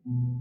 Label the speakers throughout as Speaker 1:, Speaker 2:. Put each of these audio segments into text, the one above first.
Speaker 1: Okay.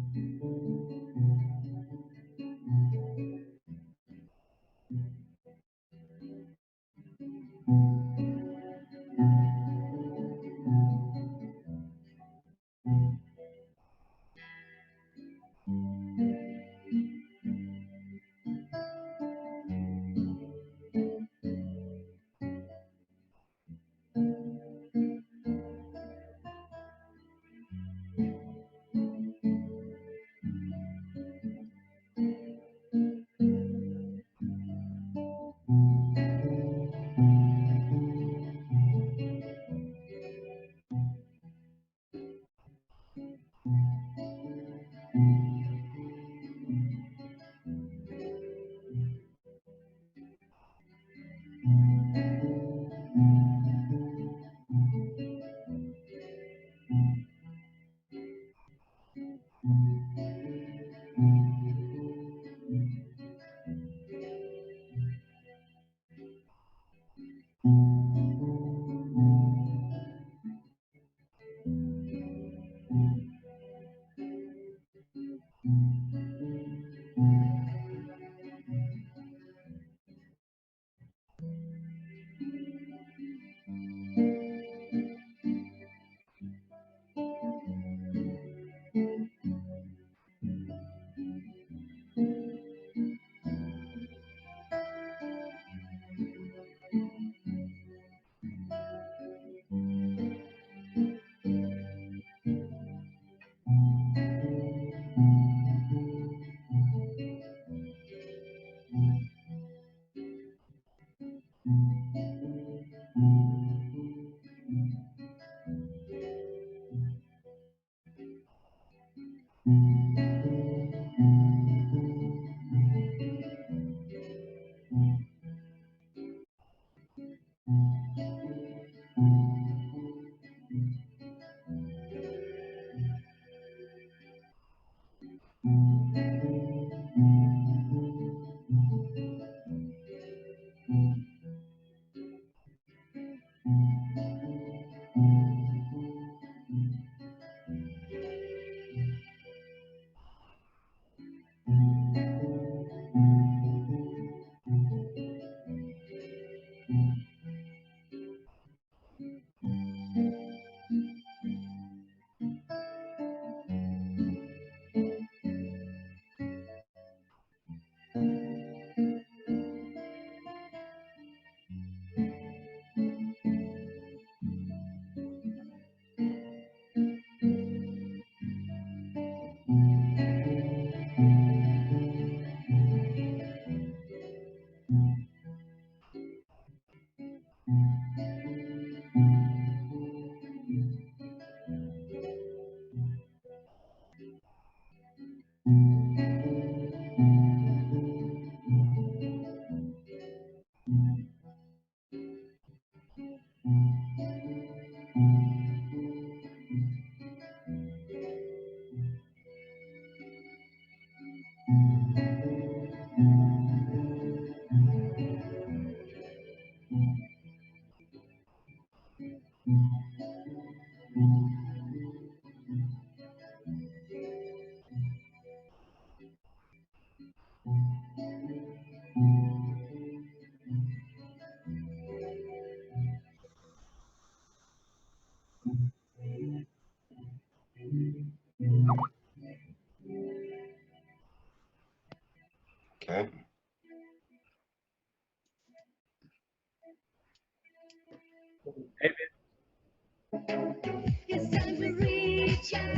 Speaker 2: It's time to reach out.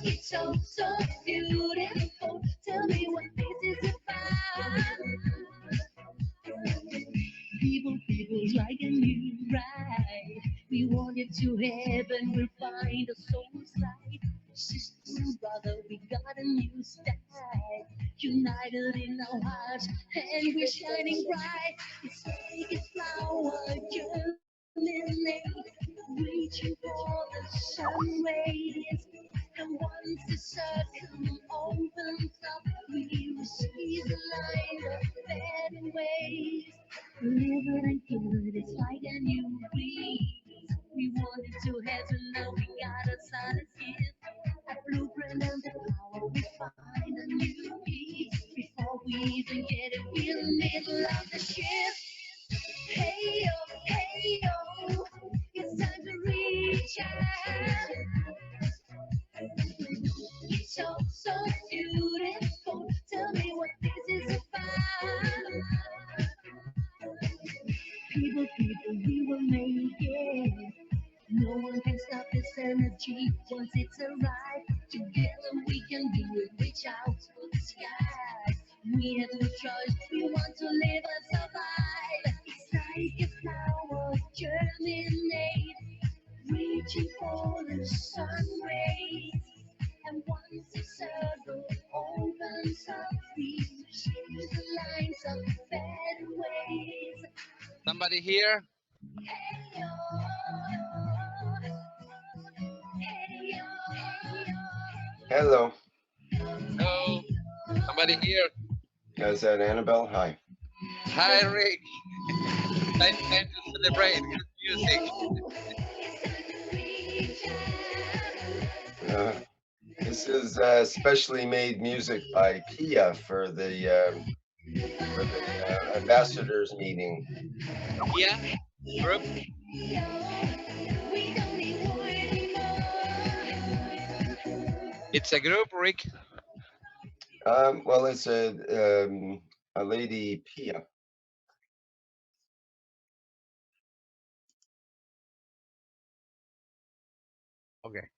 Speaker 2: It's so, so beautiful. Tell me what this is about. People like a new ride. We want it to heaven, we'll find a soul's light. Sister and brother, we got a new style. United in our hearts, and we're shining bright. It's like a flower germinate, reaching for the sun rays. And once the circle opens up, we receive the light of better ways. Live and good, it's like a new breeze. We wanted to heaven, now we got a No one can stop this energy once it's arrived. Together we can do it. Reach out to the skies. We have no choice. We want to live and survive. It's like a flower germinate, reaching for the sun rays. And once the circle opens up, we choose the lines of better ways.
Speaker 1: Somebody here?
Speaker 2: Hey yo, hey yo, hey
Speaker 3: Hello.
Speaker 1: No. Somebody here?
Speaker 3: Is that Annabelle? Hi.
Speaker 1: Hi, Rick. Time to celebrate. Good music.
Speaker 2: yo. It's time to reach out.
Speaker 3: Uh, this is specially made music by Pia for the ambassadors meeting.
Speaker 1: Yeah, group.
Speaker 2: We don't need war anymore.
Speaker 1: It's a group, Rick.
Speaker 3: Well, it's a lady Pia.
Speaker 1: Okay.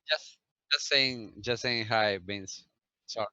Speaker 1: Just just saying hi, Vince. Sorry.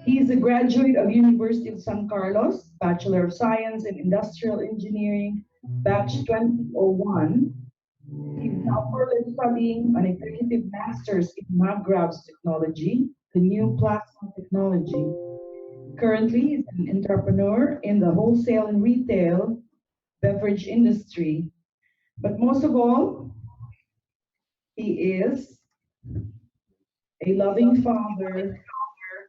Speaker 4: He is a graduate of University of San Carlos, Bachelor of Science in Industrial Engineering, batch 2001. He's now currently studying an executive master's in Magrav's technology, the new plasma technology. Currently, he's an entrepreneur in the wholesale and retail beverage industry. But most of all, he is a loving father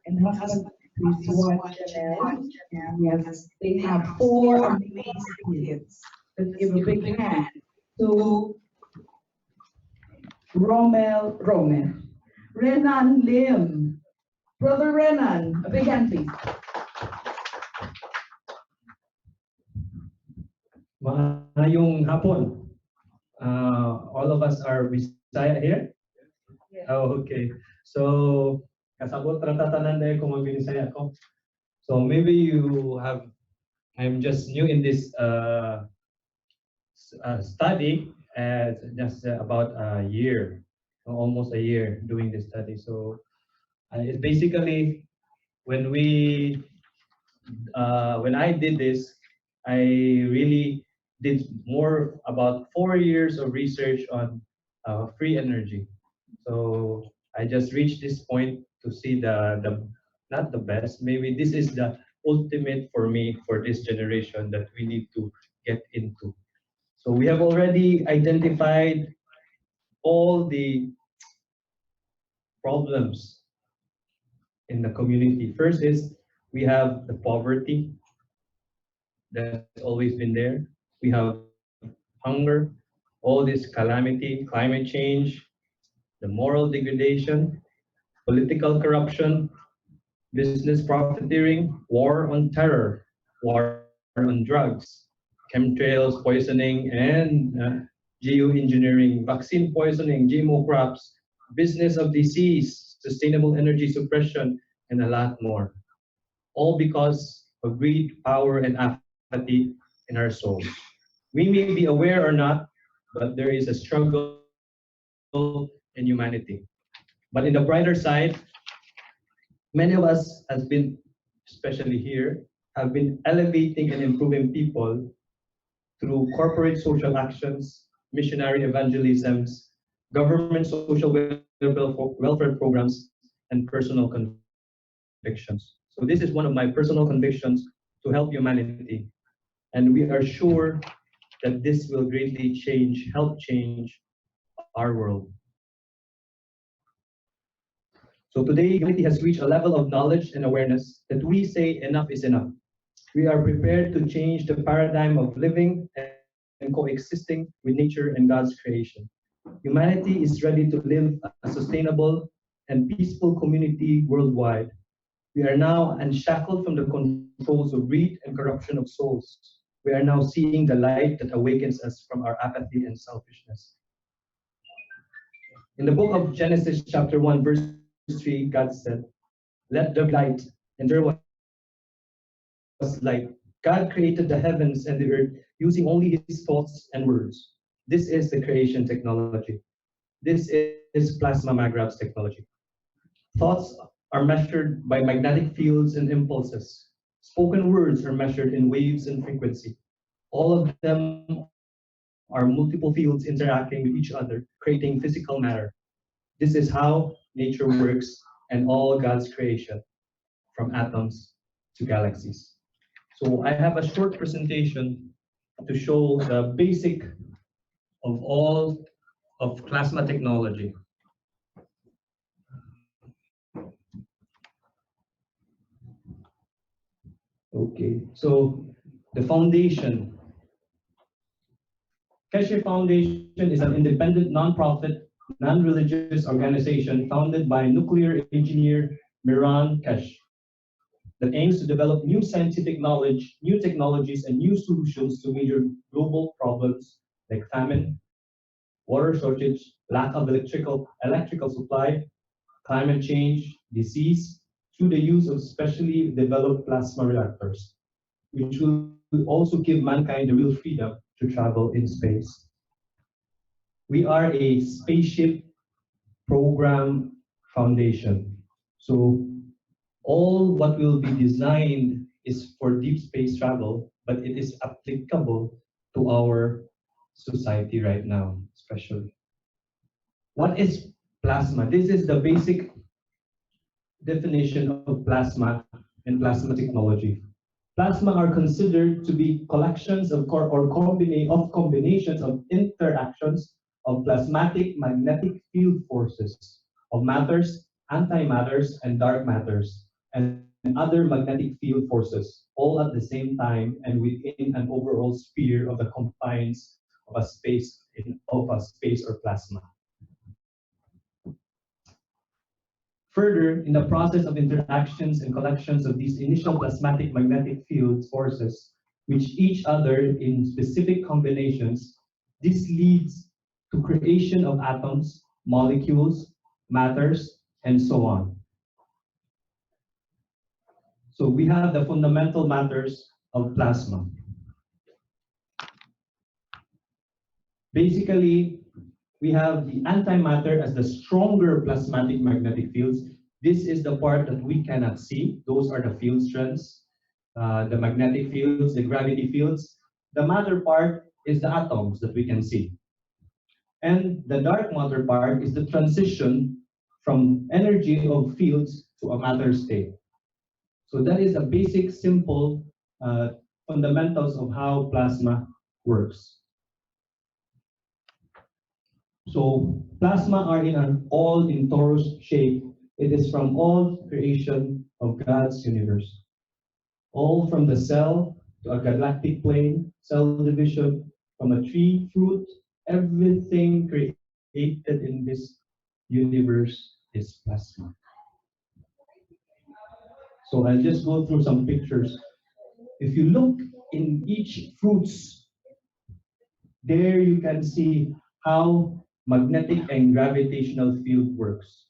Speaker 4: and husband to his wife Janelle. And yes, they have four amazing kids. Let's give a big hand to Rommel. Renan Lim. Brother Renan, a big hand please.
Speaker 5: Maayong hapon. All of us are Bisaya here?
Speaker 4: Yes.
Speaker 5: Oh, okay. So, kasabot ra tatanan dahil kung mag-Bisaya ko. So maybe you have, I'm just new in this study, just about a year, almost a year doing this study. So it's basically when we when I did this, I really did more about 4 years of research on free energy. So I just reached this point to see the not the best, maybe this is the ultimate for me for this generation that we need to get into. So we have already identified all the problems in the community. First is we have the poverty that's always been there. We have hunger, all this calamity, climate change, the moral degradation, political corruption, business profiteering, war on terror, war on drugs, chemtrails poisoning, and geoengineering, vaccine poisoning, GMO crops, business of disease, sustainable energy suppression, and a lot more. All because of greed, power, and apathy in our souls. We may be aware or not, but there is a struggle in humanity. But in the brighter side, many of us has been especially here, have been elevating and improving people through corporate social actions, missionary evangelisms, government social welfare programs, and personal convictions. So this is one of my personal convictions to help humanity. And we are sure that this will greatly help change our world. So today, humanity has reached a level of knowledge and awareness that we say enough is enough. We are prepared to change the paradigm of living and coexisting with nature and God's creation. Humanity is ready to live a sustainable and peaceful community worldwide. We are now unshackled from the controls of greed and corruption of souls. We are now seeing the light that awakens us from our apathy and selfishness. In the book of Genesis, chapter 1, verse 3, God said, "Let there be light," and there was light. God created the heavens and the earth using only his thoughts and words. This is the creation technology. This is plasma magrav's technology. Thoughts are measured by magnetic fields and impulses. Spoken words are measured in waves and frequency. All of them are multiple fields interacting with each other, creating physical matter. This is how nature works and all God's creation, from atoms to galaxies. So I have a short presentation to show the basic of all of plasma technology. Okay, so the foundation. Keshe Foundation is an independent, non-profit, non-religious organization founded by nuclear engineer Miran Keshe that aims to develop new scientific knowledge, new technologies, and new solutions to major global problems like famine, water shortage, lack of electrical supply, climate change, disease, through the use of specially developed plasma reactors, which will also give mankind the real freedom to travel in space. We are a spaceship program foundation. So all what will be designed is for deep space travel, but it is applicable to our society right now, especially. What is plasma? This is the basic definition of plasma and plasma technology. Plasma are considered to be collections of combinations of interactions of plasmatic magnetic field forces of matters, antimatters, and dark matters, and other magnetic field forces, all at the same time and within an overall sphere of the confines of a space or plasma. Further, in the process of interactions and collections of these initial plasmatic magnetic field forces, which each other in specific combinations, this leads to creation of atoms, molecules, matters, and so on. So we have the fundamental matters of plasma. Basically, we have the antimatter as the stronger plasmatic magnetic fields. This is the part that we cannot see. Those are the field strengths, the magnetic fields, the gravity fields. The matter part is the atoms that we can see. And the dark matter part is the transition from energy of fields to a matter state. So that is a basic, simple fundamentals of how plasma works. So plasma are in an all in torus shape. It is from all creation of God's universe. All from the cell to a galactic plane, cell division, from a tree, fruit, everything created in this universe is plasma. So I'll just go through some pictures. If you look in each fruits, there you can see how magnetic and gravitational field works.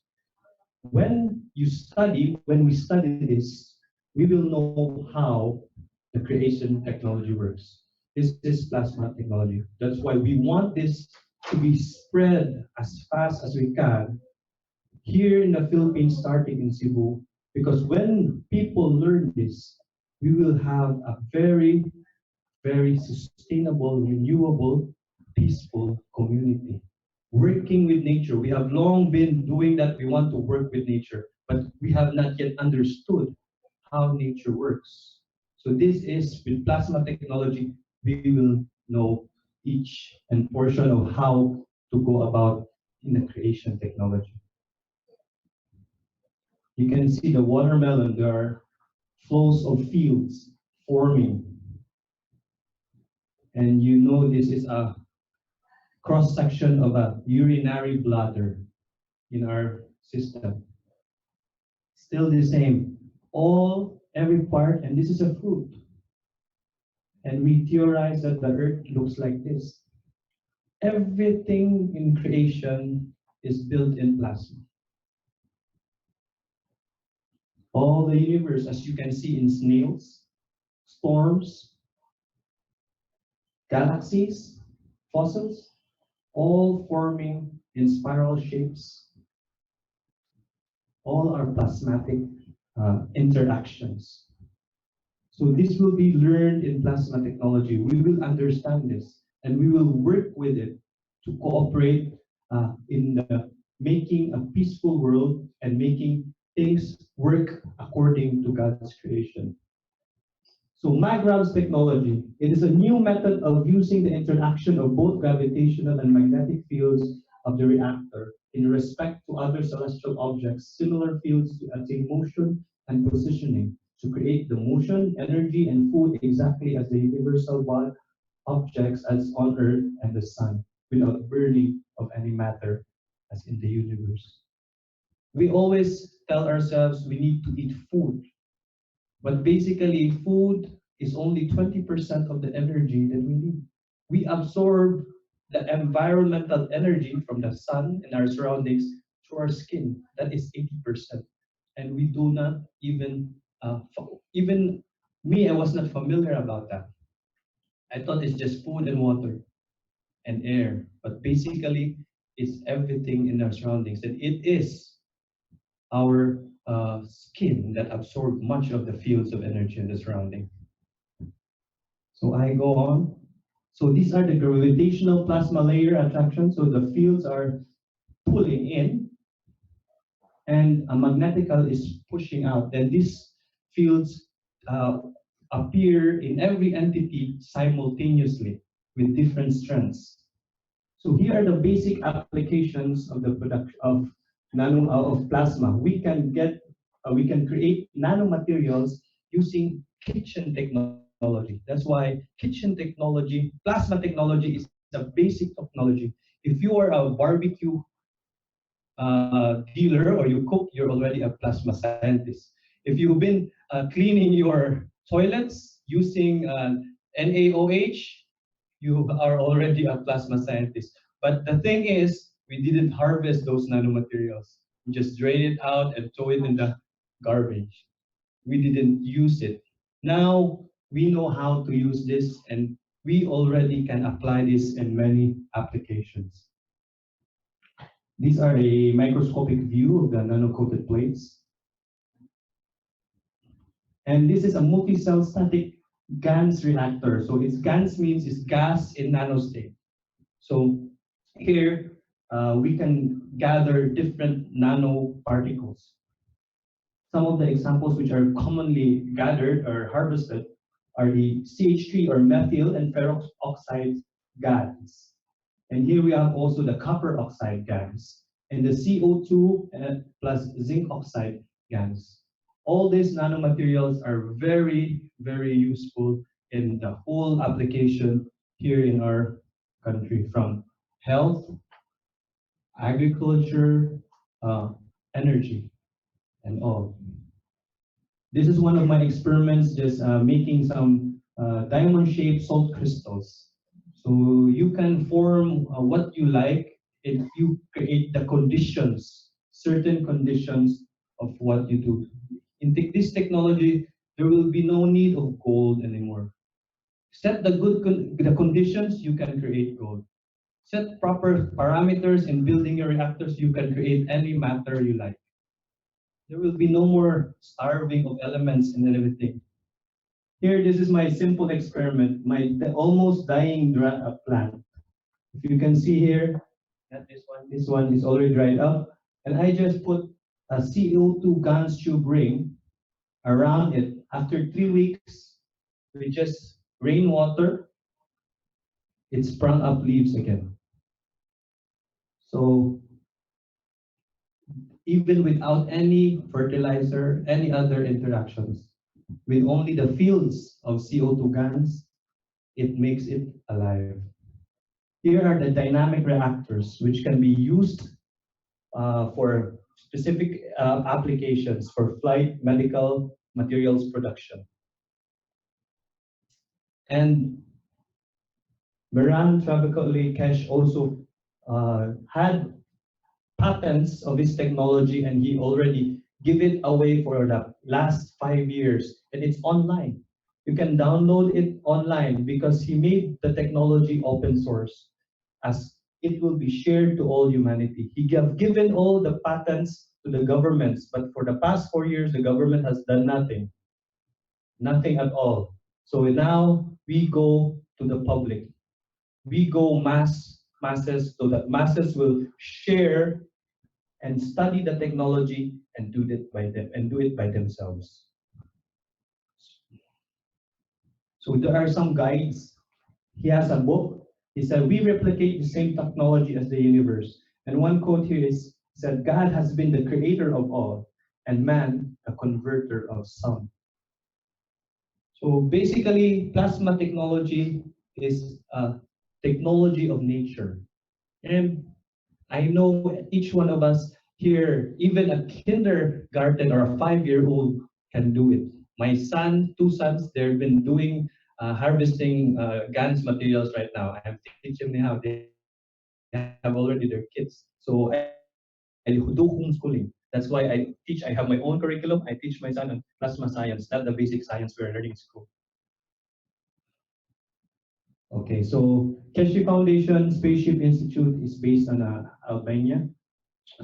Speaker 5: When we study this, we will know how the creation technology works. This is plasma technology. That's why we want this to be spread as fast as we can here in the Philippines, starting in Cebu, Because when people learn this, we will have a very, very sustainable, renewable, peaceful community. Working with nature. We have long been doing that. We want to work with nature, but we have not yet understood how nature works. So this is with plasma technology, we will know each and portion of how to go about in the creation technology. You can see the watermelon, there are flows of fields forming. And you know this is a cross section of a urinary bladder in our system. Still the same. Every part, and this is a fruit. And we theorize that the earth looks like this. Everything in creation is built in plasma. All the universe, as you can see in snails, storms, galaxies, fossils, all forming in spiral shapes. All are plasmatic interactions. So this will be learned in plasma technology. We will understand this and we will work with it to cooperate in making a peaceful world and making things work according to God's creation. So Magrav's technology, it is a new method of using the interaction of both gravitational and magnetic fields of the reactor in respect to other celestial objects, similar fields to attain motion and positioning, to create the motion, energy, and food exactly as the universal objects as on Earth and the Sun, without burning of any matter as in the universe. We always tell ourselves we need to eat food, but basically food is only 20% of the energy that we need. We absorb the environmental energy from the sun and our surroundings through our skin. That is 80%. And we do not even me, I was not familiar about that. I thought it's just food and water and air, but basically it's everything in our surroundings. And it is our skin that absorbs much of the fields of energy in the surrounding. So I go on. So these are the gravitational plasma layer attraction. So the fields are pulling in, and a magnetical is pushing out. And these fields appear in every entity simultaneously with different strengths. So here are the basic applications of the production of plasma. We can create nanomaterials using kitchen technology. That's why kitchen technology, plasma technology is a basic technology. If you are a barbecue dealer or you cook, you're already a plasma scientist. If you've been cleaning your toilets using NaOH, you are already a plasma scientist. But the thing is, we didn't harvest those nanomaterials. We just drain it out and throw it in the garbage. We didn't use it. Now we know how to use this, and we already can apply this in many applications. These are a microscopic view of the nano-coated plates. And this is a multi-cell static GANS reactor. So its GANS means it's gas in nanostate. So here we can gather different nanoparticles. Some of the examples which are commonly gathered or harvested are the CH3 or methyl and ferrous oxide GANs. And here we have also the copper oxide GANs and the CO2 plus zinc oxide GANs. All these nanomaterials are very, very useful in the whole application here in our country, from health, agriculture, energy, and all. This is one of my experiments, just making some diamond-shaped salt crystals. So you can form what you like if you create the conditions, certain conditions of what you do. In this technology, there will be no need of gold anymore. Set the conditions, you can create gold. Set proper parameters in building your reactors, you can create any matter you like. There will be no more starving of elements and everything. Here, this is my simple experiment, almost dying plant. If you can see here, not this one is already dried up. And I just put a CO2 gas tube ring around it. After 3 weeks, with just rainwater, it sprung up leaves again. So even without any fertilizer, any other interactions, with only the fields of CO2 gas, it makes it alive. Here are the dynamic reactors, which can be used for specific applications for flight medical materials production. And Miran Keshe also had patents of his technology, and he already give it away for the last 5 years, and it's online. You can download it online because he made the technology open source, as it will be shared to all humanity. He have given all the patents to the governments, but for the past 4 years, the government has done nothing, nothing at all. So now we go to the public. We go masses so that masses will share and study the technology and do it by themselves. So there are some guides. He has a book. He said, we replicate the same technology as the universe. And one quote here is, said, God has been the creator of all, and man the converter of some. So basically, plasma technology is a technology of nature. And I know each one of us here, even a kindergarten or a 5-year-old can do it. My son, 2 sons, they've been doing harvesting GANS materials right now. I'm teaching them how they have already their kids. So I do homeschooling. That's why I have my own curriculum. I teach my son on plasma science, not the basic science we're learning in school. Okay, so Keshe Foundation Spaceship Institute is based on Albania.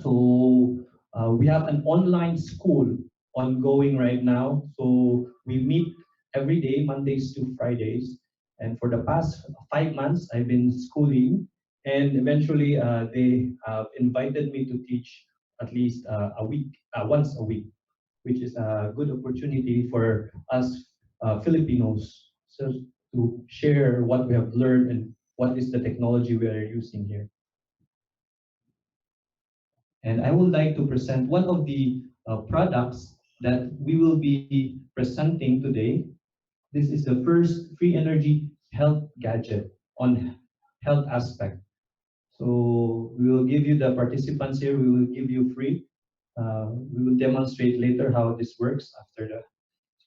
Speaker 5: So we have an online school ongoing right now. So we meet every day, Mondays to Fridays. And for the past 5 months, I've been schooling. And eventually, they invited me to teach at least once a week, which is a good opportunity for us Filipinos to share what we have learned and what is the technology we are using here. And I would like to present one of the products that we will be presenting today. This is the first free energy health gadget on health aspect. So we will give you the participants here, we will give you free. We will demonstrate later how this works after that.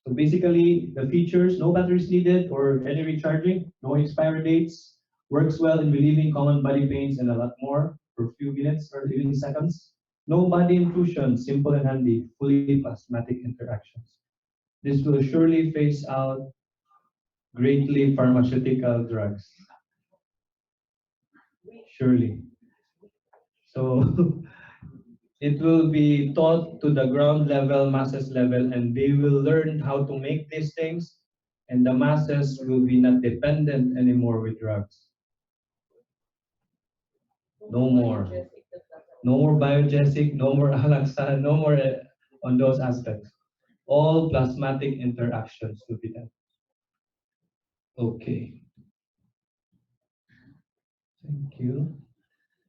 Speaker 5: So basically, the features, no batteries needed or any recharging, no expiry dates, works well in relieving common body pains and a lot more for a few minutes or even seconds. No body intrusion, simple and handy, fully plasmatic interactions. This will surely phase out greatly pharmaceutical drugs. Surely. So it will be taught to the ground level, masses level, and they will learn how to make these things, and the masses will be not dependent anymore with drugs. No more. No more biogesic, no more alaxan, no more on those aspects. All plasmatic interactions will be done. Okay, thank you.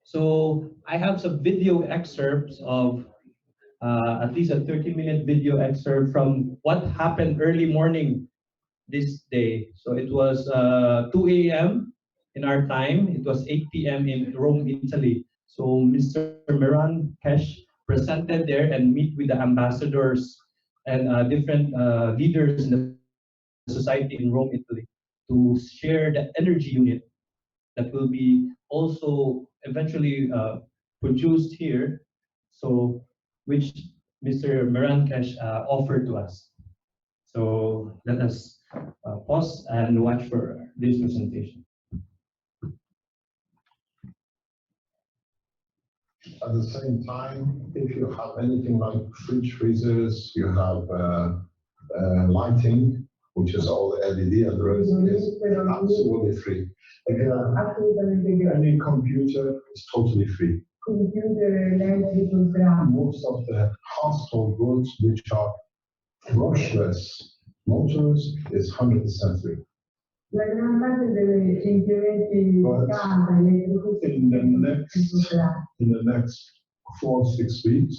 Speaker 5: So I have some video excerpts of at least a 30-minute video excerpt from what happened early morning this day. So it was 2 a.m. in our time. It was 8 p.m. in Rome, Italy. So Mr. Miran Keshe presented there and meet with the ambassadors and different leaders in the society in Rome, Italy, to share the energy unit that will be also eventually produced here. So which Mr. Miran Keshe offered to us. So let us pause and watch for this presentation.
Speaker 2: At the same time, if you have anything like fridge freezers, you have lighting, which is all LED, and the rest is absolutely free. If you have any computer, it's totally free. Most of the household goods, which are brushless motors, is 100% free. But in the next 4 to 6 weeks,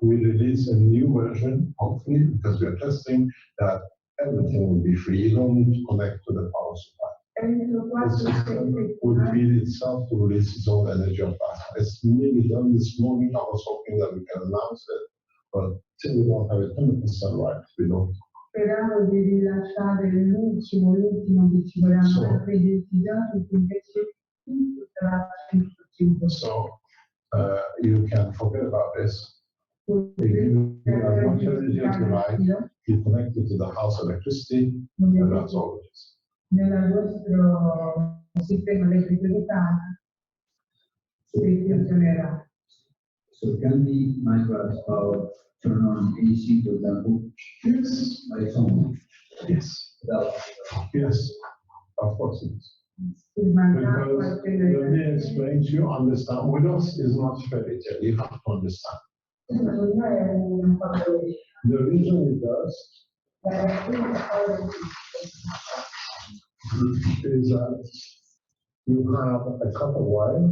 Speaker 2: we release a new version, hopefully, because we are testing that everything will be free. You don't need to connect to the power supply. The system will feed itself to release its own energy of plasma. It's nearly done this morning. I was hoping that we can announce it, but till we don't have it 100% right, we don't. Speravo di rilasciare l'ultimo che ci vorranno altre decisioni, invece tutto sarà 100%. So you can forget about this. If you have much energy as you like, you connect it to the house electricity, and that's all it is. Nel vostro sistema elettrico di casa si funzionerà.
Speaker 6: So can the Magrav-Power turn on AC, for example?
Speaker 2: Yes.
Speaker 6: By phone?
Speaker 2: Yes.
Speaker 6: Without,
Speaker 2: Yes, of course it is. Because let me explain to you, understand, with us is not fairy tale, you have to understand. The reason it does is that you have a copper wire,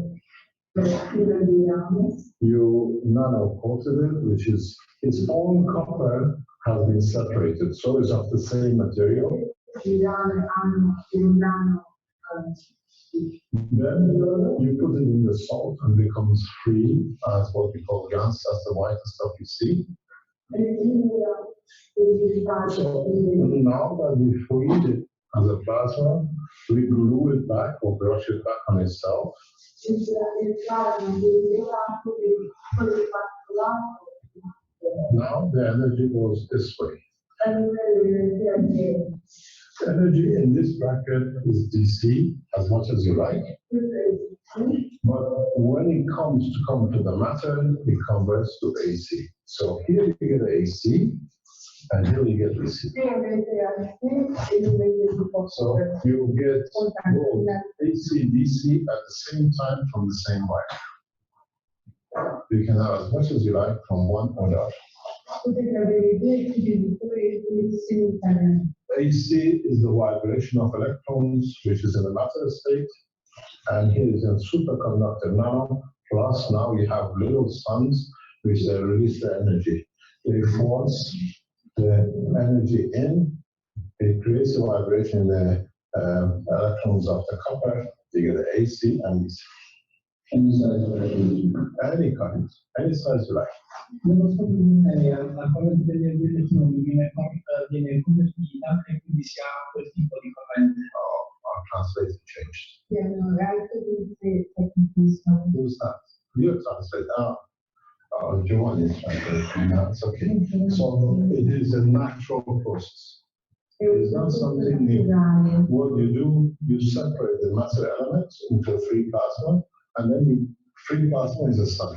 Speaker 2: you nano-coated it, which is its own copper has been separated, so it's of the same material. Then you put it in the salt and becomes free as what we call gans, that's the white stuff you see. So now that we freed it as a plasma, we glue it back or brush it back on itself. Now the energy goes this way. Energy in this bracket is DC as much as you like. But when it comes to come to the matter, it converts to AC. So here you get AC, and here you get DC. So you get both AC, DC at the same time from the same wire. You can have as much as you like from one or the other. AC is the vibration of electrons, which is in the matter state, and here is a superconductor nano, plus now you have little suns, which they release the energy. They force the energy in, it creates a vibration in the electrons of the copper, you get the AC and DC.
Speaker 6: any size of LED.
Speaker 2: Any kind, any size you like.
Speaker 6: Nello stato di Italia, la corrente delle elettroni viene convertita e quindi si ha quel tipo di corrente.
Speaker 2: Our translation changed.
Speaker 4: Yeah, no, right. So
Speaker 2: Who's that? You translate. Joanne is translating. That's okay. So it is a natural process. It's not something new. What you do, you separate the matter elements into free plasma, and then free plasma is the sun.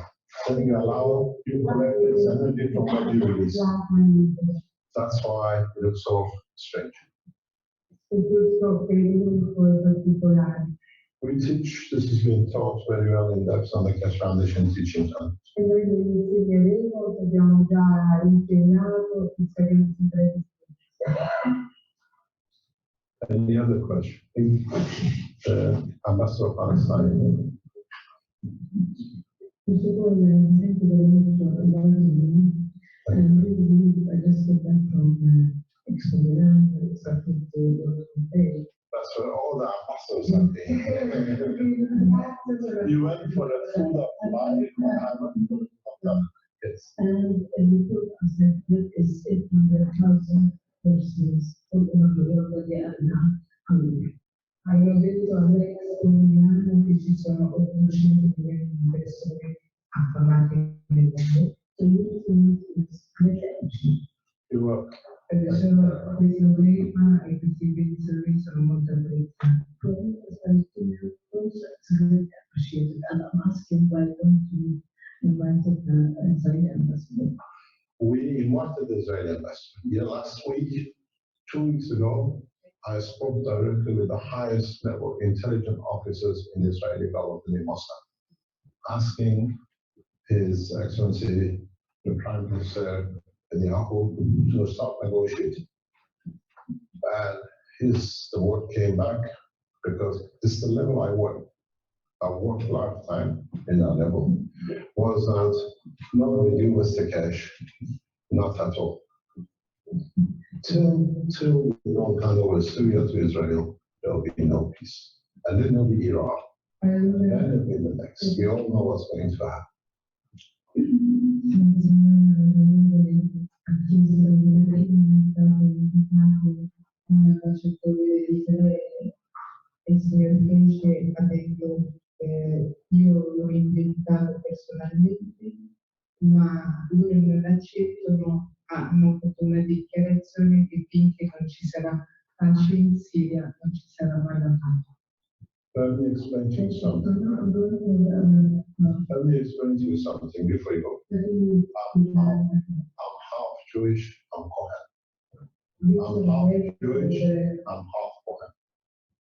Speaker 2: Then you allow, you collect this energy from what you release. That's why it looks so strange. We teach, this has been taught very well in depth on the Keshe Foundation teaching time. Any other question? Ambassador of Palestine. That's what all the apostles are doing. You went for the food of life, I went for the food of yes.
Speaker 4: And the book is 800,000 persons all over the world that they are not hungry. I have been to America and this is an opportunity to get invested automatically. So you think it's great action.
Speaker 2: You're welcome.
Speaker 4: Questo è prima e questi servizi sono molto apprezzati. Appreciated and I'm asking why don't you invited the Israeli ambassador.
Speaker 7: We invited the Israeli ambassador. Yeah, last week, 2 weeks ago, I spoke directly with the highest level intelligence officers in Israeli government in Moscow, asking His Excellency, the Prime Minister Netanyahu, to start negotiating. And the word came back because it's the level I work. I worked lifetime in that level. Was that not with you, Mr. Keshe, not at all. Till we don't hand over Syria to Israel, there'll be no peace. And then there'll be Iraq. And then there'll be the next. We all know what's going to happen.
Speaker 4: Il signor Keshe ha detto io l'ho inventato personalmente, ma loro non accettano, hanno fatto una dichiarazione che finché non ci sarà pace in Siria non ci sarà mai la pace.
Speaker 7: Let me explain to you something. Let me explain to you something before you go. I'm half Jewish, I'm Kohen. I'm half Jewish, I'm half Kohen.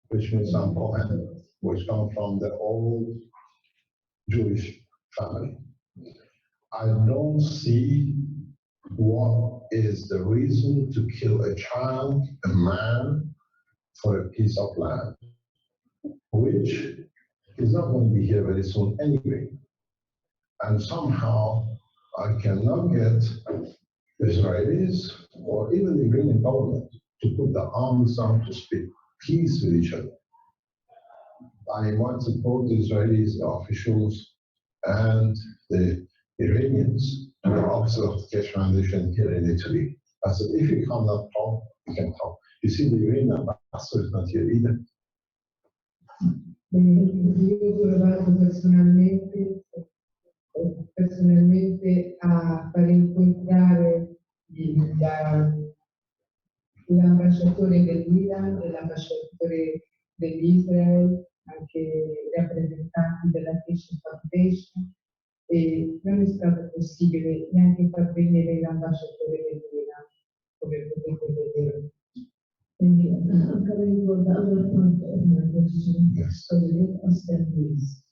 Speaker 7: Which means I'm Kohen, which come from the old Jewish family. I don't see what is the reason to kill a child, a man, for a piece of land, which is not going to be here very soon anyway. And somehow I cannot get Israelis or even the Iranian government to put the arms down to speak peace with each other. I want to both the Israelis, the officials, and the Iranians to the office of the Keshe Foundation here in Italy. I said, if you cannot talk, you can talk. You see, the Iranian ambassador is not here either.
Speaker 4: Io ho provato personalmente a far incontrare l'ambasciatore dell'Iran e l'ambasciatore dell'Israele, anche i rappresentanti della Keshe Foundation, e non è stato possibile neanche far venire l'ambasciatore dell'Iran, come potete vedere. Quindi accadendo da una parte so the great assemblies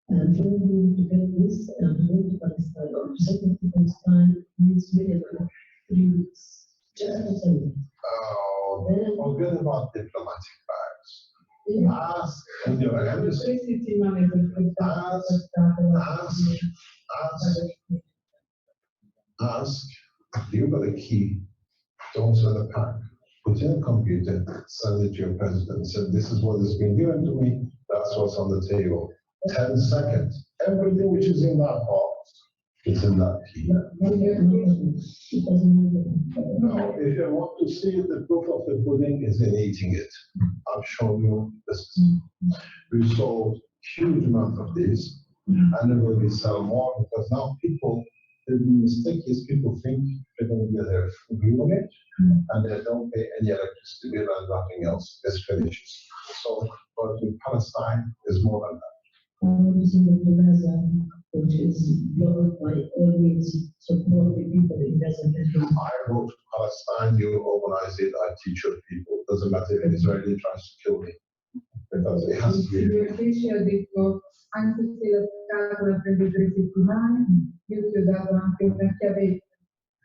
Speaker 4: and trying to get this and to go to Palestine or to second Palestine needs minimum 3 weeks. Just to say it.
Speaker 7: Oh, forget about diplomatic bags. Ask in your embassy. Ask. You got a key. Don't send a pack. Put in a computer, send it to your president. Say, this is what has been given to me. That's what's on the table. 10 seconds. Everything which is in that box is in that key. No, if you want to see it, the proof of the pudding is in eating it. I've shown you this. We sold huge amount of these, and then we sell more because now people, the mistake is people think they're going to get their unit and they don't pay any electricity bill and nothing else. It's finished. So, but in Palestine is more than that.
Speaker 4: Which is governed by all means support the people in Gaza.
Speaker 7: I go to Palestine, you organize it, I teach your people. Doesn't matter if Israeli tries to kill me. Because it has to be.
Speaker 4: Il Keshe ha detto, anche se la scatola prende 3 settimane, io ti ho dato anche una chiavetta.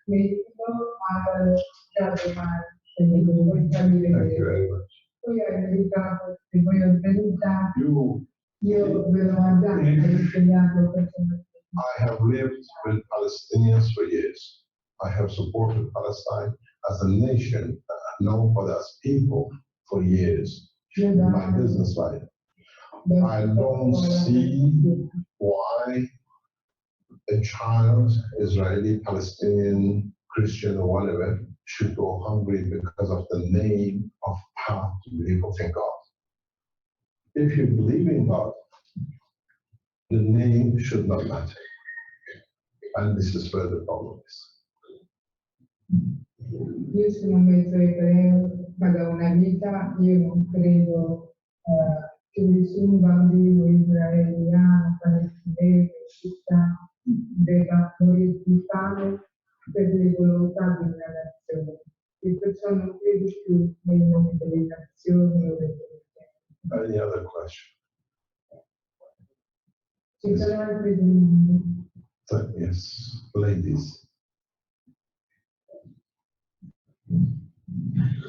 Speaker 4: Mettilo al giardino, quindi puoi farmi vedere. Poi hai invitato, se vuoi organizzare, io ve l'ho mandato, insegnato personalmente.
Speaker 7: I have lived with Palestinians for years. I have supported Palestine as a nation, known for as people for years. In my business life. I don't see why a child, Israeli, Palestinian, Christian, or whatever, should go hungry because of the name of path to believe in God. If you believe in God, the name should not matter. And this is where the problem is.
Speaker 4: Io sono mezzo ebreo, ma da una vita io non credo che nessun bambino israeliano, palestinese, città di fame per le volontà di una nazione. E perciò non credi più nei nomi delle nazioni o delle nazioni.
Speaker 7: Any other question?
Speaker 4: Ci sono altre domande?
Speaker 7: Yes, ladies.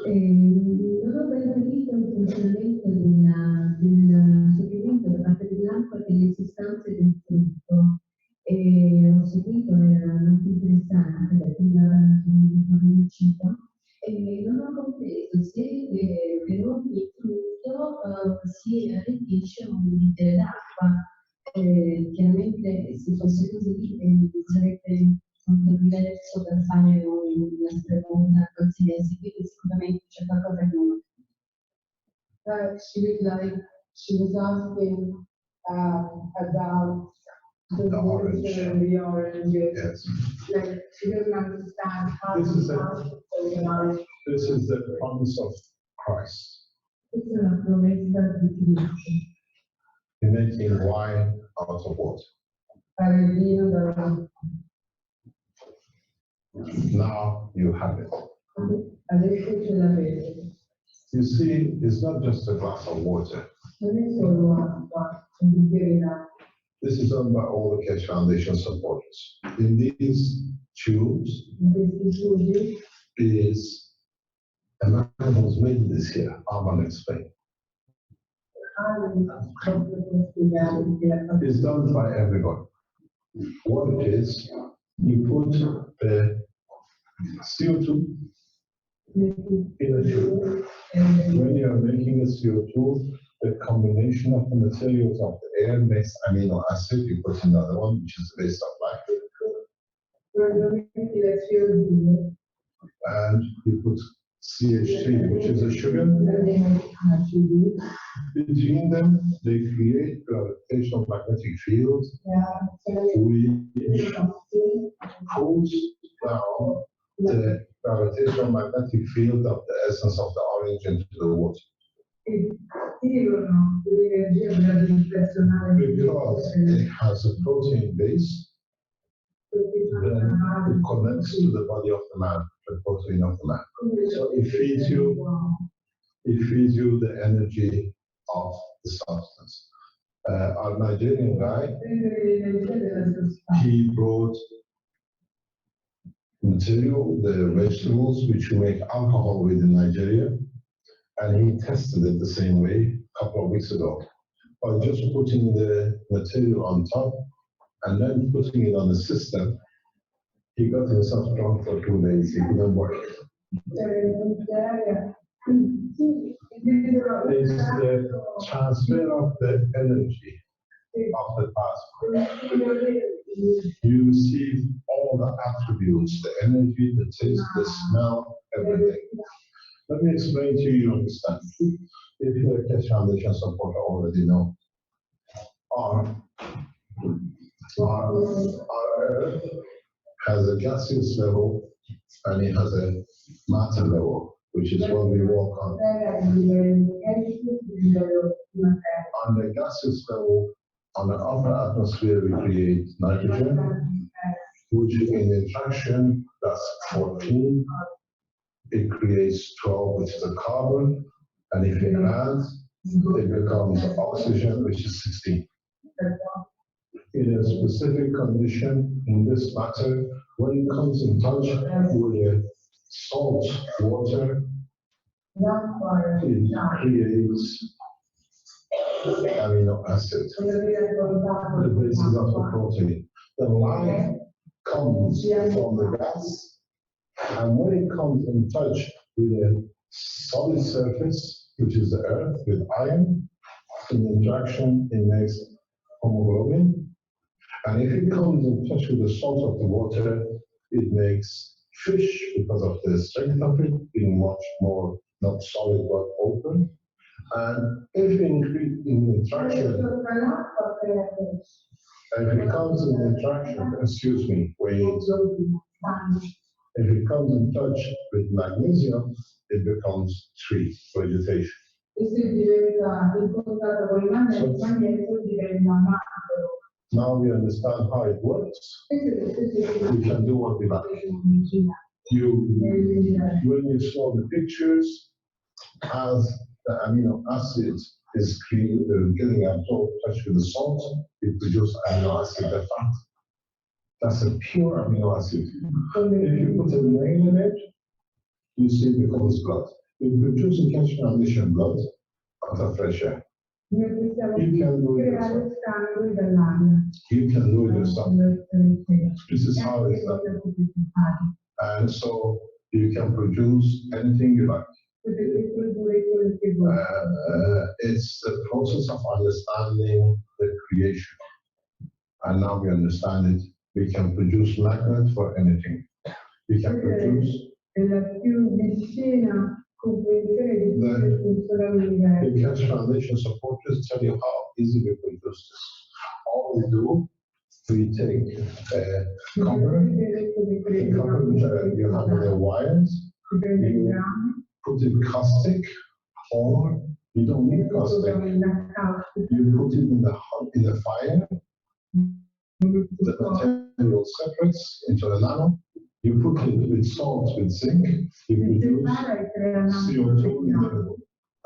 Speaker 2: Non ho ben capito il funzionamento del suggerimento da parte dell'acqua e delle sostanze del frutto. E ho seguito, era molto interessante, perché mi uscito, e non ho compreso se per ogni frutto si arricchisce un bicchiere d'acqua. Chiaramente se fosse così sarebbe molto diverso da fare una spremuta qualsiasi, quindi sicuramente c'è qualcosa che non.
Speaker 4: She was asking about
Speaker 7: The orange.
Speaker 4: the oranges.
Speaker 7: Yes.
Speaker 4: Like she doesn't understand how
Speaker 7: This is
Speaker 4: This
Speaker 7: is the promise of Christ.
Speaker 4: It's una promessa di Cristo.
Speaker 7: Making wine out of water.
Speaker 4: Fare il vino dalla
Speaker 7: Now you have it.
Speaker 4: adesso ce l'avete.
Speaker 7: You see, it's not just a glass of water.
Speaker 4: Non è solo acqua, un bicchiere d'acqua.
Speaker 7: This is done by all the Keshe Foundation supporters. In these tubes
Speaker 4: In questi studi
Speaker 7: is a man who's made this here. I'm going to explain.
Speaker 4: proprio per spiegare che la
Speaker 7: It's done by everyone. What it is, you put the CO2 in a tube. When you are making a CO2, the combination of the materials of the air makes amino acid. You put in another one, which is the base of life. And you put CH3, which is a sugar. Between them, they create gravitational magnetic fields, which pulls down the gravitational magnetic field of the essence of the orange into the water. Because it has a protein base, then it connects to the body of the man, the protein of the man. So it feeds you the energy of the substance. Our Nigerian guy, he brought material, the vegetables which we make alcohol with in Nigeria, and he tested it the same way a couple of weeks ago by just putting the material on top and then putting it on the system. He got himself drunk for 2 days. He couldn't work. It's the transfer of the energy of the plasma. You receive all the attributes, the energy, the taste, the smell, everything. Let me explain to you, you understand. If you're a Keshe Foundation supporter, already know. Our Earth has a gaseous level and it has a matter level, which is what we walk on. On the gaseous level, on the upper atmosphere, we create nitrogen, which in interaction, that's 14. It creates 12, which is a carbon, and if it adds, it becomes oxygen, which is 16. In a specific condition in this matter, when it comes in touch with the salt water, it creates amino acid, the basis of the protein. The life comes from the gas, and when it comes in touch with a solid surface, which is the earth, with iron, in interaction, it makes hemoglobin. And if it comes in touch with the salt of the water, it makes fish because of the strength of it, being much more not solid but open. And if in interaction, if it comes in interaction, excuse me, wait. If it comes in touch with magnesium, it becomes tree, vegetation. Now we understand how it works. We can do what we like. When you saw the pictures, as the amino acid is getting absorbed, touch with the salt, it produces amino acid, the fat. That's a pure amino acid. If you put a name in it, you see it becomes blood. It produces catch foundation blood out of fresh air. You can do it yourself. You can do it yourself. This is how it's done. And so you can produce anything you like. It's the process of understanding the creation. And now we understand it. We can produce magnet for anything. We can produce the Catch Foundation supporters tell you how easy we produce this. All we do, we take copper, which you have in the wires, you put it caustic, or you don't need caustic. You put it in the fire, the material separates into a nano. You put it with salt, with zinc, you produce CO2 in the middle.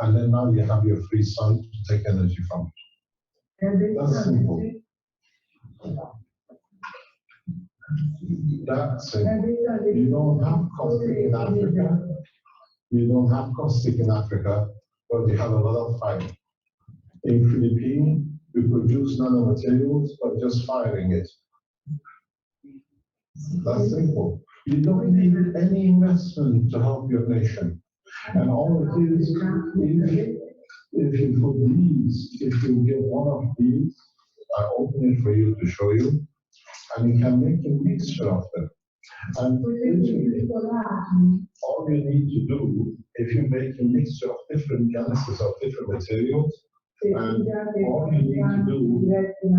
Speaker 7: And then now you have your free sun to take energy from it. That's simple. That's simple. You don't have caustic in Africa. You don't have caustic in Africa, but you have a lot of fire. In Philippines, we produce nanomaterials by just firing it. That's simple. You don't need any investment to help your nation. And all it is, if you put these, if you get one of these, I open it for you to show you, and you can make a mixture of them. And literally, all you need to do, if you make a mixture of different gases of different materials, and all you need to do,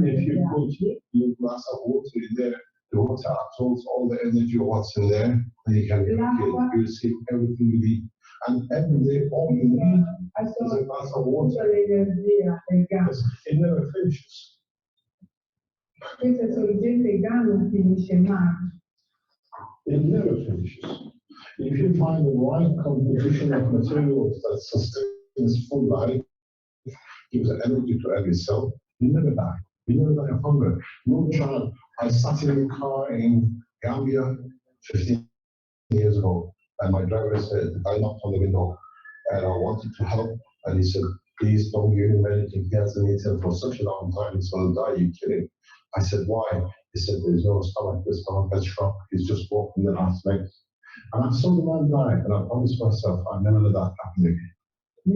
Speaker 7: if you put your glass of water in there, the water absorbs all the energy of what's in there, and you can drink it. You receive everything you need. And every day, all you need is a glass of water. Because it never finishes. It never finishes. If you find the right composition of materials that sustains full life, gives energy to every cell, you never die. You never die of hunger. No child. I sat in a car in Gambia 15 years ago, and my driver said, I knocked on the window, and I wanted to help, and he said, please don't give him anything. He hasn't eaten for such a long time, he's going to die, you're kidding. I said, why? He said, there's no stomach, the stomach has shrunk, he's just walking the last leg. And I saw the man die, and I promised myself, I'll never let that happen again. So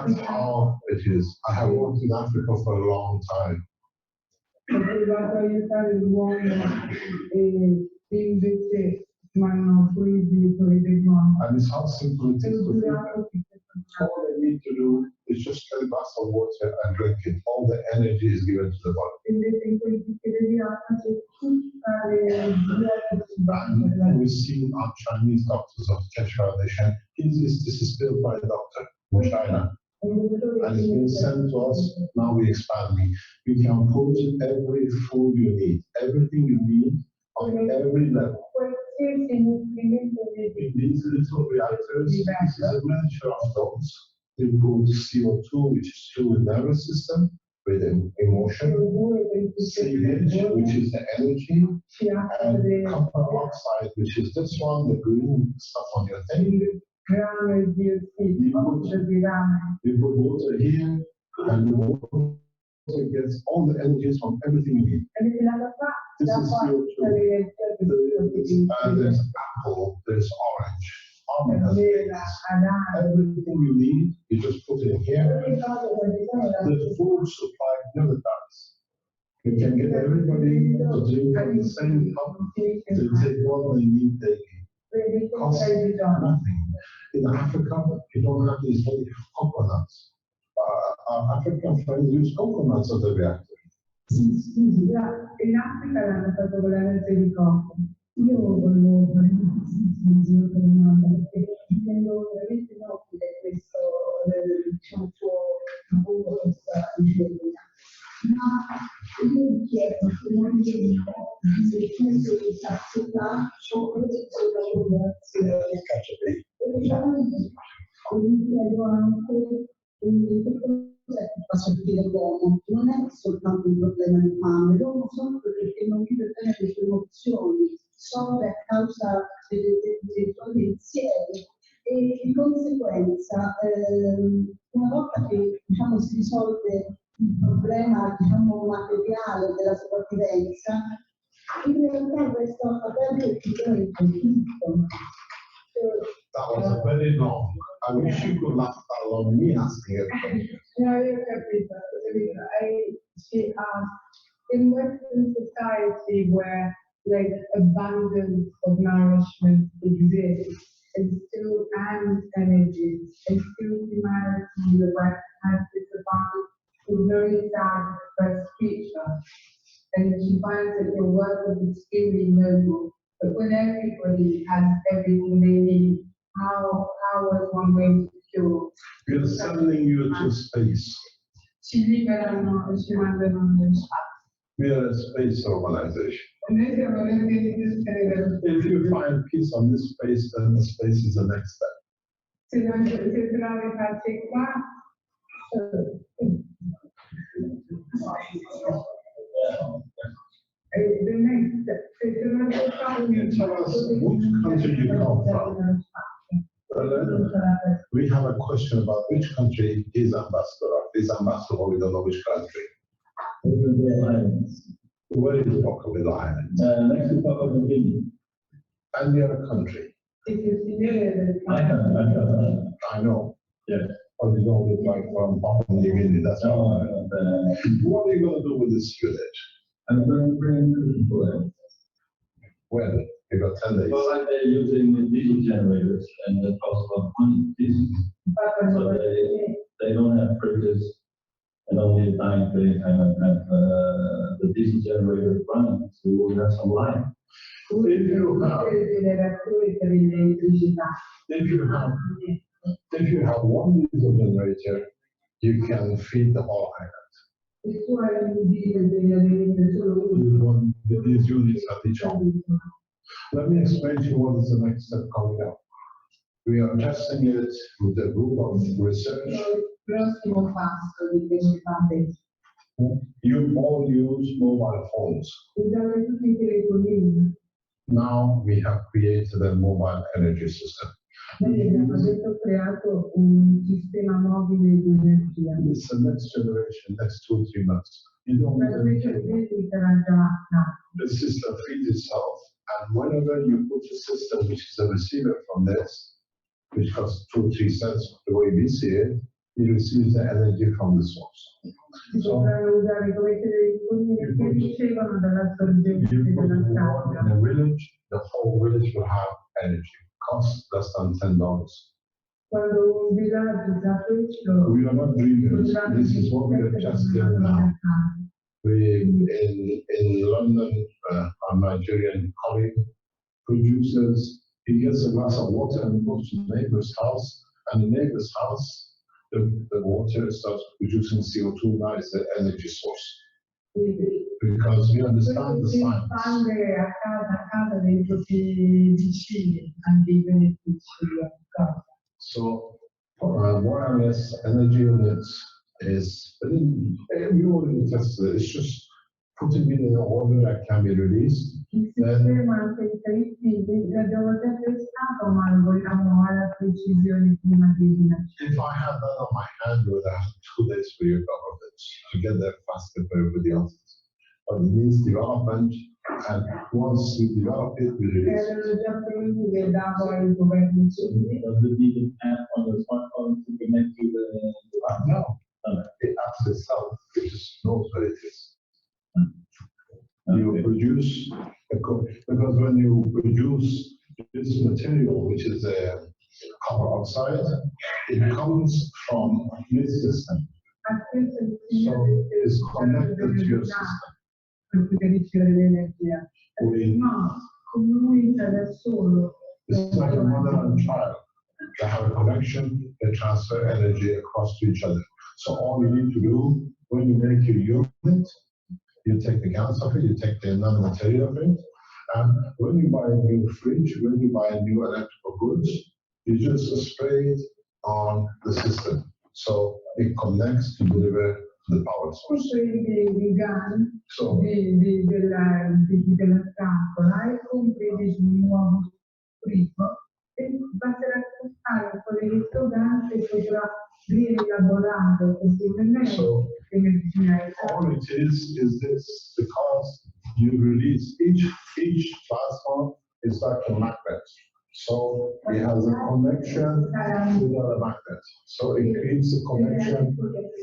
Speaker 7: that's how it is. I have worked in Africa for a long time. And it's how simple it is to do that. All they need to do is just get a glass of water and drink it. All the energy is given to the body. And we've seen our Chinese doctors of the Keshe Foundation. This is built by a doctor in China. And it's been sent to us. Now we're expanding. We can put every food you need, everything you need on every level. In these little reactors, this is a miniature of those. We put CO2, which is through the nervous system with an emotion, CH, which is the energy, and copper oxide, which is this one, the green stuff on your thing. You put water here, and the water gets all the energies from everything you need. This is CO2. There's apple, there's orange. Almond has eggs. Everything you need, you just put it in here. The food supply never dies. You can get everybody to drink from the same cup. They take what they need daily. Cost nothing. In Africa, you don't have these many coconuts. Our African friends use coconuts as a reactor.
Speaker 4: In Africa l'hanno fatto con la rete di coco. Io volevo fare una domanda perché intendo veramente nobile questo, diciamo, suo appunto questa ricerca. Ma
Speaker 2: Posso dire l'uomo non è soltanto un problema di fame, l'uomo soffre perché non vive bene le sue emozioni, soffre a causa dei suoi pensieri e di conseguenza una volta che diciamo, si risolve il problema diciamo, materiale della sopravvivenza, in realtà questo avrebbe il conflitto.
Speaker 7: That was a very long. I wish you could laugh that long. Me asking it.
Speaker 4: No, io ho capito, she in Western society where like abundance of nourishment exists and still and energy and still humanity in the West has this abundance is very sad first feature. And she finds that your work is extremely noble. But when everybody has everything they need, how is one going to cure?
Speaker 7: We are sending you to space.
Speaker 4: Ci liberano e ci mandano nel spazio.
Speaker 7: We are a space organization.
Speaker 4: E noi siamo un'organizzazione dello
Speaker 7: If you find peace on this space, then the space is the next step.
Speaker 4: Se trovi pace qua, the next step.
Speaker 7: Can you tell us which country you come from? We have a question about which country is ambassador of. Is ambassador, we don't know which country. Where is Rockville Island?
Speaker 5: Next to Papua New Guinea.
Speaker 7: And the other country? I know.
Speaker 5: Yes.
Speaker 7: But you don't look like from Papua New Guinea, that's all. What are you going to do with this unit?
Speaker 5: I'm going to bring people in.
Speaker 7: When? You got 10 days.
Speaker 5: Well, like they're using the diesel generators and the cost of money. Diesel. So they don't have fridges and only at night they kind of have the diesel generator running. So we will have some light.
Speaker 7: If you have one diesel generator, you can feed the whole island. These units at each other. Let me explain to you what is the next step coming up. We are testing it with a group of research. You all use mobile phones. Now we have created a mobile energy system. It's the next generation, next 2-3 months. You don't need the system feeds itself, and whenever you put a system which is a receiver from this, which costs 2-3 cents, the way we see it, it receives the energy from the source. So you put water in a village, the whole village will have energy. Costs less than $10. We are not dreamers. This is what we are just doing now. We in London, our Nigerian colleague produces. He gets a glass of water and goes to the neighbor's house, and the neighbor's house, the water starts producing CO2. Now is the energy source. Because we understand the science. So, wireless energy units is, you already tested it, it's just putting it in an order that can be released. Then, if I had that on my hand, you would have 2 days for your government to get there faster for everybody else. But it needs development, and once you develop it, we release it.
Speaker 5: Does it need an app on the smartphone to connect to the app?
Speaker 7: No, the app itself, it just knows where it is. You produce, because when you produce this material, which is a copper oxide, it comes from this system. So it's connected to your system. It's like a mother and child. They have a connection, they transfer energy across to each other. So all you need to do when you make your unit, you take the gas of it, you take the nanomaterial of it, And when you buy a new fridge, when you buy new electrical goods, you just spray it on the system. So it connects to deliver the power source. Dei GAN, so, della scatola e compri un nuovo frigo e basterà spostare con l'elettrogante e potrà rielaborare possibilmente l'energia. All it is this, because you release each platform is like a magnet. So it has a connection with other magnets. So it creates a connection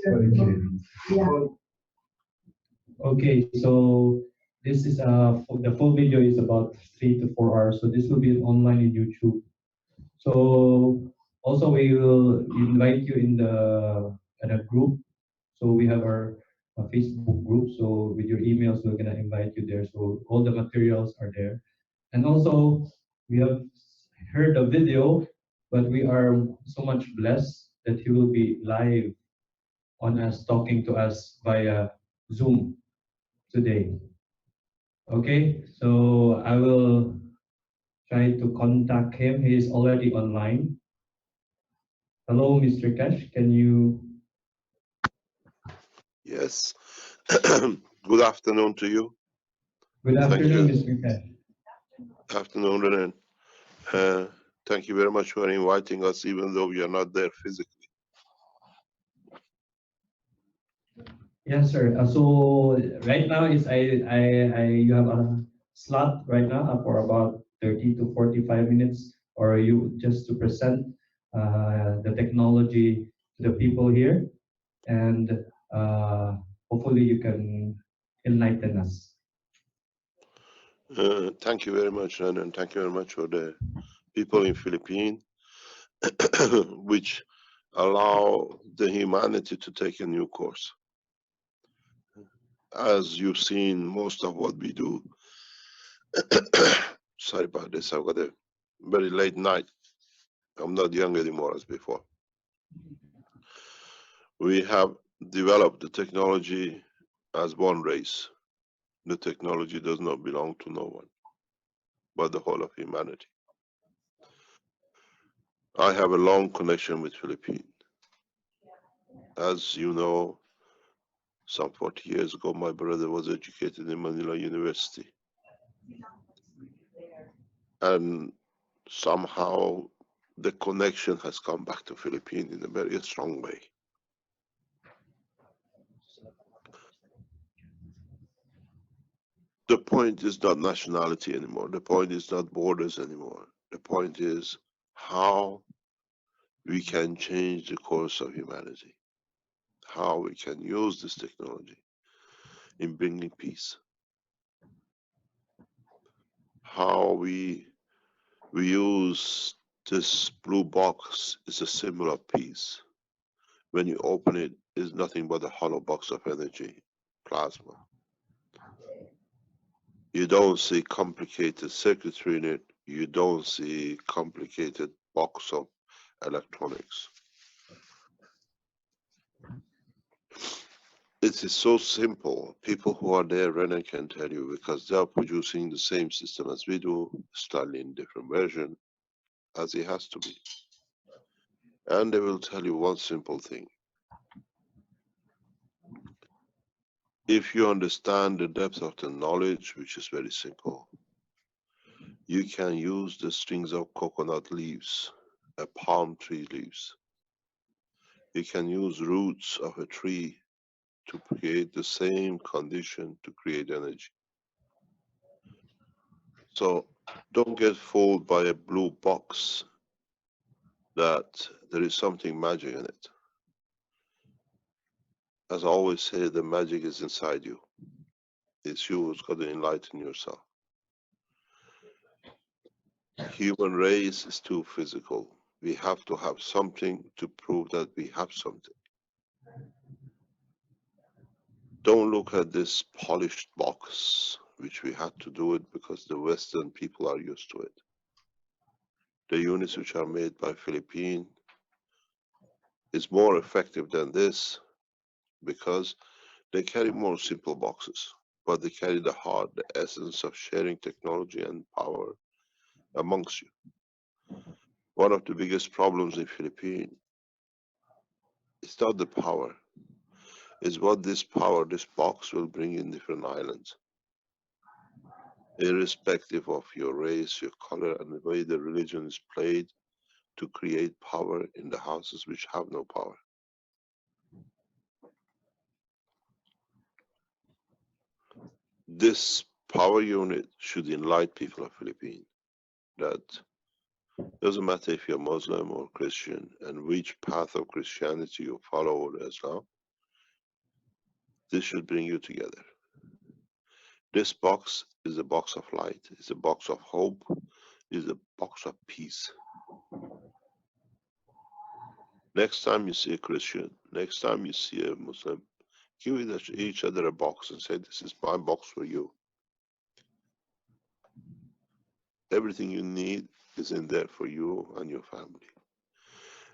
Speaker 7: very clearly. Yeah.
Speaker 5: Okay, so this is the full video is about 3 to 4 hours. So this will be online in YouTube. So also we will invite you in a group. So we have our Facebook group. So with your emails, we're gonna invite you there. So all the materials are there. And also we have heard the video, but we are so much blessed that he will be live on us talking to us via Zoom today. Okay, so I will try to contact him. He is already online. Hello, Mr. Cash. Can you?
Speaker 8: Yes. Good afternoon to you.
Speaker 5: Good
Speaker 8: Thank
Speaker 5: afternoon,
Speaker 8: you.
Speaker 5: Mr. Cash.
Speaker 8: Afternoon, Renan. Thank you very much for inviting us, even though we are not there physically.
Speaker 5: Yes, sir. So right now is you have a slot right now for about 30 to 45 minutes, or you just to present the technology to the people here, and hopefully you can enlighten us.
Speaker 8: Thank you very much, Renan. Thank you very much for the people in Philippines, which allow the humanity to take a new course. As you've seen, most of what we do, sorry about this, I've got a very late night. I'm not young anymore as before. We have developed the technology as one race. The technology does not belong to no one, but the whole of humanity. I have a long connection with Philippines. As you know, some 40 years ago, my brother was educated in Manila University. And somehow the connection has come back to Philippines in a very strong way. The point is not nationality anymore. The point is not borders anymore. The point is how we can change the course of humanity, how we can use this technology in bringing peace, how we use this blue box is a symbol of peace. When you open it, it's nothing but a hollow box of energy, plasma. You don't see complicated circuitry in it. You don't see complicated box of electronics. It is so simple. People who are there, Renan can tell you, because they are producing the same system as we do, slightly in different version, as it has to be. And they will tell you one simple thing. If you understand the depth of the knowledge, which is very simple, you can use the strings of coconut leaves, a palm tree leaves. You can use roots of a tree to create the same condition to create energy. So don't get fooled by a blue box that there is something magic in it. As I always say, the magic is inside you. It's you who's got to enlighten yourself. Human race is too physical. We have to have something to prove that we have something. Don't look at this polished box, which we had to do it because the Western people are used to it. The units which are made by Philippines is more effective than this because they carry more simple boxes. but they carry the heart, the essence of sharing technology and power amongst you. One of the biggest problems in Philippines is not the power, it's what this power, this box will bring in different islands, irrespective of your race, your color, and the way the religion is played to create power in the houses which have no power. This power unit should enlighten people of Philippines that doesn't matter if you're Muslim or Christian and which path of Christianity you follow or Islam, this should bring you together. This box is a box of light, it's a box of hope, it's a box of peace. Next time you see a Christian, next time you see a Muslim, give each other a box and say, this is my box for you. Everything you need is in there for you and your family.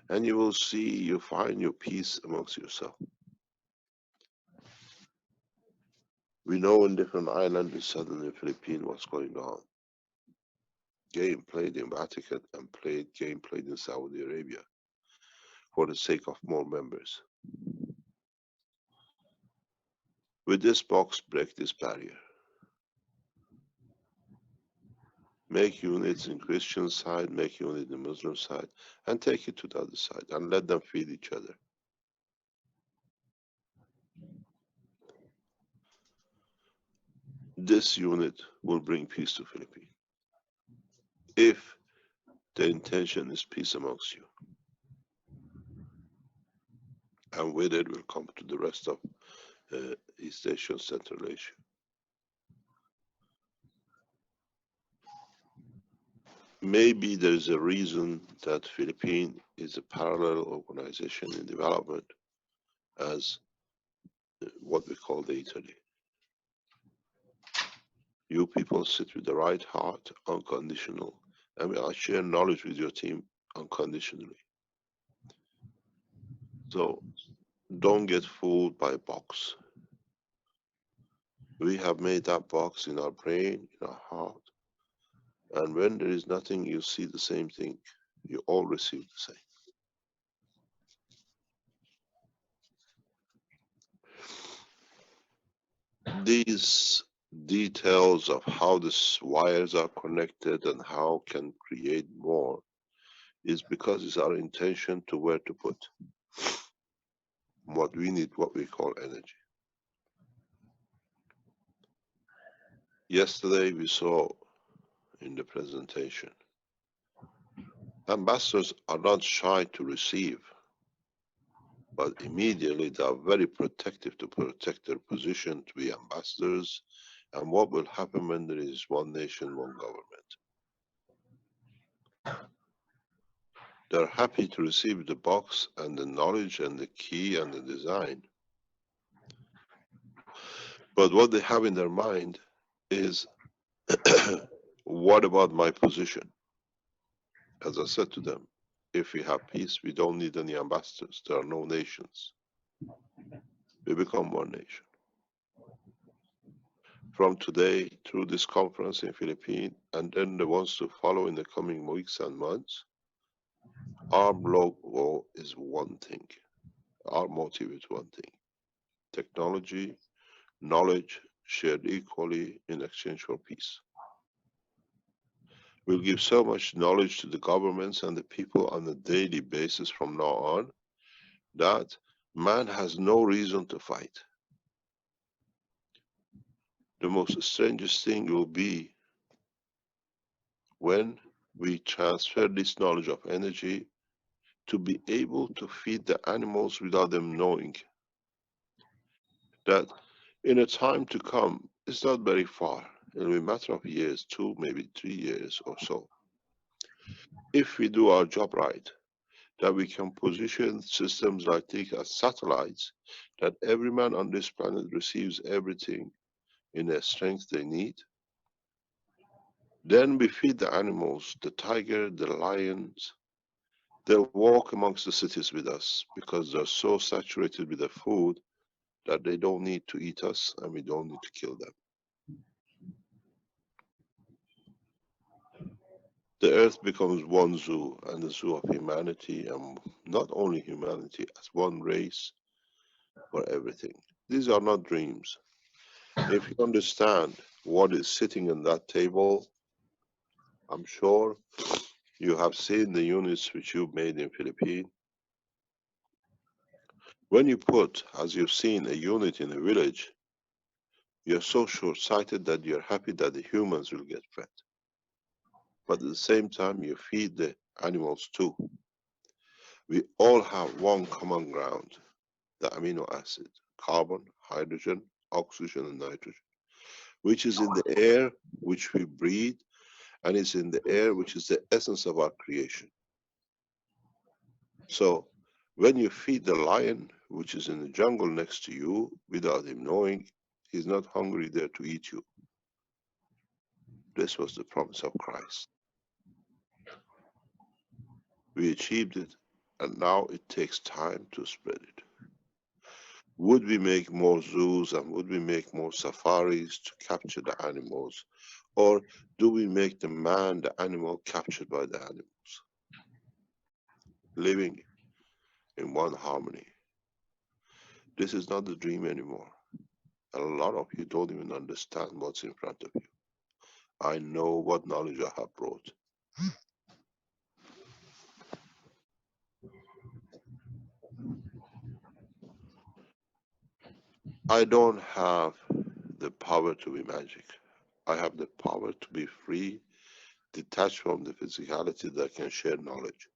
Speaker 8: And you will see, you find your peace amongst yourself. We know in different islands in southern Philippines what's going on. Game played in Vatican and game played in Saudi Arabia for the sake of more members. With this box, break this barrier. Make units in Christian side, make units in the Muslim side, and take it to the other side and let them feed each other. This unit will bring peace to Philippines. If the intention is peace amongst you. And with it will come to the rest of East Asia, Central Asia. Maybe there is a reason that Philippines is a parallel organization in development as what we call the Italy. You people sit with the right heart, unconditional, and I share knowledge with your team unconditionally. So don't get fooled by a box. We have made that box in our brain, in our heart, and when there is nothing, you see the same thing. You all receive the same. These details of how the wires are connected and how can create more is because it's our intention to where to put what we need, what we call energy. Yesterday we saw in the presentation, ambassadors are not shy to receive, but immediately they are very protective to protect their position to be ambassadors. And what will happen when there is one nation, one government? They're happy to receive the box and the knowledge and the key and the design. But what they have in their mind is, what about my position? As I said to them, if we have peace, we don't need any ambassadors. There are no nations. We become one nation. From today through this conference in Philippines, and then the ones to follow in the coming weeks and months, our logo is one thing. Our motive is one thing. Technology, knowledge shared equally in exchange for peace. We'll give so much knowledge to the governments and the people on a daily basis from now on that man has no reason to fight. The most strangest thing will be when we transfer this knowledge of energy to be able to feed the animals without them knowing that in a time to come, it's not very far. It'll be a matter of years, 2, maybe 3 years or so. If we do our job right, that we can position systems like these as satellites, that every man on this planet receives everything in the strength they need. Then we feed the animals, the tiger, the lions. They'll walk amongst the cities with us because they're so saturated with the food that they don't need to eat us and we don't need to kill them. The earth becomes one zoo, and the zoo of humanity, and not only humanity, as one race for everything. These are not dreams. If you understand what is sitting in that table, I'm sure you have seen the units which you made in Philippines. When you put, as you've seen, a unit in a village, you're so short-sighted that you're happy that the humans will get fed. But at the same time, you feed the animals too. We all have one common ground, the amino acid, carbon, hydrogen, oxygen, and nitrogen, which is in the air which we breathe, and is in the air which is the essence of our creation. So when you feed the lion, which is in the jungle next to you, without him knowing, he's not hungry there to eat you. This was the promise of Christ. We achieved it, and now it takes time to spread it. Would we make more zoos and would we make more safaris to capture the animals? Or do we make the man the animal captured by the animals? Living in one harmony. This is not a dream anymore. A lot of you don't even understand what's in front of you. I know what knowledge I have brought. I don't have the power to be magic. I have the power to be free, detached from the physicality that can share knowledge.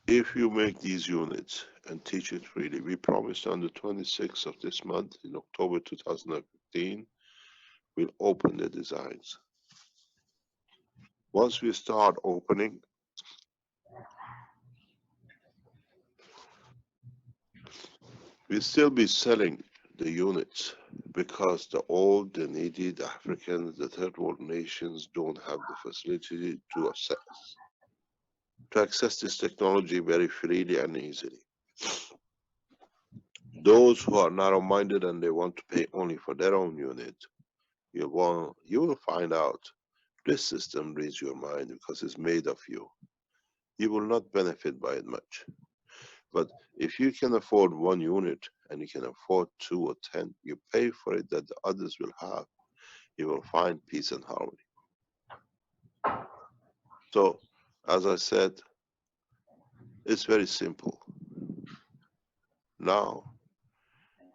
Speaker 8: If you make these units and teach it freely, we promised on the 26th of this month, in October 2015, we'll open the designs. Once we start opening, we'll still be selling the units because the old, the needy, the Africans, the third world nations don't have the facility to access this technology very freely and easily. Those who are narrow-minded and they want to pay only for their own unit, you will find out this system reads your mind because it's made of you. You will not benefit by it much. But if you can afford one unit and you can afford 2 or 10, you pay for it that the others will have. You will find peace and harmony. So, as I said, it's very simple. Now,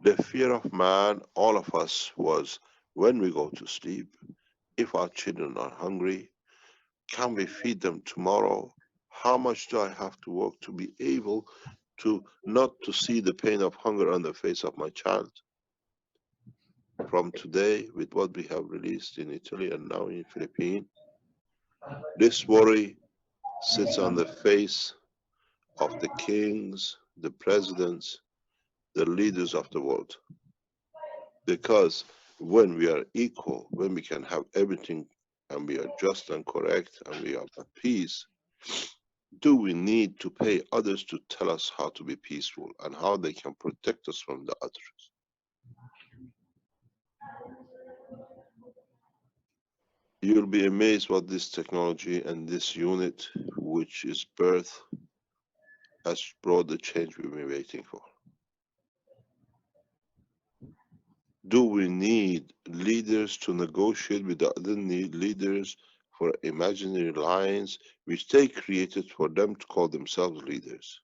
Speaker 8: the fear of man, all of us, was when we go to sleep, if our children are hungry, can we feed them tomorrow? How much do I have to work to be able to not to see the pain of hunger on the face of my child? From today, with what we have released in Italy and now in Philippines, this worry sits on the face of the kings, the presidents, the leaders of the world. Because when we are equal, when we can have everything and we are just and correct and we are at peace, do we need to pay others to tell us how to be peaceful and how they can protect us from the others? You'll be amazed what this technology and this unit, which is birth, has brought the change we've been waiting for. Do we need leaders to negotiate with the other leaders for imaginary lines which they created for them to call themselves leaders?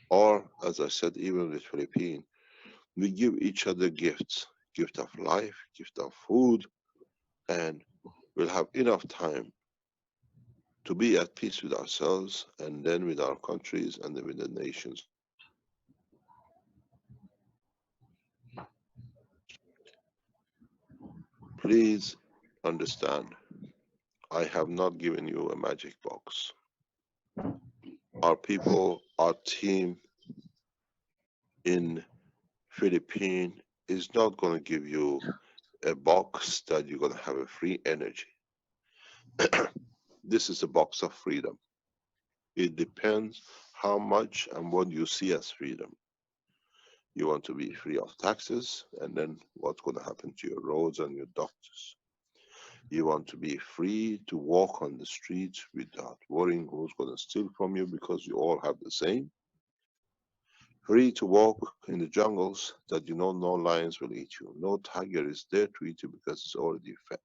Speaker 8: Or, as I said, even with Philippines, we give each other gifts, gift of life, gift of food, and we'll have enough time to be at peace with ourselves and then with our countries and then with the nations. Please understand, I have not given you a magic box. Our people, our team in Philippines is not going to give you a box that you're going to have a free energy. This is a box of freedom. It depends how much and what you see as freedom. You want to be free of taxes, and then what's going to happen to your roads and your doctors? You want to be free to walk on the streets without worrying who's going to steal from you because you all have the same. Free to walk in the jungles that you know no lions will eat you. No tiger is there to eat you because it's already fed.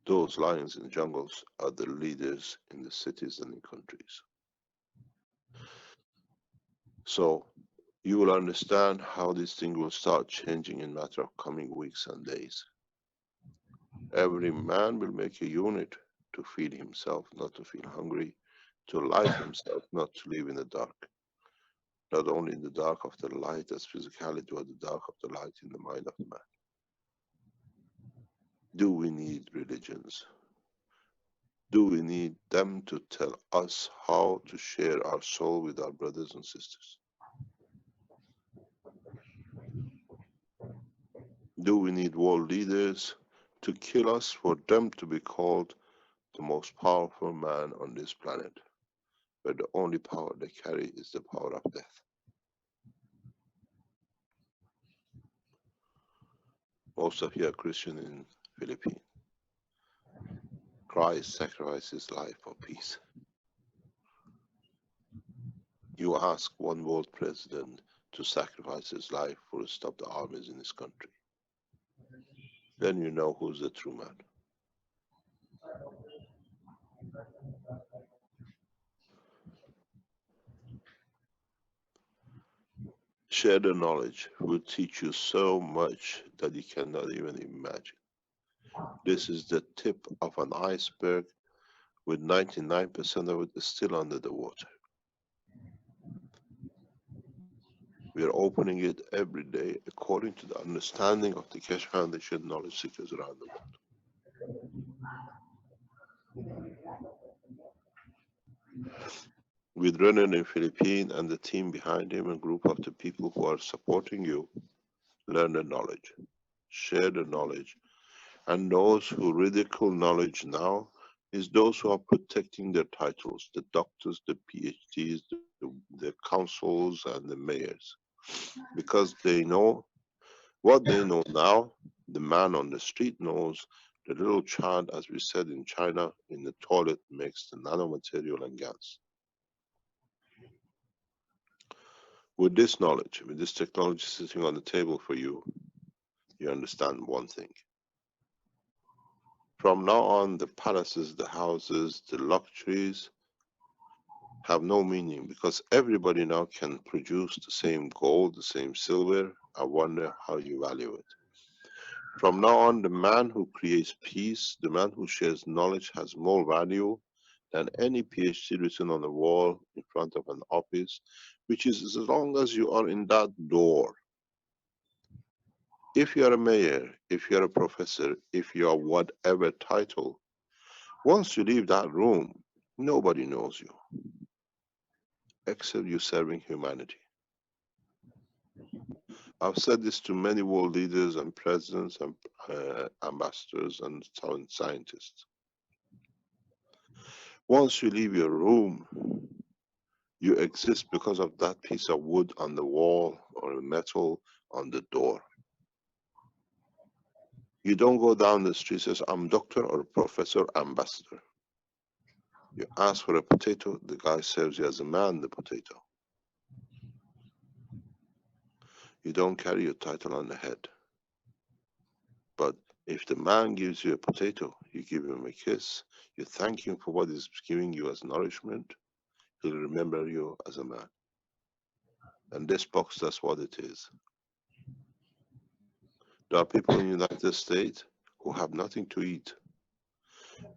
Speaker 8: Those lions in the jungles are the leaders in the cities and in countries. So you will understand how this thing will start changing in a matter of coming weeks and days. Every man will make a unit to feed himself, not to feel hungry, to light himself, not to live in the dark. Not only in the dark of the light as physicality, but the dark of the light in the mind of the man. Do we need religions? Do we need them to tell us how to share our soul with our brothers and sisters? Do we need world leaders to kill us for them to be called the most powerful man on this planet, where the only power they carry is the power of death? Most of you are Christian in Philippines. Christ sacrificed his life for peace. You ask one world president to sacrifice his life for to stop the armies in his country. Then you know who's the true man. Share the knowledge will teach you so much that you cannot even imagine. This is the tip of an iceberg with 99% of it still under the water. We are opening it every day according to the understanding of the Keshe Foundation knowledge seekers around the world. With Renan in Philippines and the team behind him, a group of the people who are supporting you, learn the knowledge, share the knowledge, and those who ridicule knowledge now is those who are protecting their titles, the doctors, the PhDs, the councils and the mayors, because they know what they know now. The man on the street knows. The little child, as we said in China, in the toilet makes the nanomaterial and gas. With this knowledge, with this technology sitting on the table for you, you understand one thing. From now on, the palaces, the houses, the luxuries have no meaning because everybody now can produce the same gold, the same silver. I wonder how you value it. From now on, the man who creates peace, the man who shares knowledge has more value than any PhD written on the wall in front of an office, which is as long as you are in that door. If you are a mayor, if you are a professor, if you are whatever title, once you leave that room, nobody knows you, except you serving humanity. I've said this to many world leaders and presidents and ambassadors and scientists. Once you leave your room, you exist because of that piece of wood on the wall or a metal on the door. You don't go down the street and say, I'm doctor or professor, ambassador. You ask for a potato, the guy serves you as a man the potato. You don't carry your title on the head. But if the man gives you a potato, you give him a kiss, you thank him for what he's giving you as nourishment, he'll remember you as a man. And this box, that's what it is. There are people in the United States who have nothing to eat.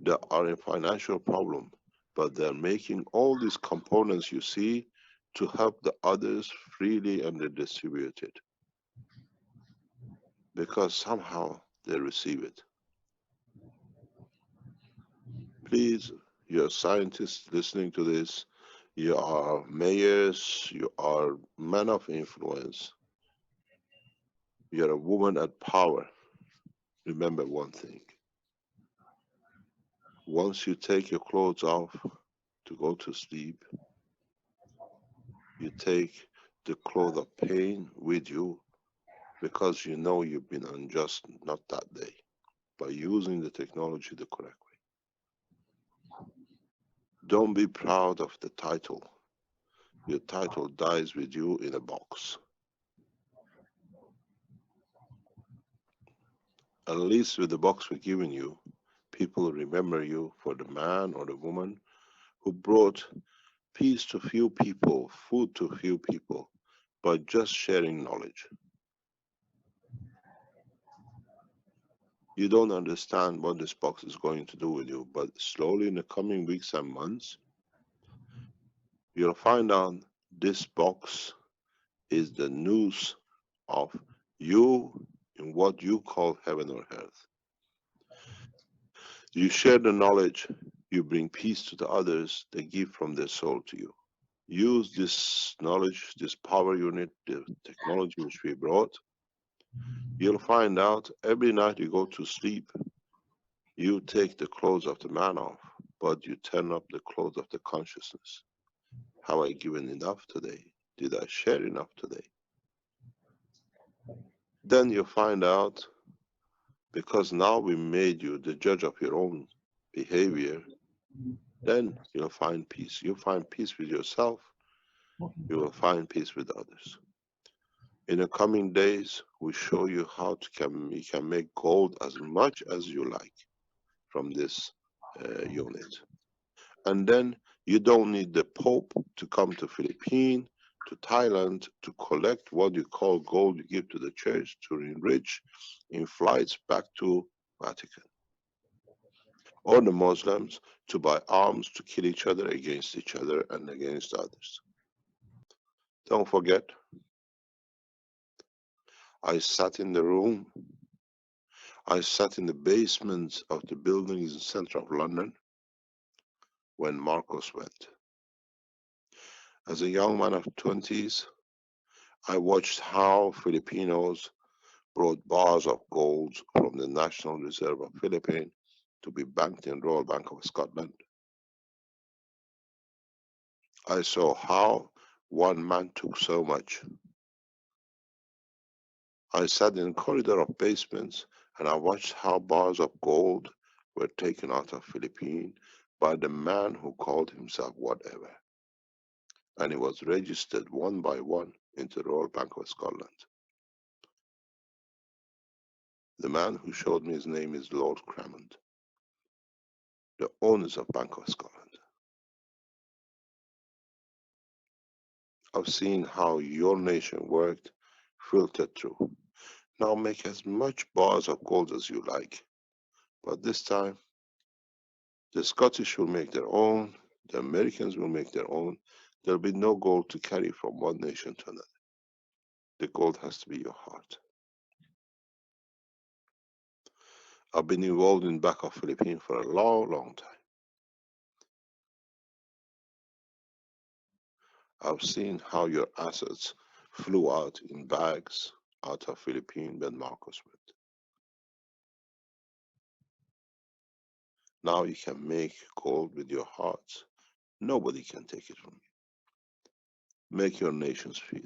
Speaker 8: They are in financial problem, but they're making all these components you see to help the others freely and they distribute it. Because somehow they receive it. Please, you're scientists listening to this, you are mayors, you are men of influence, you're a woman at power. Remember one thing. Once you take your clothes off to go to sleep, you take the cloth of pain with you because you know you've been unjust, not that day. by using the technology the correct way. Don't be proud of the title. Your title dies with you in a box. At least with the box we're giving you, people remember you for the man or the woman who brought peace to few people, food to few people, by just sharing knowledge. You don't understand what this box is going to do with you, but slowly in the coming weeks and months, you'll find out this box is the news of you in what you call heaven or earth. You share the knowledge, you bring peace to the others, they give from their soul to you. Use this knowledge, this power unit, the technology which we brought. You'll find out every night you go to sleep, you take the clothes of the man off, but you turn up the clothes of the consciousness. Have I given enough today? Did I share enough today? Then you find out, because now we made you the judge of your own behavior, then you'll find peace. You'll find peace with yourself, you will find peace with others. In the coming days, we show you how you can make gold as much as you like from this unit. And then you don't need the Pope to come to Philippines, to Thailand, to collect what you call gold you give to the church to enrich in flights back to Vatican. Or the Muslims to buy arms to kill each other against each other and against others. Don't forget, I sat in the room, I sat in the basements of the buildings in the center of London when Marcos went. As a young man of 20s, I watched how Filipinos brought bars of gold from the National Reserve of Philippines to be banked in Royal Bank of Scotland. I saw how one man took so much. I sat in a corridor of basements and I watched how bars of gold were taken out of Philippines by the man who called himself whatever. And it was registered one by one into the Royal Bank of Scotland. The man who showed me his name is Lord Cramond, the owners of Bank of Scotland. I've seen how your nation worked, filtered through. Now make as much bars of gold as you like, but this time the Scottish will make their own, the Americans will make their own. There'll be no gold to carry from one nation to another. The gold has to be your heart. I've been involved in back of Philippines for a long, long time. I've seen how your assets flew out in bags out of Philippines when Marcos went. Now you can make gold with your hearts. Nobody can take it from you. Make your nations feel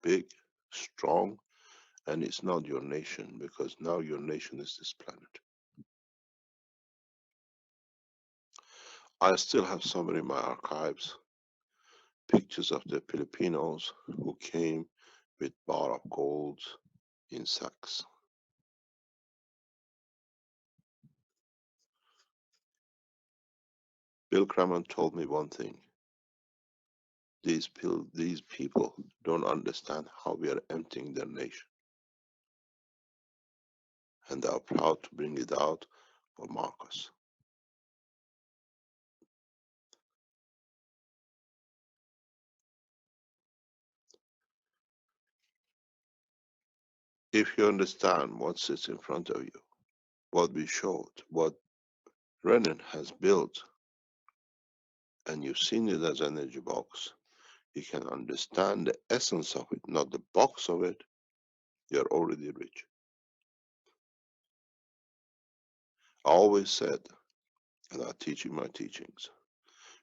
Speaker 8: big, strong, and it's not your nation because now your nation is this planet. I still have somewhere in my archives pictures of the Filipinos who came with bar of gold in sacks. Bill Crammond told me one thing. These people don't understand how we are emptying their nation. And they are proud to bring it out for Marcos. If you understand what sits in front of you, what we showed, what Renan has built, and you've seen it as an energy box, you can understand the essence of it, not the box of it, you're already rich. I always said, and I teach in my teachings,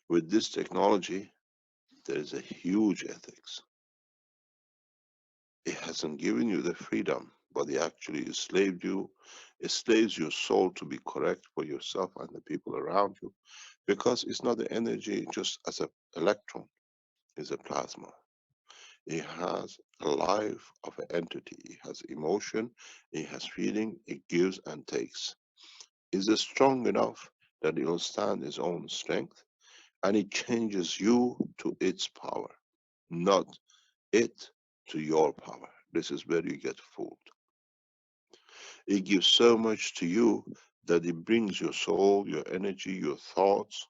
Speaker 8: with this technology, there is a huge ethics. It hasn't given you the freedom, but he actually enslaves your soul to be correct for yourself and the people around you, because it's not the energy just as an electron, it's a plasma. It has a life of an entity, it has emotion, it has feeling, it gives and takes. Is it strong enough that it will stand its own strength, and it changes you to its power, not it to your power. This is where you get fooled. It gives so much to you that it brings your soul, your energy, your thoughts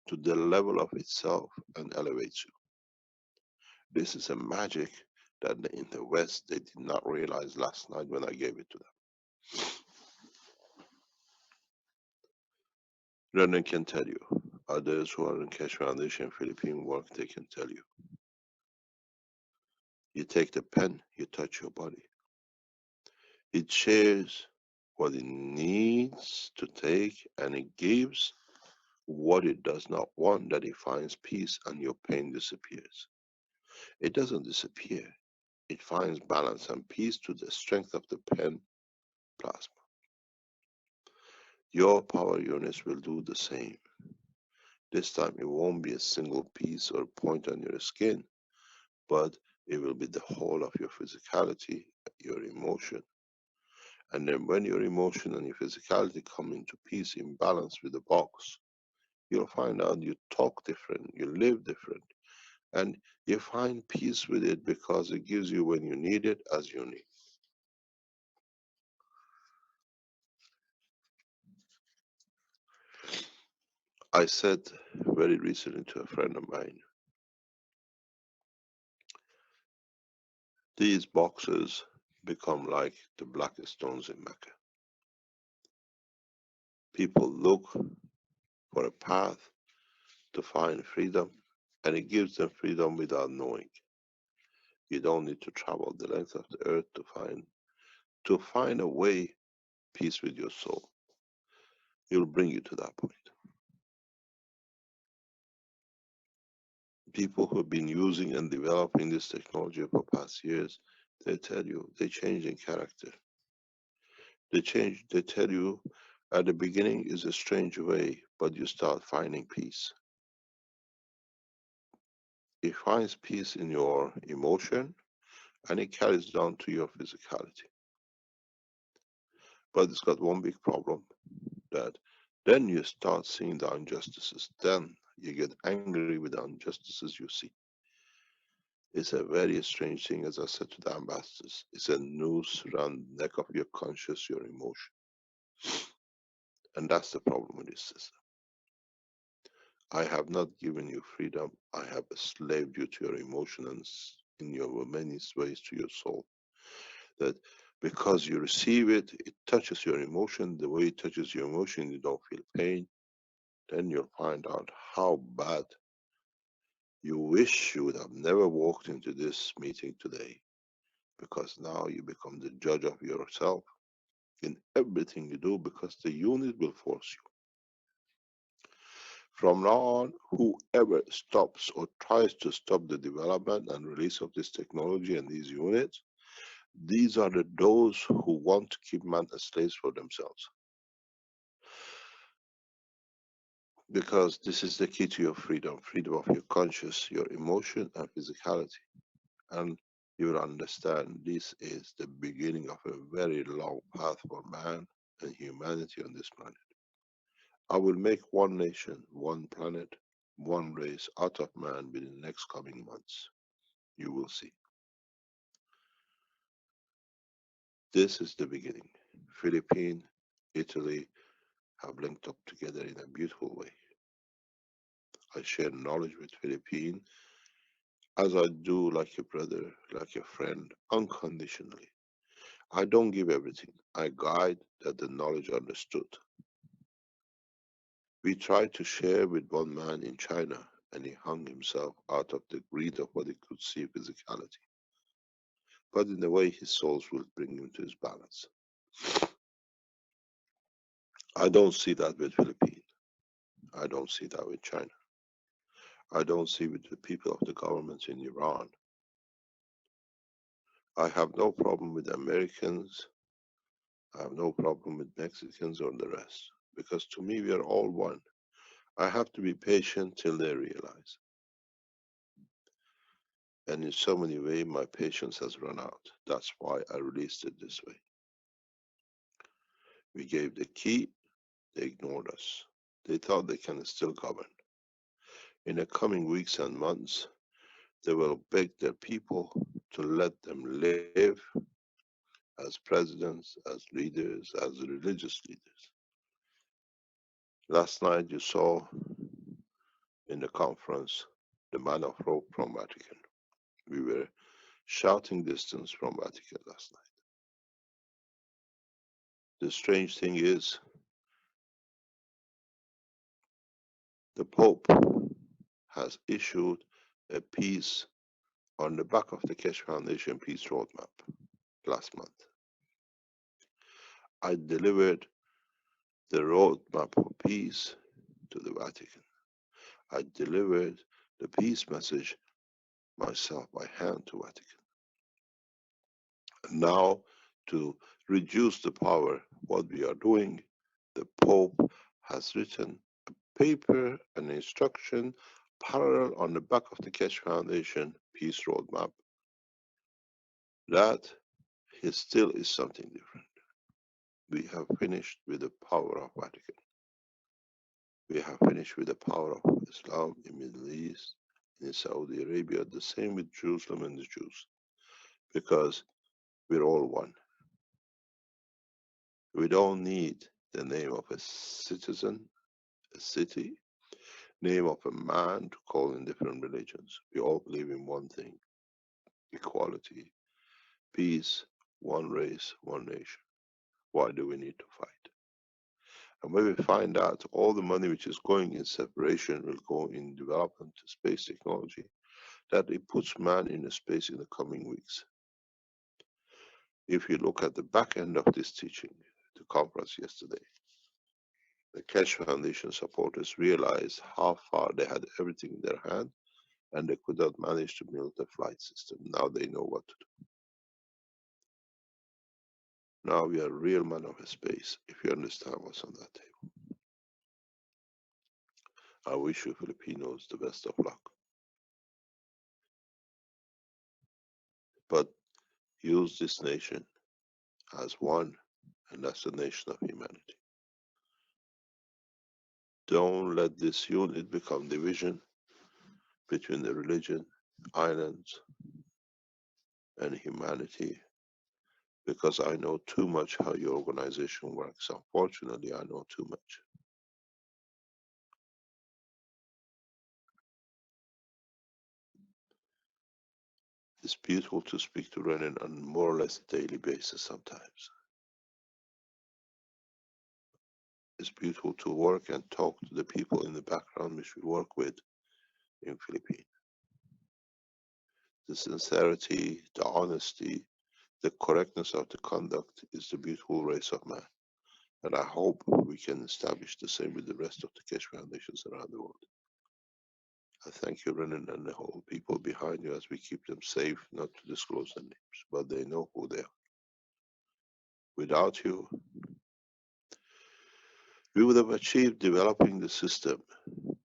Speaker 8: to the level of itself and elevates you. This is a magic that in the West they did not realize last night when I gave it to them. Renan can tell you. Others who are in Keshe Foundation Philippine work, they can tell you. You take the pen, you touch your body. It shares what it needs to take, and it gives what it does not want, that it finds peace and your pain disappears. It doesn't disappear. It finds balance and peace to the strength of the pen plasma. Your power units will do the same. This time it won't be a single piece or point on your skin, but it will be the whole of your physicality, your emotion. And then when your emotion and your physicality come into peace, in balance with the box, you'll find out you talk different, you live different, and you find peace with it because it gives you when you need it as you need. I said very recently to a friend of mine, these boxes become like the black stones in Mecca. People look for a path to find freedom, and it gives them freedom without knowing. You don't need to travel the length of the earth to find a way peace with your soul. It will bring you to that point. People who have been using and developing this technology for past years, they tell you they change in character. They tell you at the beginning is a strange way, but you start finding peace. It finds peace in your emotion, and it carries down to your physicality. But it's got one big problem, that then you start seeing the injustices. Then you get angry with the injustices you see. It's a very strange thing, as I said to the ambassadors. It's a noose around the neck of your conscious, your emotion. And that's the problem with this system. I have not given you freedom. I have enslaved you to your emotions in your many ways to your soul. That because you receive it, it touches your emotion. The way it touches your emotion, you don't feel pain. Then you'll find out how bad you wish you would have never walked into this meeting today, because now you become the judge of yourself in everything you do, because the unit will force you. From now on, whoever stops or tries to stop the development and release of this technology and these units, these are those who want to keep man as slaves for themselves. Because this is the key to your freedom, freedom of your conscious, your emotion and physicality. And you will understand this is the beginning of a very long path for man and humanity on this planet. I will make one nation, one planet, one race out of man within the next coming months. You will see. This is the beginning. Philippines, Italy have linked up together in a beautiful way. I share knowledge with Philippines as I do like a brother, like a friend, unconditionally. I don't give everything. I guide that the knowledge understood. We tried to share with one man in China, and he hung himself out of the greed of what he could see physicality. But in a way, his souls will bring him to his balance. I don't see that with Philippines. I don't see that with China. I don't see with the people of the governments in Iran. I have no problem with Americans I have no problem with Mexicans or the rest, because to me we are all one. I have to be patient till they realize. And in so many ways, my patience has run out. That's why I released it this way. We gave the key, they ignored us. They thought they can still govern. In the coming weeks and months, they will beg their people to let them live as presidents, as leaders, as religious leaders. Last night you saw in the conference the man of rope from Vatican. We were shouting distance from Vatican last night. The strange thing is, the Pope has issued a peace on the back of the Keshe Foundation Peace Roadmap last month. I delivered the roadmap of peace to the Vatican. I delivered the peace message myself by hand to Vatican. And now, to reduce the power, what we are doing, the Pope has written a paper, an instruction, parallel on the back of the Keshe Foundation Peace Roadmap. That still is something different. We have finished with the power of Vatican. We have finished with the power of Islam in Middle East, in Saudi Arabia, the same with Jerusalem and the Jews, because we're all one. We don't need the name of a citizen, a city, name of a man to call in different religions. We all believe in one thing: equality, peace, one race, one nation. Why do we need to fight? And when we find out all the money which is going in separation will go in development to space technology, that it puts man in a space in the coming weeks. If you look at the back end of this teaching, the conference yesterday, the Keshe Foundation supporters realized how far they had everything in their hand and they could not manage to build a flight system. Now they know what to do. Now we are real men of space, if you understand what's on that table. I wish you Filipinos the best of luck. But use this nation as one, and that's the nation of humanity. Don't let this unit become division between the religion, islands, and humanity, because I know too much how your organization works. Unfortunately, I know too much. It's beautiful to speak to Renan on more or less a daily basis sometimes. It's beautiful to work and talk to the people in the background which we work with in Philippines. The sincerity, the honesty, the correctness of the conduct is the beautiful race of man. And I hope we can establish the same with the rest of the Keshe Foundations around the world. I thank you, Renan, and the whole people behind you as we keep them safe, not to disclose their names, but they know who they are. Without you, we would have achieved developing the system,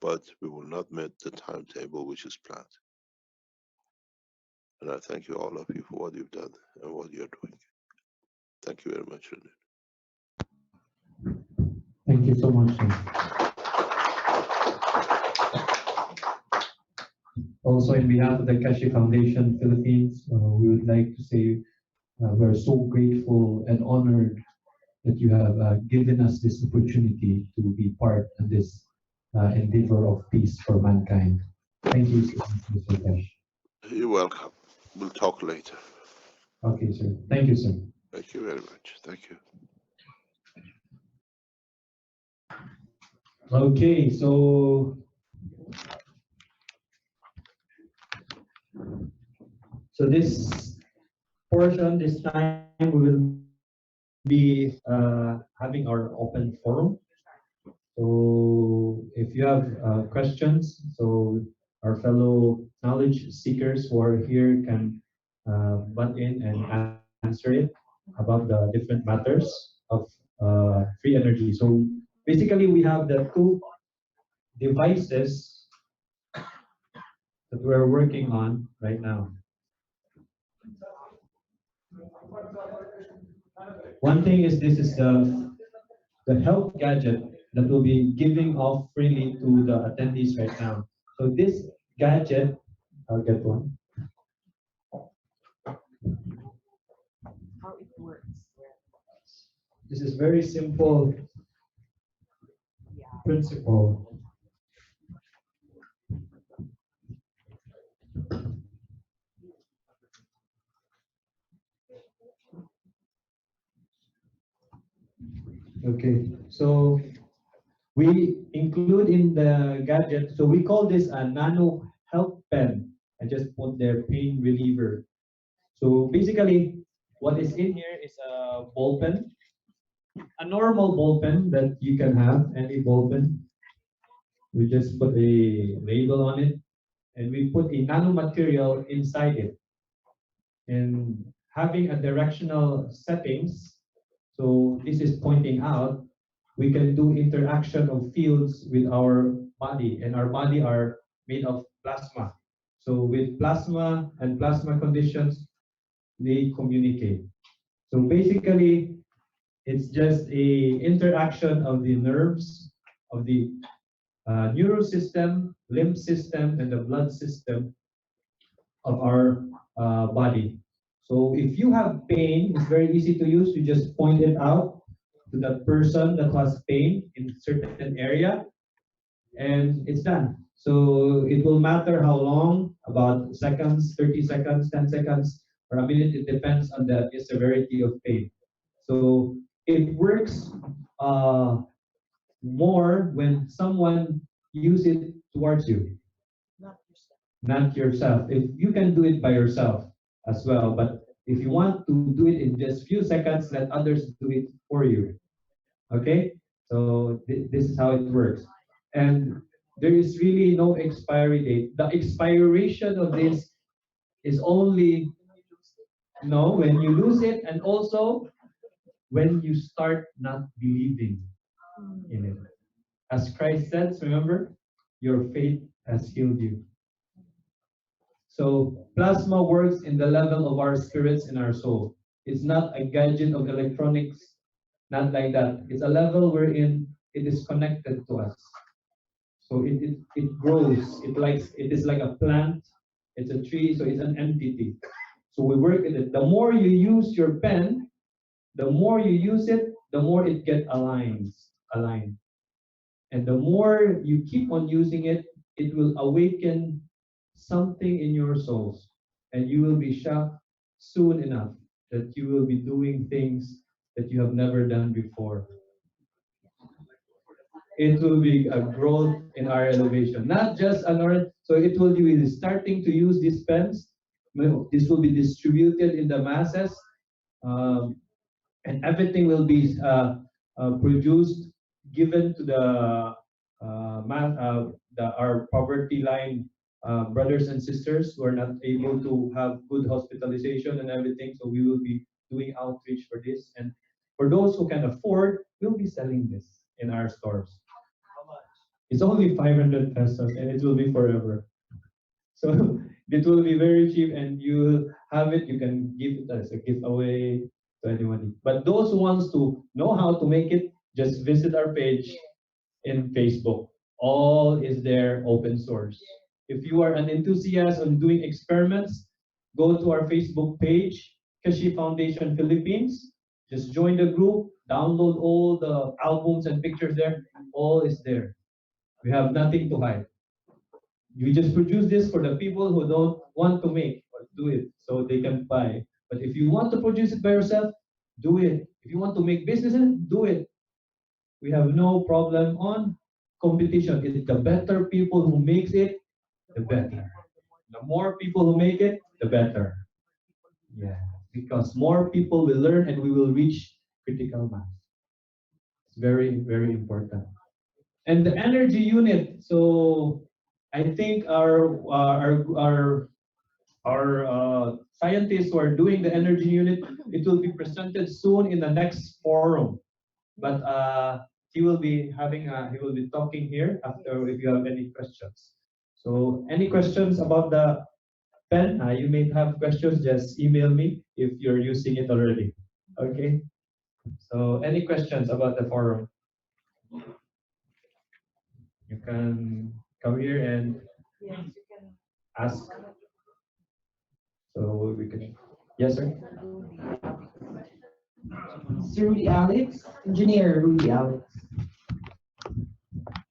Speaker 8: but we will not meet the timetable which is planned. And I thank you, all of you, for what you've done and what you're doing. Thank you very much, Renan.
Speaker 5: Thank you so much, sir. Also, in behalf of the Keshe Foundation Philippines, we would like to say we're so grateful and honored that you have given us this opportunity to be part of this endeavor of peace for mankind. Thank you so much, Mr. Keshe.
Speaker 8: You're welcome. We'll talk later.
Speaker 5: Okay, sir. Thank you, sir.
Speaker 8: Thank you very much. Thank you.
Speaker 5: Okay, so this portion, this time we will be having our open forum. So if you have questions, so our fellow knowledge seekers who are here can butt in and answer it about the different matters. free energy. So basically, we have the two devices that we're working on right now. One thing is this is the health gadget that will be giving off freely to the attendees right now. So this gadget, I'll get one.
Speaker 2: How it works.
Speaker 5: This is very simple
Speaker 2: Yeah.
Speaker 5: principle. Okay, so we include in the gadget, so we call this a nano health pen. I just put their pain reliever. So basically, what is in here is a ball pen, a normal ball pen that you can have, any ball pen. We just put a label on it, and we put a nanomaterial inside it. And having a directional settings, so this is pointing out, we can do interaction of fields with our body, and our body are made of plasma. So with plasma and plasma conditions, they communicate. So basically, it's just a interaction of the nerves, of the neural system, limb system, and the blood system of our body. So if you have pain, it's very easy to use. You just point it out to the person that has pain in a certain area, and it's done. So it will matter how long, about seconds, 30 seconds, 10 seconds, or a minute. It depends on the severity of pain. So it works more when someone use it towards you, not yourself. If you can do it by yourself as well, but if you want to do it in just few seconds, let others do it for you. Okay, so this is how it works, and there is really no expiry date. The expiration of this is only no when you lose it, and also when you start not believing in it. As Christ says, remember, your faith has healed you. So plasma works in the level of our spirits and our soul. It's not a gadget of electronics, not like that. It's a level wherein it is connected to us. So it grows. It is like a plant. It's a tree, so it's an entity. So we work with it. The more you use your pen, the more you use it, the more it gets aligned. And the more you keep on using it, it will awaken something in your souls. And you will be shocked soon enough that you will be doing things that you have never done before. It will be a growth in our elevation, not just an art. So it will be starting to use these pens. This will be distributed in the masses, um, and everything will be produced, given to our poverty line brothers and sisters who are not able to have good hospitalization and everything. So we will be doing outreach for this, and for those who can afford, we'll be selling this in our stores. It's only 500 pesos, and it will be forever. So it will be very cheap, and you have it. You can give it as a giveaway to anyone. But those who wants to know how to make it, just visit our page in Facebook. All is there, open source. If you are an enthusiast on doing experiments, go to our Facebook page, Keshe Foundation Philippines. Just join the group, download all the albums and pictures there. All is there. We have nothing to hide. We just produce this for the people who don't want to make or do it so they can buy. But if you want to produce it by yourself, do it. If you want to make business in it, do it. We have no problem on competition. It's the better people who makes it, the better. The more people who make it, the better. Yeah, because more people will learn and we will reach critical mass. It's very, very important. And the energy unit. So I think our scientists who are doing the energy unit, it will be presented soon in the next forum. but he will be talking here after if you have any questions. So any questions about the pen? You may have questions, just email me if you're using it already. Okay. So any questions about the forum? You can come here and ask. So we can. Yes, sir.
Speaker 4: Mr. Rudy Alex, Engineer Rudy Alex.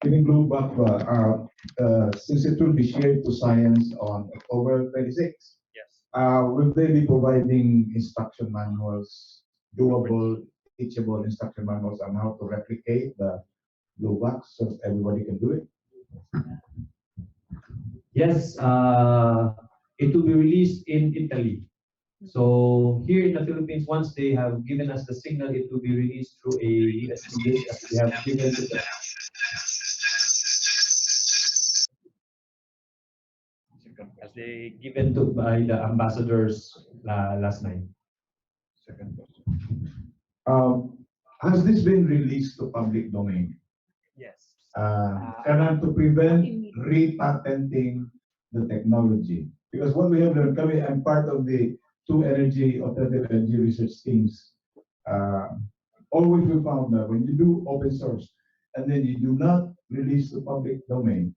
Speaker 7: Giving Blue back, since it will be shared to science on October 26th,
Speaker 5: Yes.
Speaker 7: will they be providing instruction manuals, doable, teachable instruction manuals on how to replicate the blue box so that everybody can do it?
Speaker 5: Yes, it will be released in Italy. So here in the Philippines, once they have given us the signal, it will be released through a USB disk as they have given to the as they given to by the ambassadors last night.
Speaker 7: Second question. Has this been released to public domain?
Speaker 5: Yes.
Speaker 7: Kailangan to prevent repatenting the technology. Because what we have learned, I'm part of the two alternative energy research teams. Always we found that when you do open source and then you do not release to public domain,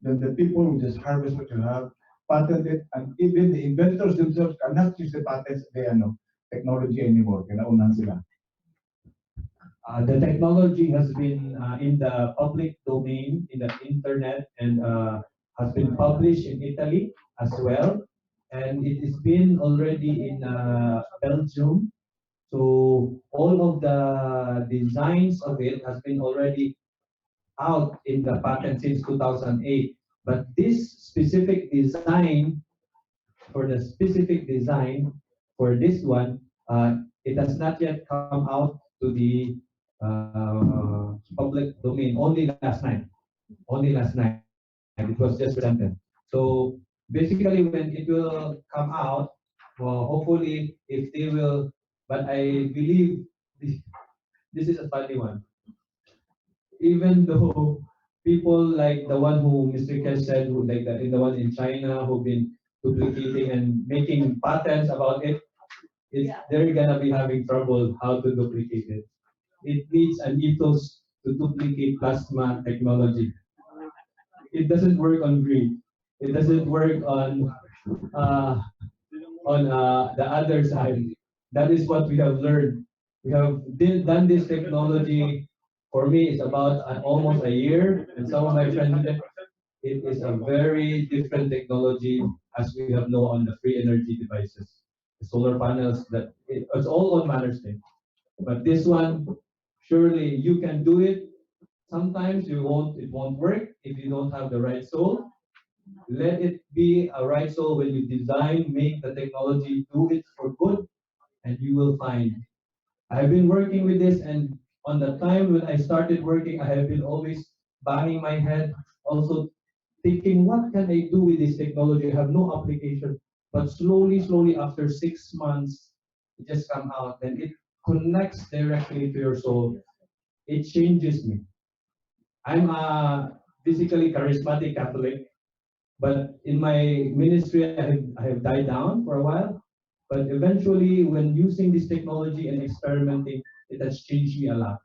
Speaker 7: then the people will just harvest what you have, patent it, and even the inventors themselves cannot use the patents, technology anymore. Kinaunan sila.
Speaker 5: The technology has been in the public domain, in the internet, and has been published in Italy as well. And it has been already in Belgium. So all of the designs of it has been already out in the patent since 2008. But this specific design, for this one, it has not yet come out to the public domain. Only last night. It was just presented. So basically, when it will come out, well, hopefully, if they will, but I believe this is a funny one. Even though people like the one who Mr. Keshe said, who like the one in China who've been duplicating and making patents about it, they're gonna be having trouble how to duplicate it. It needs an ethos to duplicate plasma technology. It doesn't work on grid. It doesn't work uh, on the other side. That is what we have learned. We have done this technology. For me, it's about almost a year, and some of my friends, it is a very different technology as we have known on the free energy devices, the solar panels. It's all on Mother's Day. But this one, surely you can do it. Sometimes it won't work if you don't have the right soul. Let it be a right soul when you design, make the technology, do it for good, and you will find. I've been working with this, and on the time when I started working, I have been always banging my head, also thinking, what can I do with this technology? I have no application. But slowly, after 6 months, it just come out, and it connects directly to your soul. It changes me. I'm a physically charismatic Catholic, but in my ministry, I have died down for a while. But eventually, when using this technology and experimenting, it has changed me a lot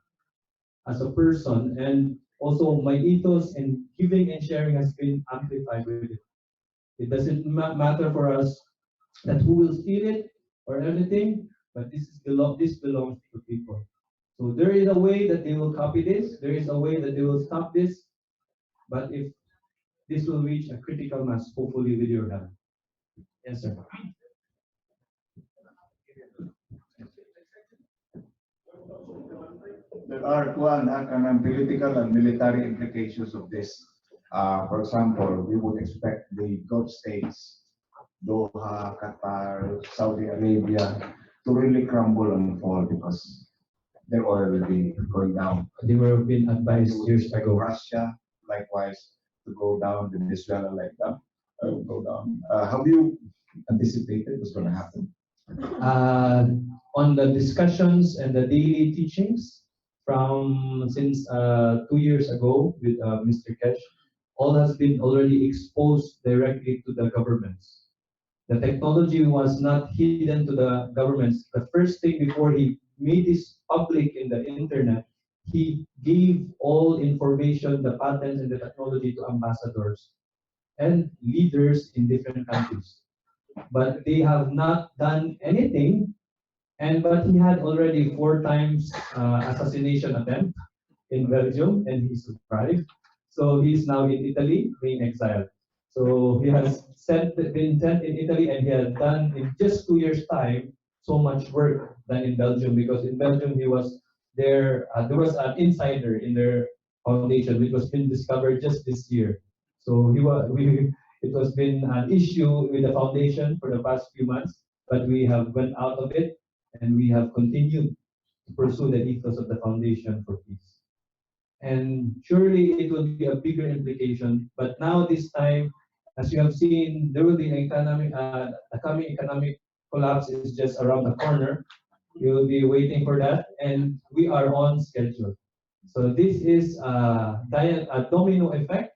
Speaker 5: as a person. And also, my ethos and giving and sharing has been amplified with it. It doesn't matter for us that who will steal it or anything, but this belongs to people. So there is a way that they will copy this. There is a way that they will stop this. But if this will reach a critical mass, hopefully with your help. Yes, sir.
Speaker 7: There are political and military implications of this. For example, we would expect the Gulf states, Doha, Qatar, Saudi Arabia, to really crumble and fall because their oil will be going down.
Speaker 5: They were being advised years ago.
Speaker 7: Russia, likewise, to go down. Venezuela, like that, go down. Have you anticipated what's going to happen?
Speaker 5: On the discussions and the daily teachings, from since 2 years ago with Mr. Kesh, all has been already exposed directly to the governments. The technology was not hidden to the governments. The first thing before he made this public in the internet, he gave all information, the patents and the technology to ambassadors and leaders in different countries. But they have not done anything, and but he had already 4 times assassination attempt in Belgium, and he survived. So he's now in Italy being exiled. So he has been sent in Italy, and he has done in just 2 years' time so much work done in Belgium, because in Belgium he was there. There was an insider in their foundation which was been discovered just this year. So he was we it was been an issue with the foundation for the past few months, but we have went out of it, and we have continued to pursue the ethos of the foundation for peace. And surely it will be a bigger implication. But now this time, as you have seen, there will be an economic, the coming economic collapse is just around the corner. You will be waiting for that, and we are on schedule. So this is a domino effect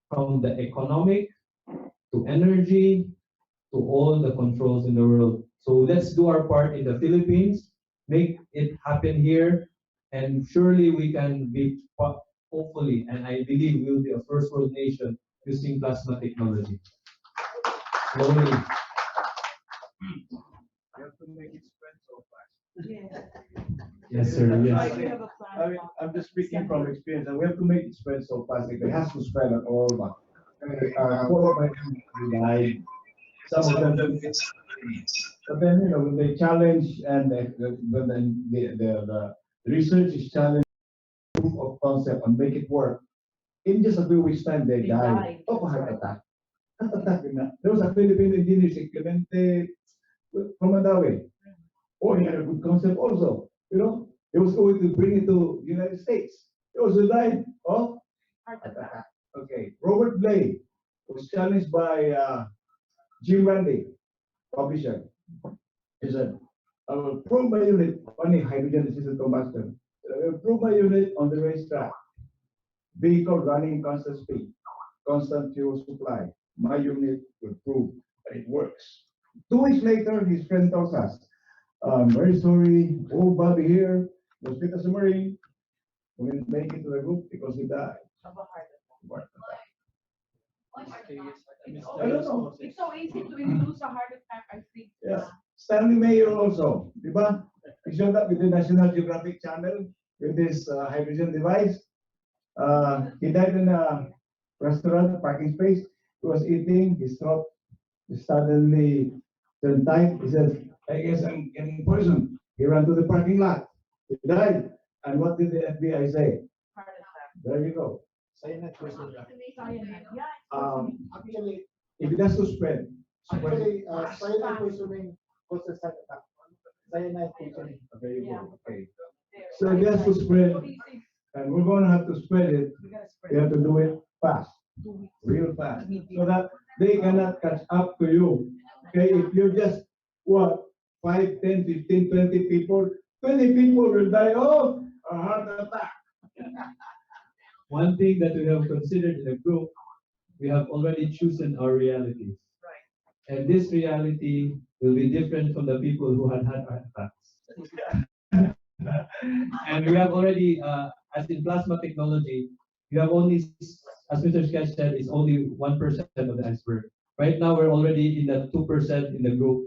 Speaker 5: from the economic to energy to all the controls in the world. So let's do our part in the Philippines, make it happen here, and surely we can be, hopefully, and I believe we'll be a first world nation using plasma technology. Slowly.
Speaker 9: You have to make it spread so fast.
Speaker 5: Yes, sir. Yes.
Speaker 9: I'm just speaking from experience, and we have to make it spread so fast. It has to spread at all, but four of my friends died. Some of them, but then when they challenge and when the research is challenged, proof of concept and make it work, in just a few weeks' time they died of a heart attack. Heart attack. There was a Filipino engineer, Clemente from Mandawi. Oh, he had a good concept also. He was going to bring it to the United States. He also died of heart attack. Okay. Robert Blake was challenged by Jim Randy, publisher. He said, I will prove my unit, only hydrogen assisted combustion. I will prove my unit on the racetrack. Vehicle running constant speed, constant fuel supply. My unit will prove that it works. 2 weeks later, his friend tells us, I'm very sorry, old Bobby here was fit as a Marine. We didn't make it to the group because he died. Of a heart attack. I don't know.
Speaker 10: It's so easy to induce a heart attack, I think.
Speaker 9: Yes. Stanley Mayer also, diba? He showed up with the National Geographic Channel with this hydrogen device. He died in a restaurant, parking space. He was eating, his throat suddenly turned tight. He said, I guess I'm getting poisoned. He ran to the parking lot. He died. And what did the FBI say?
Speaker 10: Heart attack.
Speaker 9: There you go.
Speaker 10: Cyanide poisoning.
Speaker 9: Actually, if it has to spread,
Speaker 6: Actually, cyanide poisoning causes heart attack. Cyanide poisoning.
Speaker 9: There you go. Okay. So it has to spread, and we're going to have to spread it. We have to do it fast, real fast, so that they cannot catch up to you. Okay, if you're just what 5, 10, 15, 20 people, 20 people will die of a heart attack.
Speaker 5: One thing that we have considered in the group, we have already chosen our realities. Right. And this reality will be different from the people who had heart attacks. And we have already, as in plasma technology, we have only, as Mr. Sketch said, is only 1% of the iceberg. Right now, we're already in the 2% in the group.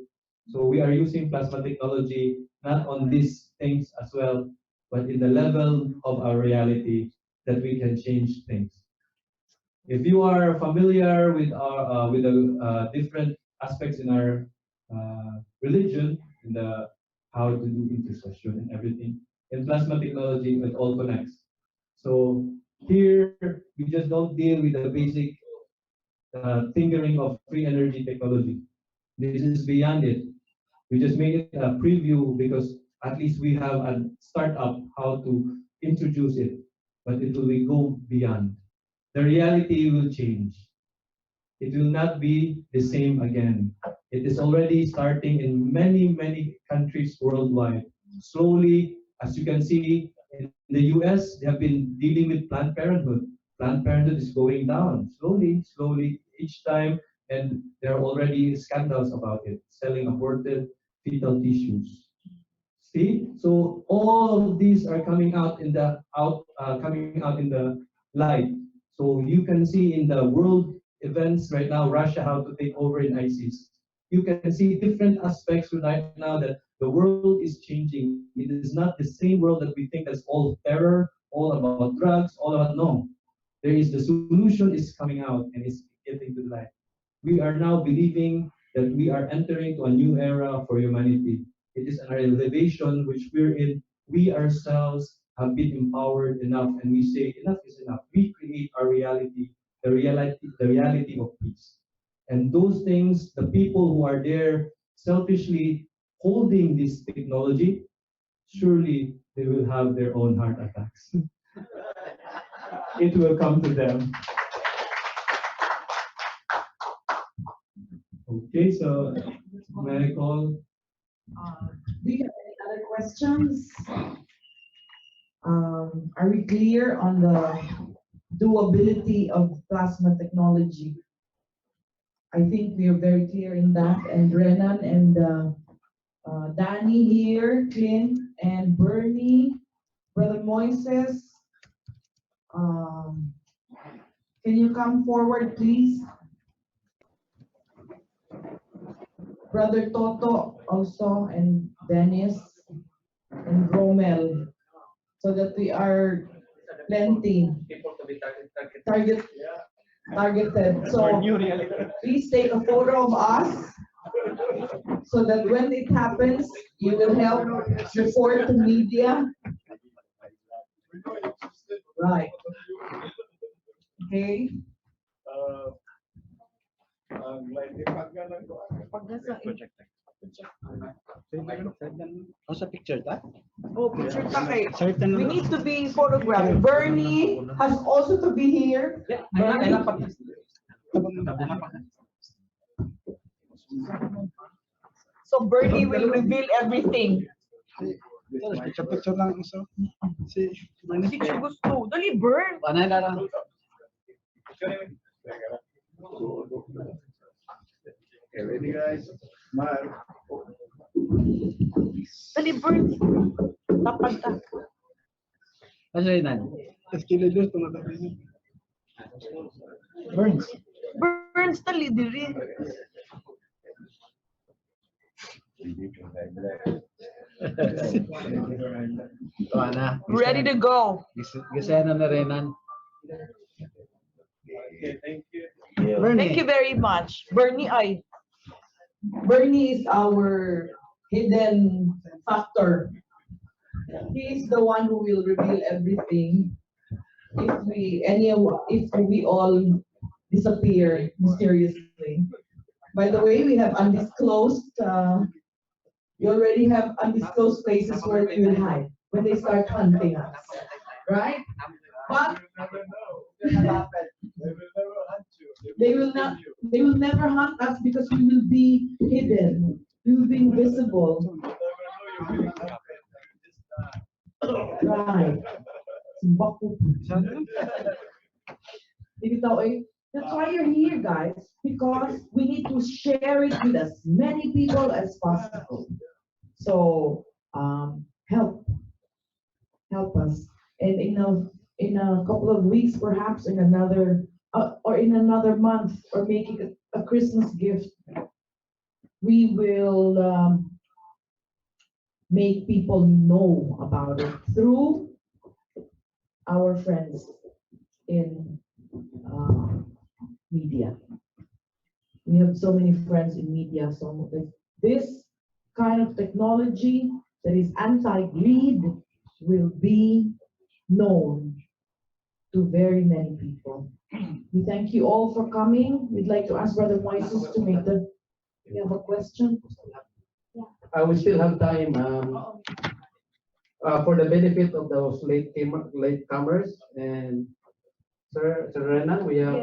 Speaker 5: So we are using plasma technology not on these things as well, but in the level of our reality that we can change things. If you are familiar with our with the different aspects in our religion, in the how to do intercession and everything, in plasma technology, it all connects. So here we just don't deal with the basic tinkering of free energy technology. This is beyond it. We just made it a preview because at least we have a startup how to introduce it, but it will go beyond. The reality will change. It will not be the same again. It is already starting in many, many countries worldwide. Slowly, as you can see, In the US, they have been dealing with Planned Parenthood. Planned Parenthood is going down slowly each time, and there are already scandals about it, selling aborted fetal tissues. See, so all of these are coming out in the light. So you can see in the world events right now, Russia how to take over in ISIS. You can see different aspects right now that the world is changing. It is not the same world that we think that's all terror, all about drugs, all about no. There is the solution is coming out and is getting to the light. We are now believing that we are entering to a new era for humanity. It is an elevation which we're in. We ourselves have been empowered enough, and we say enough is enough. We create our reality, the reality of peace. And those things, the people who are there selfishly holding this technology, surely they will have their own heart attacks. It will come to them. Okay, so may I call?
Speaker 4: Do you have any other questions? Are we clear on the doability of plasma technology? I think we are very clear in that. And Renan and Danny here, Clint and Bernie, Brother Moises, can you come forward, please? Brother Toto also, and Dennis and Romel, so that we are plenty targeted. So please take a photo of us so that when it happens, you will help report to media. Right. Okay.
Speaker 11: Oh, sa picture ta?
Speaker 4: Oh, picture ka kay. We need to be photographed. Bernie has also to be here. Bernie. So Bernie will reveal everything.
Speaker 11: Picture lang so. Si
Speaker 4: Picture gusto. Dali, Bern.
Speaker 11: Panay na lang.
Speaker 9: Okay, ready guys? Smile.
Speaker 4: Dali, Bern. Tapad ka.
Speaker 11: Ano yun nan? Esquilados to na Burns.
Speaker 4: Burns, dali, diri. Ready to go.
Speaker 11: Gisena na Renan.
Speaker 9: Okay, thank you.
Speaker 4: Thank you very much. Bernie is our hidden factor. He is the one who will reveal everything if we all disappear mysteriously. By the way, we have undisclosed. You already have undisclosed places where we will hide when they start hunting us, right? But they will not. They will never hunt us because we will be hidden. We will be invisible. Right. That's why you're here, guys, because we need to share it with as many people as possible. So help us, and in a couple of weeks, perhaps in another month, or making a Christmas gift, we will make people know about it through our friends in media. We have so many friends in media, so this kind of technology that is anti-greed will be known to very many people. We thank you all for coming. We'd like to ask Brother Moises to make the. You have a question?
Speaker 5: We still have time for the benefit of those latecomers and Sir Renan, we have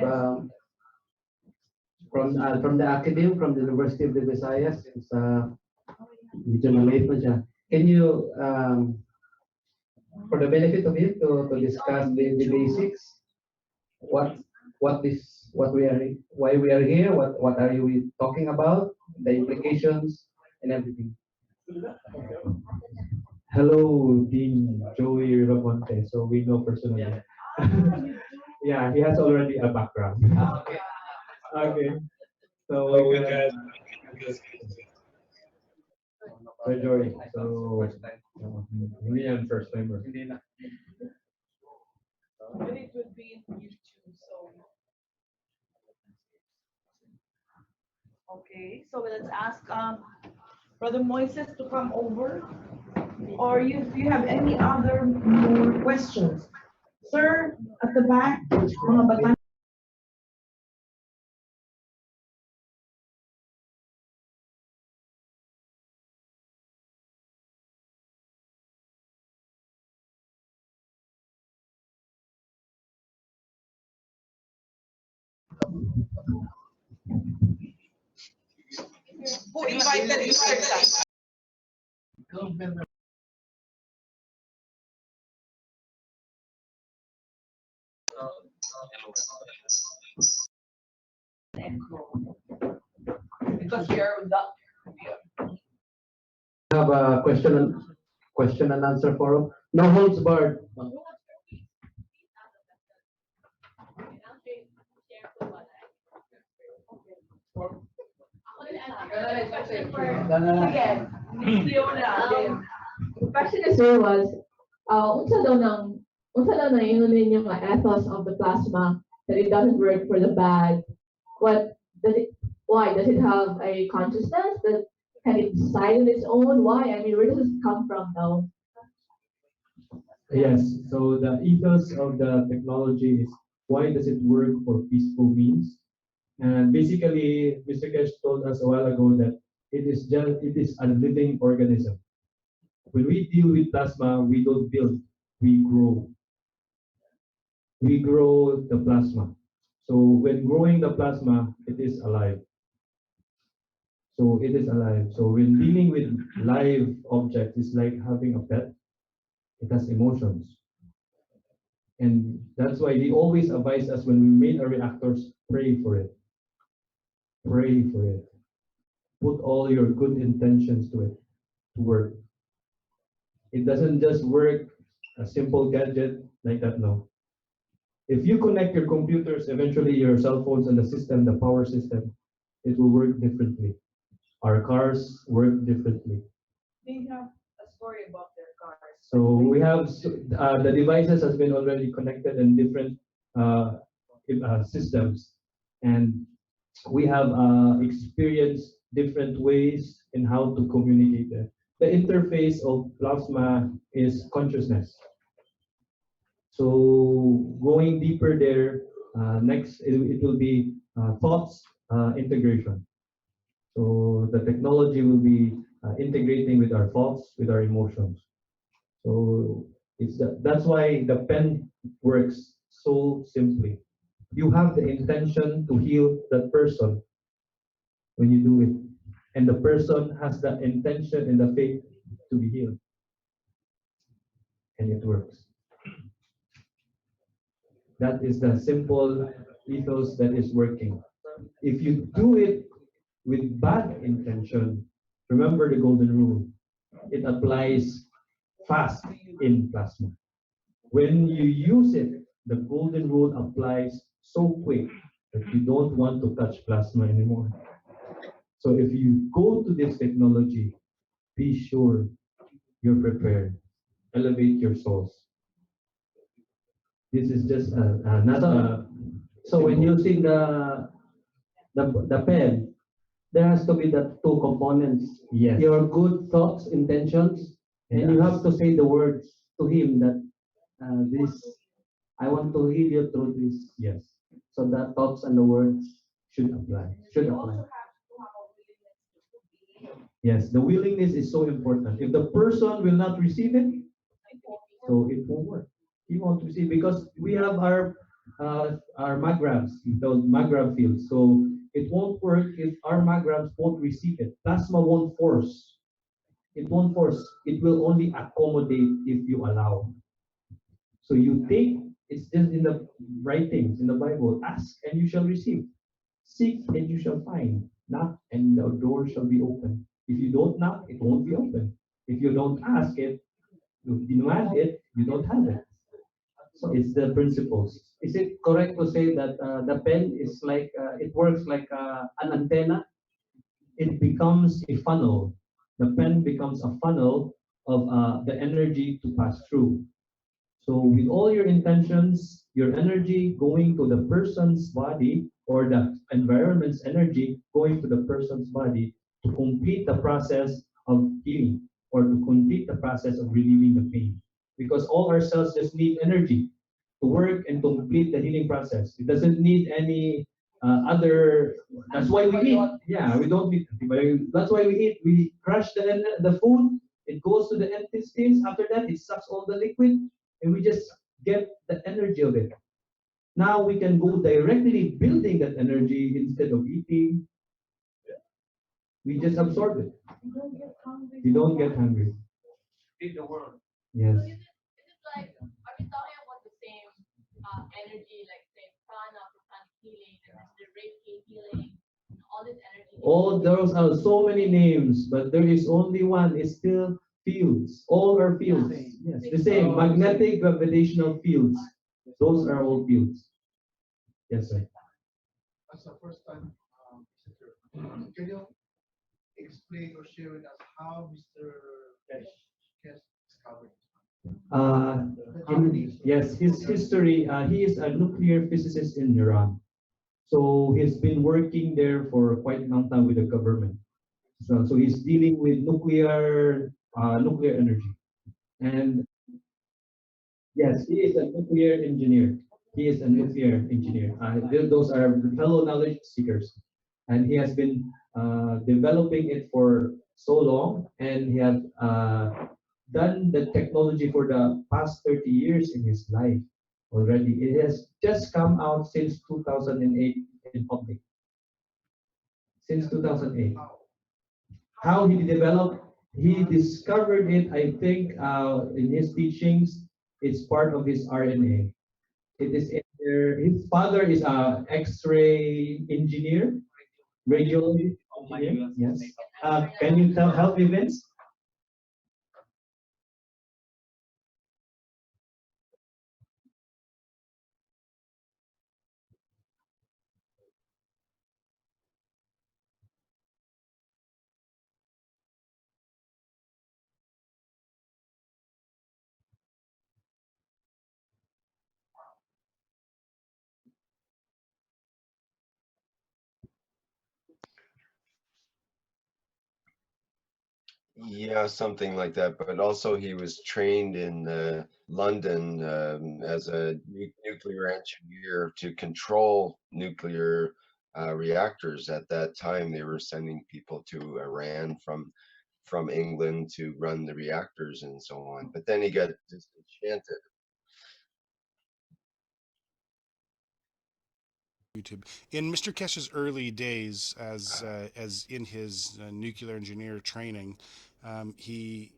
Speaker 5: from the academy from the University of the Visayas. It's medyo na late na siya. Can you for the benefit of you to discuss the basics, what what we are why we are here, what are we talking about, the implications and everything. Hello, Dean Joey Ramonte. So we know personally. Yeah, he has already a background. Okay. Okay. So we can so Joey. So hindi yan first timer.
Speaker 10: But it would be in YouTube, so. Okay, so let's ask Brother Moises to come over. Or if you have any other more questions. Sir, at the back, mga bata. Who invited Mr. Jack? Because you're the.
Speaker 5: Have a question and answer forum. No holds barred.
Speaker 10: Sige, Miss Leona.
Speaker 12: The question is sir was, unsa daw na yun yung ethos of the plasma that it doesn't work for the bad. What does it? Why does it have a consciousness that can it decide on its own? Why? I mean, where does it come from now?
Speaker 5: Yes, so the ethos of the technology is why does it work for peaceful means? And basically, Mr. Kesh told us a while ago that it is a living organism. When we deal with plasma, we don't build, we grow. We grow the plasma. So when growing the plasma, it is alive. So it is alive. So when dealing with live objects, it's like having a pet. It has emotions. And that's why they always advise us when we made our reactors, pray for it. Pray for it. Put all your good intentions to it, to work. It doesn't just work a simple gadget like that, no. If you connect your computers, eventually your cell phones and the system, the power system, it will work differently. Our cars work differently.
Speaker 10: They have a story about their cars.
Speaker 5: So we have the devices has been already connected in different systems, and we have experienced different ways in how to communicate it. The interface of plasma is consciousness. So going deeper there, next it will be thoughts integration. So the technology will be integrating with our thoughts, with our emotions. So that's why the pen works so simply. You have the intention to heal that person when you do it, and the person has the intention and the faith to be healed, and it works. That is the simple ethos that is working. If you do it with bad intention, remember the golden rule. It applies fast in plasma. When you use it, the golden rule applies so quick that you don't want to touch plasma anymore. So if you go to this technology, be sure you're prepared. Elevate your souls. This is just not so when using the pen, there has to be the two components. Yes. Your good thoughts, intentions, and you have to say the words to him that this I want to heal you through this. Yes. So the thoughts and the words should apply. Should apply. Yes, the willingness is so important. If the person will not receive it, so it won't work. He won't receive because we have our magravs, those magrav fields. So it won't work if our magravs won't receive it. Plasma won't force. It won't force. It will only accommodate if you allow. So you take, it's just in the writings in the Bible, ask and you shall receive. Seek and you shall find. Knock and the door shall be open. If you don't knock, it won't be open. If you don't ask it, you demand it, you don't have it. So it's the principles.
Speaker 11: Is it correct to say that the pen is like, it works like an antenna?
Speaker 5: It becomes a funnel. The pen becomes a funnel of the energy to pass through. So with all your intentions, your energy going to the person's body or the environment's energy going to the person's body to complete the process of healing or to complete the process of relieving the pain. Because all our cells just need energy to work and to complete the healing process. It doesn't need any other. That's why we eat. Yeah, we don't need antibiotics. That's why we eat. We crush the food. It goes to the intestines. After that, it sucks all the liquid, and we just get the energy of it. Now we can go directly building that energy instead of eating. We just absorb it. You don't get hungry.
Speaker 11: Feed the world.
Speaker 5: Yes.
Speaker 12: So is it like, are we talking about the same energy, like say prana healing, and then the Reiki healing, all this energy?
Speaker 5: All those are so many names, but there is only one. It's still fields. All are fields. Yes, the same magnetic gravitational fields. Those are all fields. Yes, sir.
Speaker 7: As a first time visitor, can you explain or share with us how Mr. Kes discovered?
Speaker 5: Yes, his history. He is a nuclear physicist in Iran. So he's been working there for quite a long time with the government. So he's dealing with nuclear energy. And yes, he is a nuclear engineer. He is a nuclear engineer. Those are fellow knowledge seekers, and he has been developing it for so long, and he has done the technology for the past 30 years in his life already. It has just come out since 2008 in public. Since 2008. How he developed, he discovered it, I think, in his teachings. It's part of his RNA. It is in there. His father is a X-ray engineer, radiologist engineer. Yes. Can you help me, Vince?
Speaker 3: Yeah, something like that. But also, he was trained in London as a nuclear engineer to control nuclear reactors. At that time, they were sending people to Iran from England to run the reactors and so on. But then he got disenchanted.
Speaker 2: YouTube. In Mr. Keshe's early days, as in his nuclear engineer training, he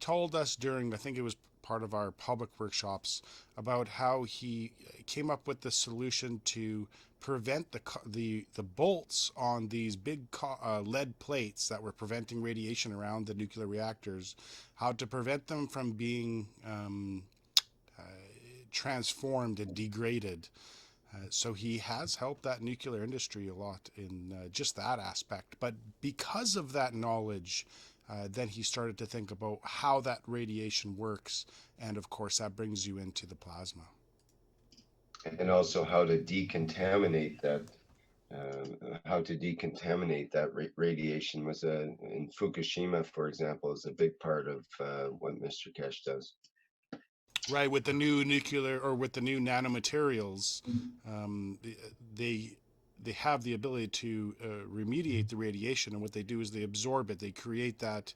Speaker 2: told us during, I think it was part of our public workshops, about how he came up with the solution to prevent the bolts on these big lead plates that were preventing radiation around the nuclear reactors, how to prevent them from being transformed and degraded. So he has helped that nuclear industry a lot in just that aspect. But because of that knowledge, then he started to think about how that radiation works. And of course, that brings you into the plasma.
Speaker 3: And also how to decontaminate that. How to decontaminate that radiation was in Fukushima, for example, is a big part of what Mr. Keshe does.
Speaker 2: Right, with the new nuclear or with the new nanomaterials, they have the ability to remediate the radiation, and what they do is they absorb it. They create that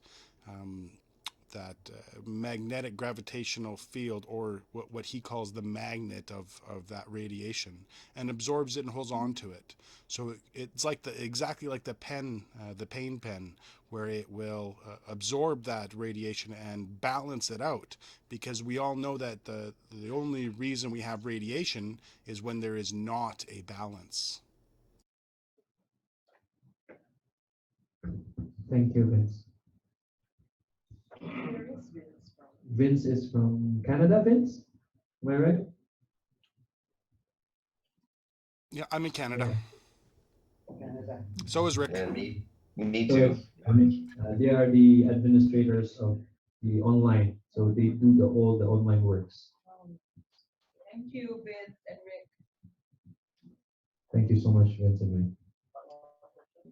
Speaker 2: magnetic gravitational field, or what he calls the magnet of that radiation, and absorbs it and holds on to it. So it's like exactly like the pen, the pain pen, where it will absorb that radiation and balance it out. Because we all know that the only reason we have radiation is when there is not a balance.
Speaker 5: Thank you, Vince. Vince is from Canada, Vince? Am I right?
Speaker 2: Yeah, I'm in Canada. So is Rick.
Speaker 3: And me
Speaker 5: So
Speaker 3: too.
Speaker 5: they are the administrators of the online, so they do all the online works.
Speaker 10: Thank you, Vince and Rick.
Speaker 5: Thank you so much, Vince and Rick.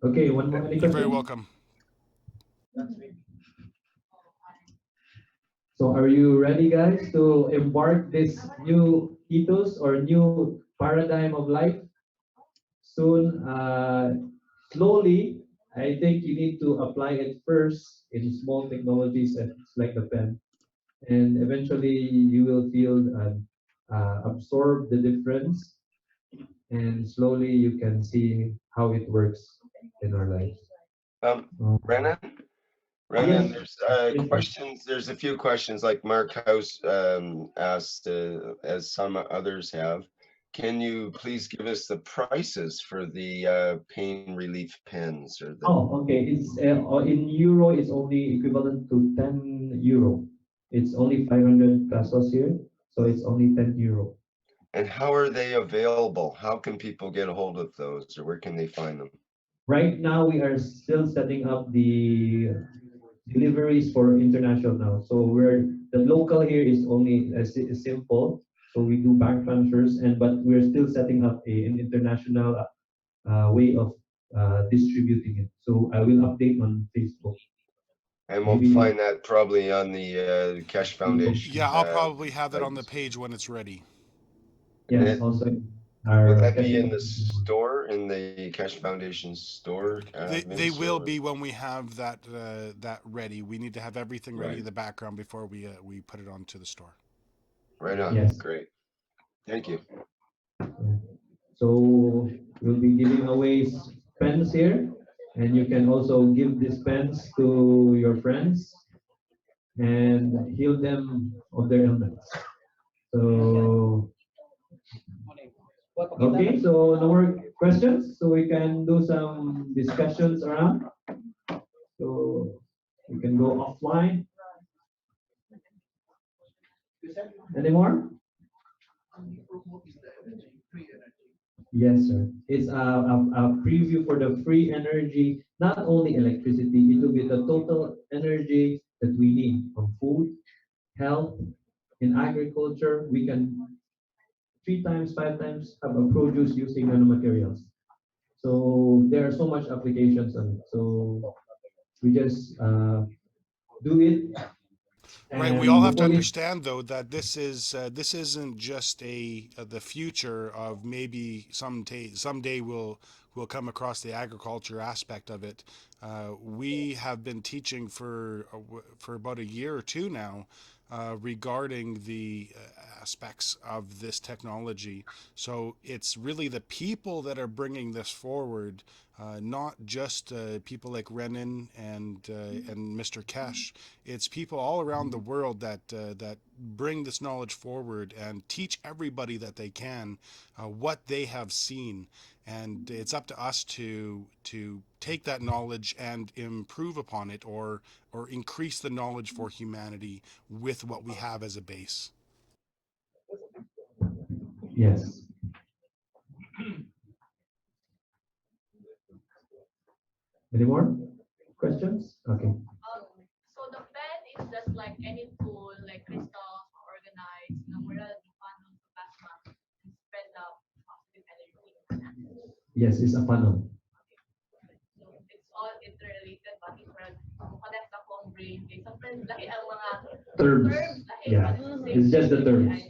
Speaker 5: Okay, one more. Any
Speaker 2: You're very
Speaker 5: questions?
Speaker 2: welcome.
Speaker 5: So are you ready, guys, to embark this new ethos or new paradigm of life? Soon, slowly, I think you need to apply it first in small technologies like the pen. And eventually you will feel absorb the difference, and slowly you can see how it works in our lives.
Speaker 3: Renan,
Speaker 5: Yes.
Speaker 3: there's questions. There's a few questions like Mark House asked, as some others have. Can you please give us the prices for the pain relief pens? Or the...
Speaker 5: Oh, okay. It's in euro. It's only equivalent to 10 euro. It's only 500 pesos here, so it's only 10 euro.
Speaker 3: And how are they available? How can people get a hold of those, or where can they find them?
Speaker 5: Right now, we are still setting up the deliveries for international now. So the local here is only simple. So we do bank transfers, but we're still setting up an international way of distributing it. So I will update on Facebook.
Speaker 3: And we'll find that probably on the Keshe Foundation.
Speaker 2: Yeah, I'll probably have it on the page when it's ready.
Speaker 5: Yes, also.
Speaker 3: Will that be in the store, in the Keshe Foundation store?
Speaker 2: They will be when we have that ready. We need to have everything ready in the background before we put it onto the store.
Speaker 3: Right on.
Speaker 5: Yes.
Speaker 3: Great. Thank you.
Speaker 5: So we'll be giving away pens here, and you can also give these pens to your friends and heal them of their ailments. So okay, so no more questions, so we can do some discussions around. So we can go offline. Any more? Yes, sir. It's a preview for the free energy, not only electricity, it will be the total energy that we need from food, health, in agriculture. We can 3 times, 5 times have a produce using nanomaterials. So there are so much applications on it. So we just do it.
Speaker 2: Right. We all have to understand, though, that this isn't just the future of maybe someday we'll come across the agriculture aspect of it. We have been teaching for about a year or two now regarding the aspects of this technology. So it's really the people that are bringing this forward, not just people like Renan and Mr. Keshe. It's people all around the world that bring this knowledge forward and teach everybody that they can what they have seen. And it's up to us to take that knowledge and improve upon it, or increase the knowledge for humanity with what we have as a base.
Speaker 5: Yes. Any more questions? Okay.
Speaker 12: So the pen is just like any tool, like crystals, organized, where the funnel to plasma and spread the positive energy.
Speaker 5: Yes, it's a funnel.
Speaker 12: So it's all interrelated, but it's connect the whole brain. Sometimes lahi ang mga
Speaker 5: Terms. Yeah, it's just the terms.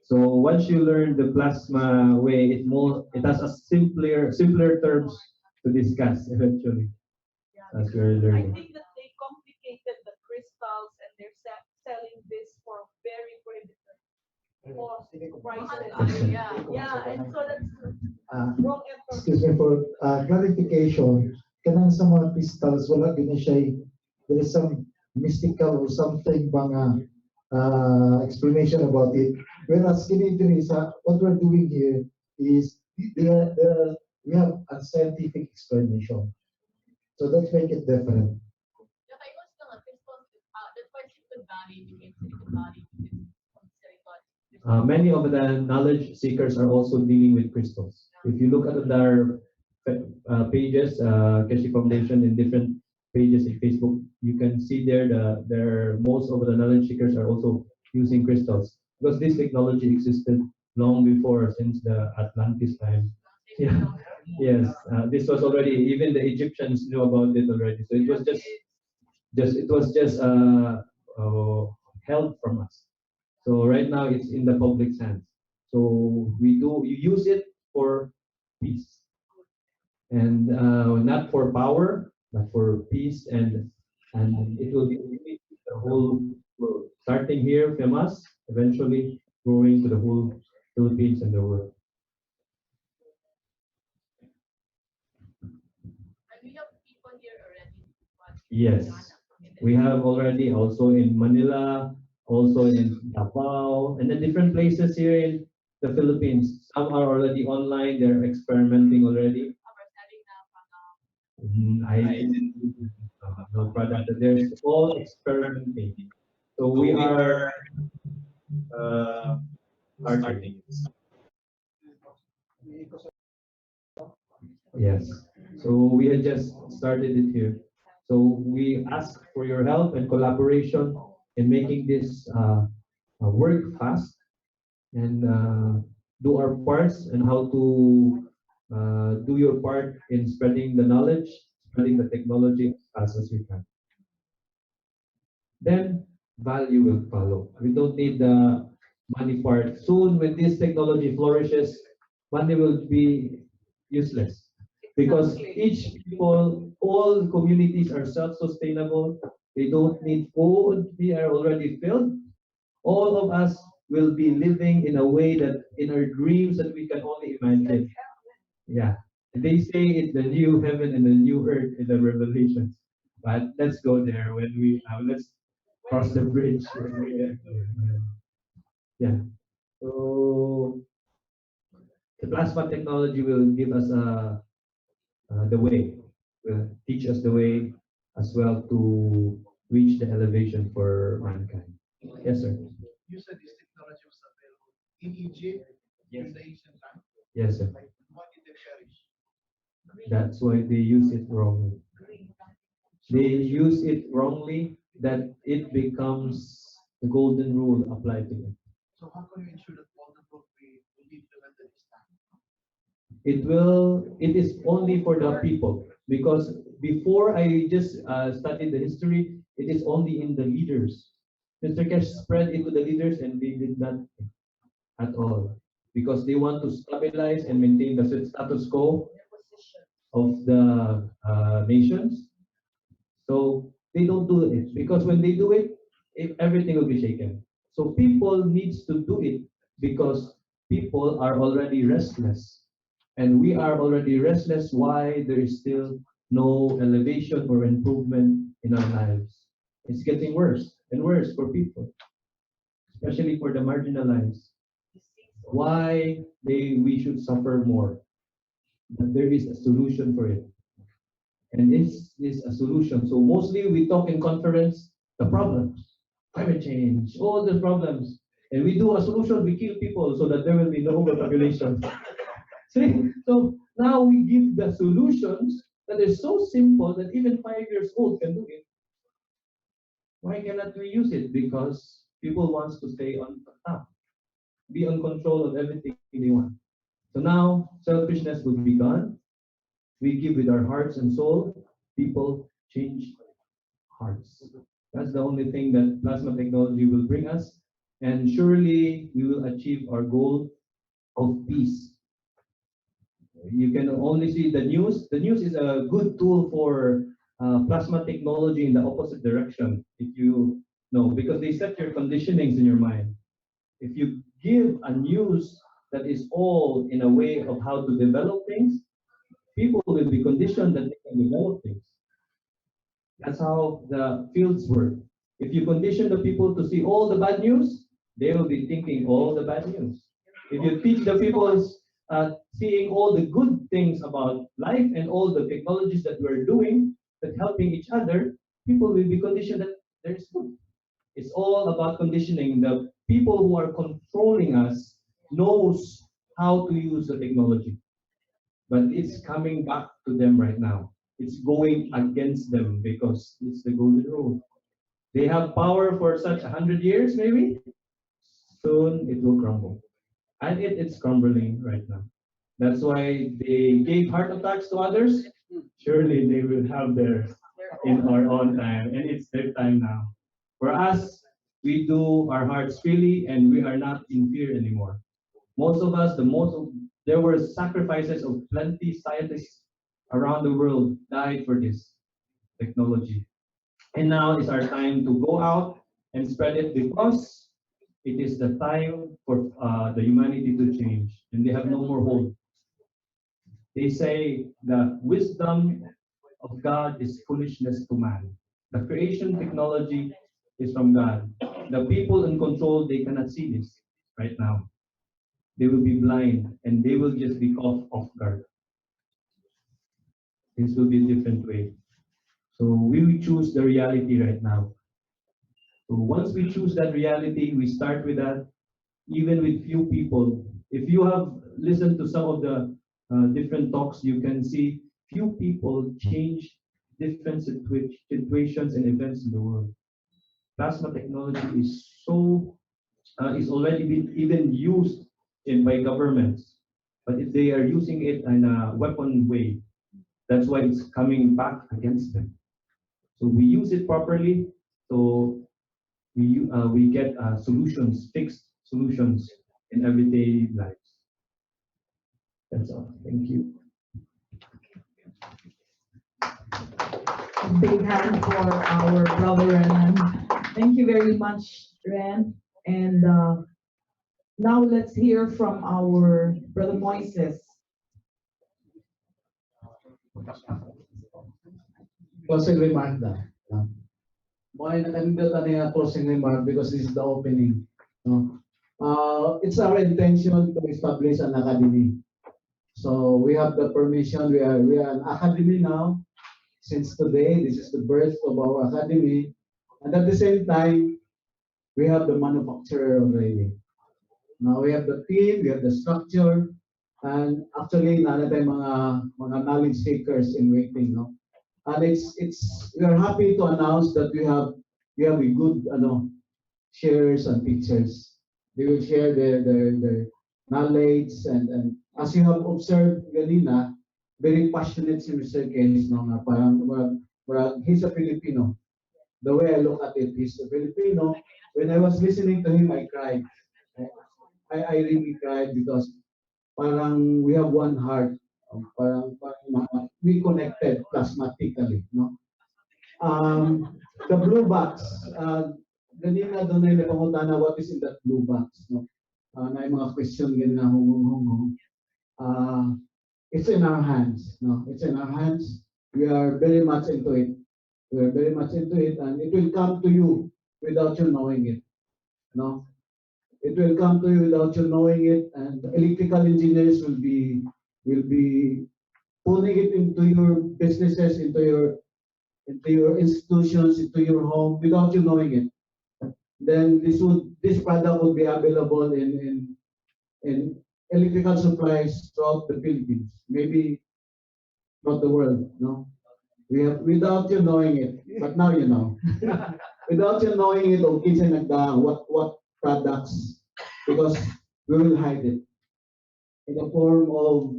Speaker 5: So once you learn the plasma way, it has a simpler terms to discuss eventually. As you're learning.
Speaker 10: I think that they complicated the this for very prohibitive cost prices.
Speaker 11: Yeah.
Speaker 10: And so that's
Speaker 9: Uh,
Speaker 10: wrong effort.
Speaker 9: excuse me for clarification. Kanang sa mga crystals, wala din siya, there is some mystical or something bang explanation about it. Whereas kini sa what we're doing here is we have a scientific explanation. So let's make it different.
Speaker 5: Many of the knowledge seekers are also dealing with crystals. If you look at their pages, Keshe Foundation in different pages in Facebook, you can see there most of the knowledge seekers are also using crystals because this technology existed long before, since the Atlantis time. Yeah. Yes, this was already, even the Egyptians knew about it already. So it was just held from us. So right now it's in the public's hands. So you use it for peace, and not for power, but for peace, and it will be the whole world, starting here from us, eventually growing to the whole Philippines and the world. Yes, we have already also in Manila, also in Davao, and then different places here in the Philippines. Some are already online, they're experimenting already. I no product. There's all experimenting. So we are starting. Yes. So we had just started it here. So we ask for your help and collaboration in making this work fast and do our parts and how to do your part in spreading the knowledge, spreading the technology as fast as we can. Then value will follow. We don't need the money part. Soon, when this technology flourishes, money will be useless because each people, all communities are self-sustainable. They don't need food. They are already filled. All of us will be living in a way that in our dreams that we can only imagine. Yeah. And they say it's the new heaven and the new earth in the Revelations. But let's go there when we let's cross the bridge. Yeah. So the plasma technology will give us the way, will teach us the way as well to reach the elevation for mankind. Yes, sir.
Speaker 6: You said this technology was available in Egypt in the ancient time.
Speaker 5: Yes, sir.
Speaker 6: Why did they perish?
Speaker 5: That's why they use it wrongly. They use it wrongly that it becomes the golden rule applied to them.
Speaker 6: So how can you ensure that all the book will be implemented this time?
Speaker 5: It is only for the people because before I just studied the history, it is only in the leaders. Mr. Keshe spread it to the leaders and they did not at all because they want to stabilize and maintain the status quo of the nations. So they don't do it because when they do it, everything will be shaken. So people needs to do it because people are already restless, and we are already restless. Why there is still no elevation or improvement in our lives? It's getting worse and worse for people, especially for the marginalized. Why we should suffer more? But there is a solution for it. And this is a solution. So mostly we talk in conference, the problems, climate change, all the problems. And we do a solution, we kill people so that there will be no overpopulation. See? So now we give the solutions that is so simple that even 5 years old can do it. Why cannot we use it? Because people want to stay on top, be on control of everything they want. So now selfishness will be gone. We give with our hearts and soul, people change hearts. That's the only thing that plasma technology will bring us. And surely we will achieve our goal of peace. You can only see the news. The news is a good tool for plasma technology in the opposite direction. If you No, because they set your conditionings in your mind. If you give a news that is all in a way of how to develop things, people will be conditioned that they can develop things. That's how the fields work. If you condition the people to see all the bad news, they will be thinking all the bad news. If you teach the people seeing all the good things about life and all the technologies that we're doing that helping each other, people will be conditioned that there is good. It's all about conditioning. The people who are controlling us knows how to use the technology, but it's coming back to them right now. It's going against them because it's the golden rule. They have power for such 100 years, maybe. Soon it will crumble, and it's crumbling right now. That's why they gave heart attacks to others. Surely they will have theirs in our own time, and it's their time now. For us, we do our hearts freely, and we are not in fear anymore. Most of us, there were sacrifices of plenty scientists around the world died for this technology. And now is our time to go out and spread it because it is the time for the humanity to change, and they have no more hope. They say the wisdom of God is foolishness to man. The creation technology is from God. The people in control, they cannot see this right now. They will be blind and they will just be caught off guard. This will be a different way. So we will choose the reality right now. So once we choose that reality, we start with that, even with few people. If you have listened to some of the different talks, you can see few people change different situations and events in the world. Plasma technology is is already been even used by governments, but if they are using it in a weapon way, that's why it's coming back against them. So we use it properly, so we get solutions, fixed solutions in everyday lives. That's all. Thank you.
Speaker 10: Big hand for our brother Renan. Thank you very much, Ren. And now let's hear from our brother Moises.
Speaker 11: Closing remark na. Mga nakanindot na closing remark because this is the opening. No? It's our intention to establish an academy. So we have the permission. We are an academy now. Since today, this is the birth of our academy. And at the same time, we have the manufacturer already. Now we have the team, we have the structure, and actually, nana tayo mga knowledge seekers in waiting, no? And we are happy to announce that we have a good shares and pictures. They will share their knowledge and as you have observed ganina, very passionate si Mr. Case, no, nga parang he's a Filipino. The way I look at it, he's a Filipino. When I was listening to him, I cried. I really cried because parang we have one heart. Parang we connected plasmatically, no? The blue box, ganina doon ay napangutana what is in that blue box, no? Na yung mga question ganina hungong. It's in our hands, no? It's in our hands. We are very much into it. We are very much into it, and it will come to you without you knowing it, no? It will come to you without you knowing it, and electrical engineers will be putting it into your businesses, into your institutions, into your home without you knowing it. Then this product will be available in electrical supplies throughout the Philippines, maybe throughout the world. No, we have without you knowing it, but now you know. Without you knowing it, okay, what products, because we will hide it in the form of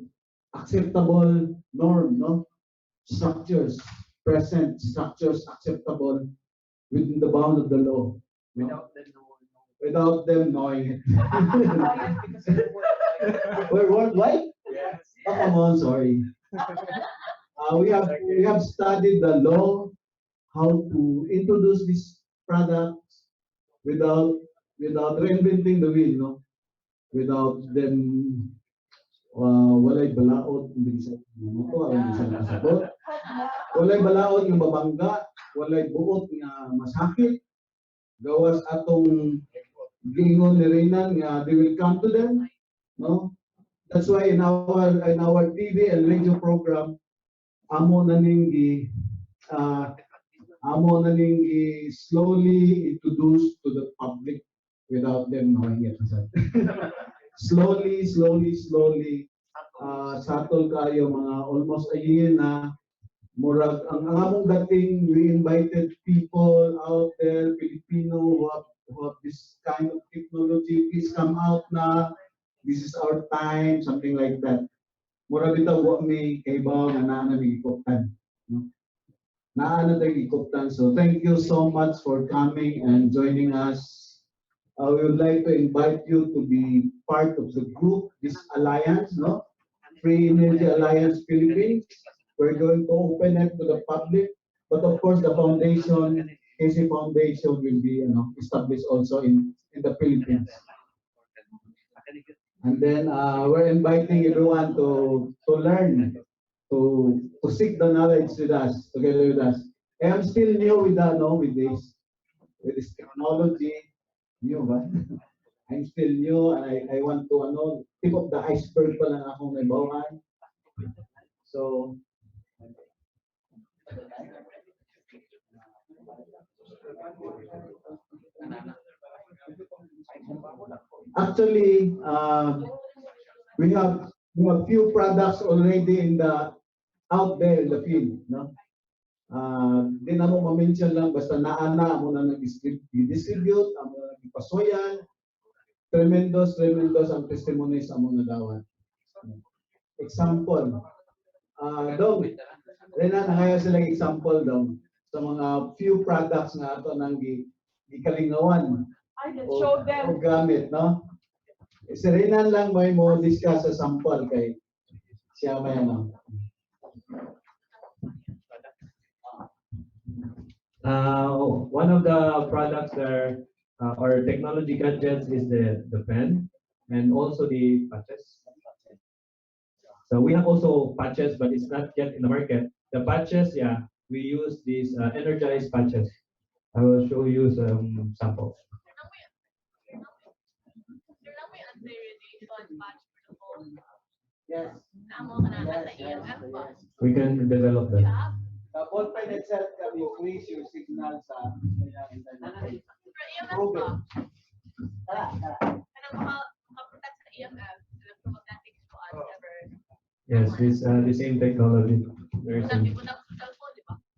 Speaker 11: acceptable norm, no? Structures, present structures acceptable within the bound of the law. No? Without them knowing it. We're worldwide? Yes. Oh, come on, sorry. We have studied the law, how to introduce these products, without reinventing the wheel, no? Without them walay balaod ng bisan mo to ang bisan kasabot. Walay balaod nga mabangga, walay buot nga masakit. Gawas atong gingon ni Renan nga they will come to them, no? That's why in our TV and radio program amo na ning slowly introduce to the public without them knowing it. slowly satol kayo mga almost a year na murag ang among dating we invited people out there Filipino who have this kind of technology, please come out na, this is our time, something like that. Murag bitaw wa may kaybaw na naa mi gikuptan, no? Naa na tayo gikuptan. So thank you so much for coming and joining us. We would like to invite you to be part of the group, this alliance, no? Free Energy Alliance Philippines. We're going to open it to the public, but of course the foundation, Keshe Foundation, will be established also in the Philippines. And then we're inviting everyone to learn, to seek the knowledge with us, together with us. And I'm still new with this technology. New ba? I'm still new and I want to tip of the iceberg pa lang akong may bawahan. So actually we have few products already out there in the field, no? Di na mo ma-mention lang basta naana mo na nag-distribute, amo na nagpasoyan. Tremendous ang testimonies amo na dawat. Example, dong, Renan, nangayon sila example dong sa mga few products nga ato nang gikalingawan o gamit, no? Si Renan lang may mo discuss sa sample kay siya may
Speaker 5: One of the products there or technology gadgets is the pen and also the patches. So we have also patches, but it's not yet in the market. The patches, yeah, we use these energized patches. I will show you some samples.
Speaker 11: Yes.
Speaker 5: We can develop that.
Speaker 11: The ball pen itself can increase your signal sa prove it.
Speaker 5: Yes, this the same technology. Very simple.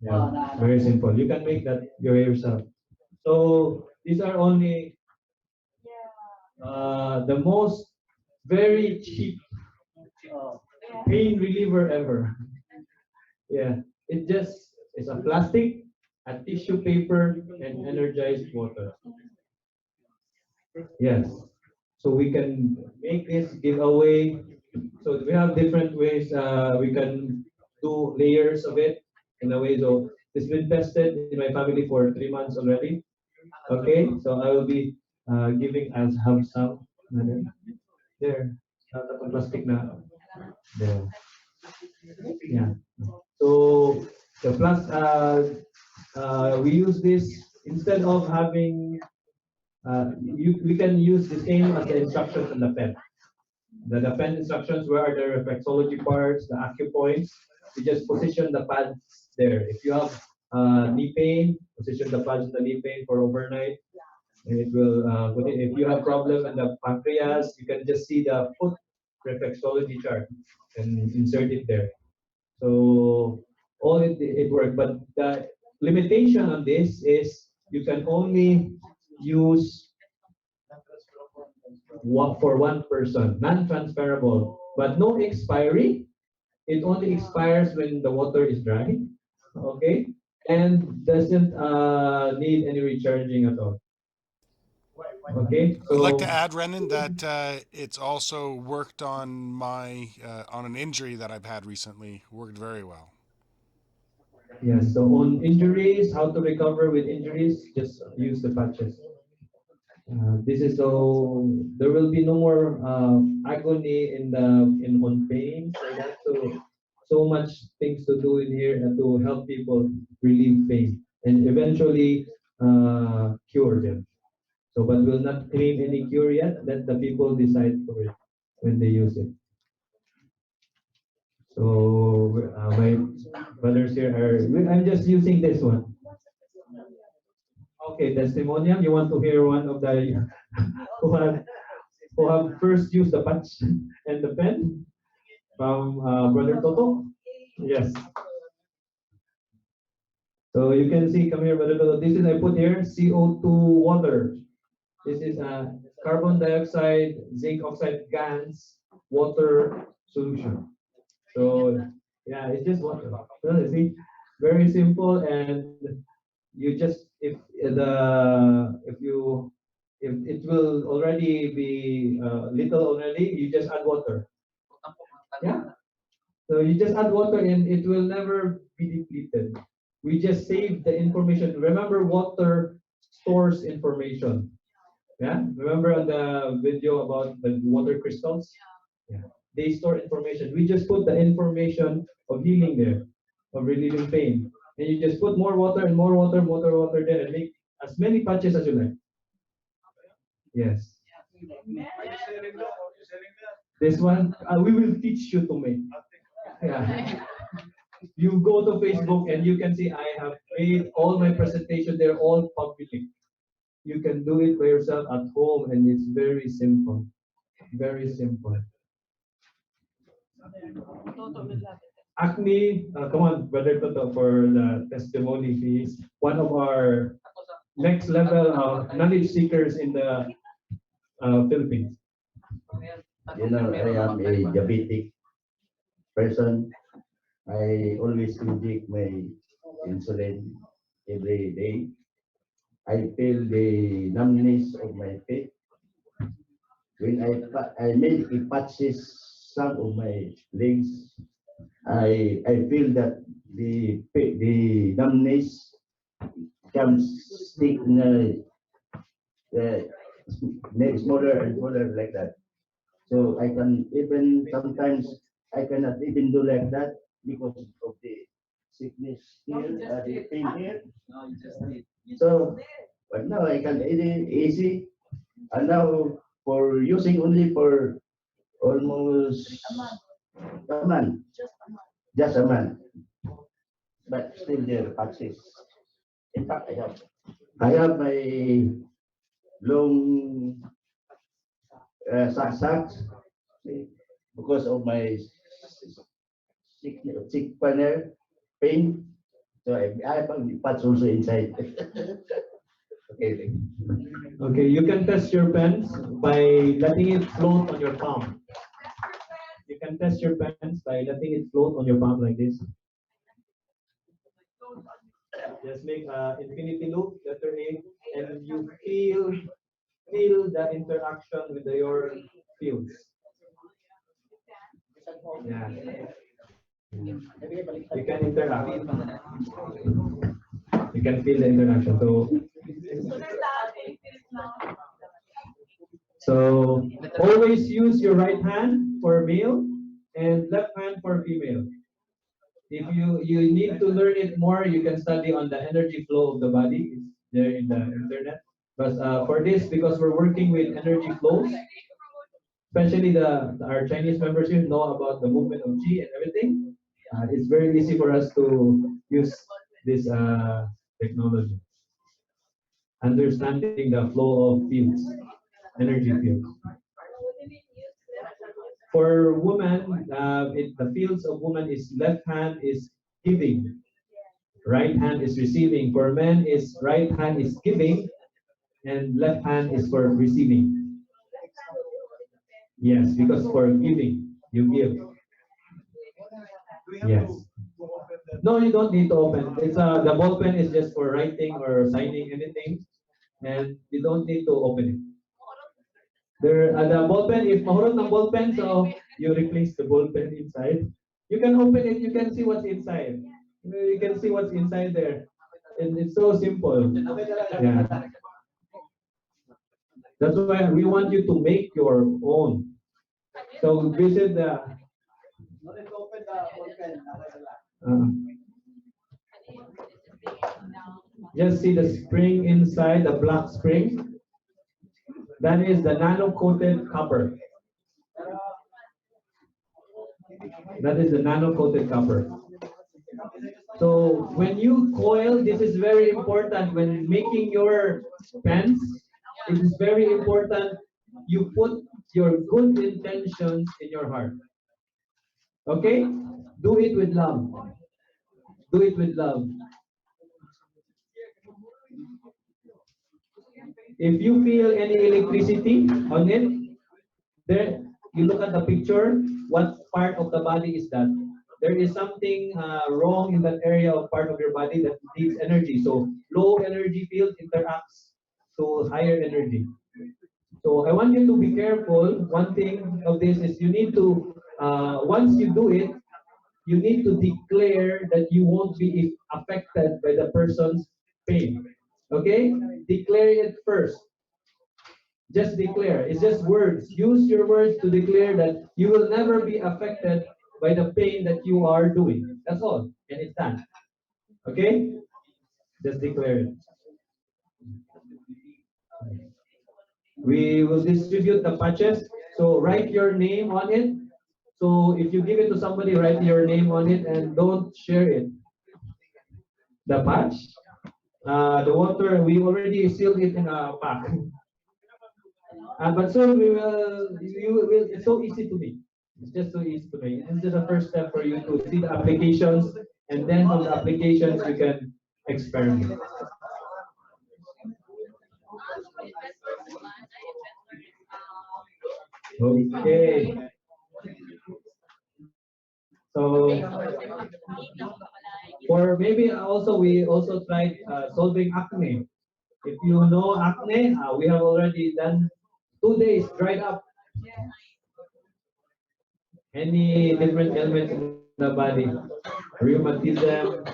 Speaker 5: Yeah, very simple. You can make that yourself. So these are only the most very cheap pain reliever ever. Yeah, it's a plastic, a tissue paper, and energized water. Yes, so we can make this giveaway. So we have different ways. We can do layers of it in a way. So it's been tested in my family for 3 months already. Okay, so I will be giving as have some there. The plastic na there. Yeah. So the we use this instead of having. We can use the same as the instructions on the pen. The pen instructions, where are the reflexology parts, the acupoints, you just position the pads there. If you have knee pain, position the pads in the knee pain for overnight. And it will, if you have problem in the pancreas, you can just see the foot reflexology chart and insert it there. So all it works, but the limitation on this is you can only use for one person, non-transferable, but no expiry. It only expires when the water is dry, okay, and doesn't need any recharging at all. Okay, so
Speaker 13: I'd like to add, Renan, that it's also worked on my on an injury that I've had recently. Worked very well.
Speaker 5: yes, so on injuries, how to recover with injuries, just use the patches. This is so there will be no more agony in on pain like that. So much things to do in here and to help people relieve pain and eventually cure them. So, but we'll not claim any cure yet. Let the people decide for it when they use it. So my brothers here are. I'm just using this one. Okay, testimonial. You want to hear one of the who have first used the patch and the pen from Brother Toto? Yes. So you can see, come here, Brother Toto. This is I put here CO2 water. This is a carbon dioxide, zinc oxide gas, water solution. So yeah, it's just water. So, you see, very simple, and you just if it will already be little already, you just add water. Yeah. So you just add water and it will never be depleted. We just save the information. Remember, water stores information. Yeah. Remember on the video about the water crystals? Yeah. They store information. We just put the information of healing there, of relieving pain. And you just put more water and more water, more water there, and make as many patches as you like. Yes. This one, we will teach you to make. Yeah. You go to Facebook and you can see I have made all my presentation. They're all public. You can do it by yourself at home, and it's very simple. Very simple. Acme, come on, Brother Toto, for the testimony. He is one of our next level of knowledge seekers in the Philippines.
Speaker 14: You know, I am a diabetic person. I always inject my insulin every day. I feel the numbness of my feet. When I make a patches some of my legs, I feel that the numbness comes stick in smaller and smaller like that. So I can even sometimes I cannot even do like that because of the sickness here, the pain here. So, but now I can easy, and now for using only for almost a month, just a month, but still there patches. In fact, I have my long sacks because of my sick panel pain. So I have parts also inside. Okay.
Speaker 5: Okay, you can test your pens by letting it float on your palm. You can test your pens by letting it float on your palm like this. Just make infinity loop, letter A, and you feel the interaction with your fields. Yeah. You can interact. You can feel the interaction. So always use your right hand for male and left hand for female. If you need to learn it more, you can study on the energy flow of the body. It's there in the internet. But for this, because we're working with energy flows, especially our Chinese members here know about the movement of qi and everything. It's very easy for us to use this technology. Understanding the flow of fields, energy fields. For women, the fields of woman is left hand is giving, right hand is receiving. For men, is right hand is giving, and left hand is for receiving. Yes, because for giving, you give. Yes. No, you don't need to open. It's the ball pen is just for writing or signing anything, and you don't need to open it. The ball pen, if mahurot ng ball pen, so you replace the ball pen inside. You can open it, you can see what's inside. You can see what's inside there. And it's so simple. Yeah. That's why we want you to make your own. So visit the. Uh, just see the spring inside, the black spring. That is the nano-coated copper. That is the nano-coated copper. So when you coil, this is very important when making your pens. It is very important you put your good intentions in your heart. Okay? Do it with love. Do it with love. If you feel any electricity on it, there you look at the picture, what part of the body is that? There is something wrong in that area of part of your body that needs energy. So low energy field interacts to higher energy. So I want you to be careful. One thing of this is you need to, once you do it, you need to declare that you won't be affected by the person's pain. Okay? Declare it first. Just declare. It's just words. Use your words to declare that you will never be affected by the pain that you are doing. That's all. And it's done. Okay? Just declare it. We will distribute the patches. So write your name on it. So if you give it to somebody, write your name on it and don't share it. The patch, the water, we already sealed it in a pack. But soon it's so easy to me. It's just so easy to me. This is the first step for you to see the applications, and then from the applications you can experiment. Okay. So or maybe also we also tried solving acne. If you know acne, we have already done 2 days dried up. Any different ailments in the body, rheumatism,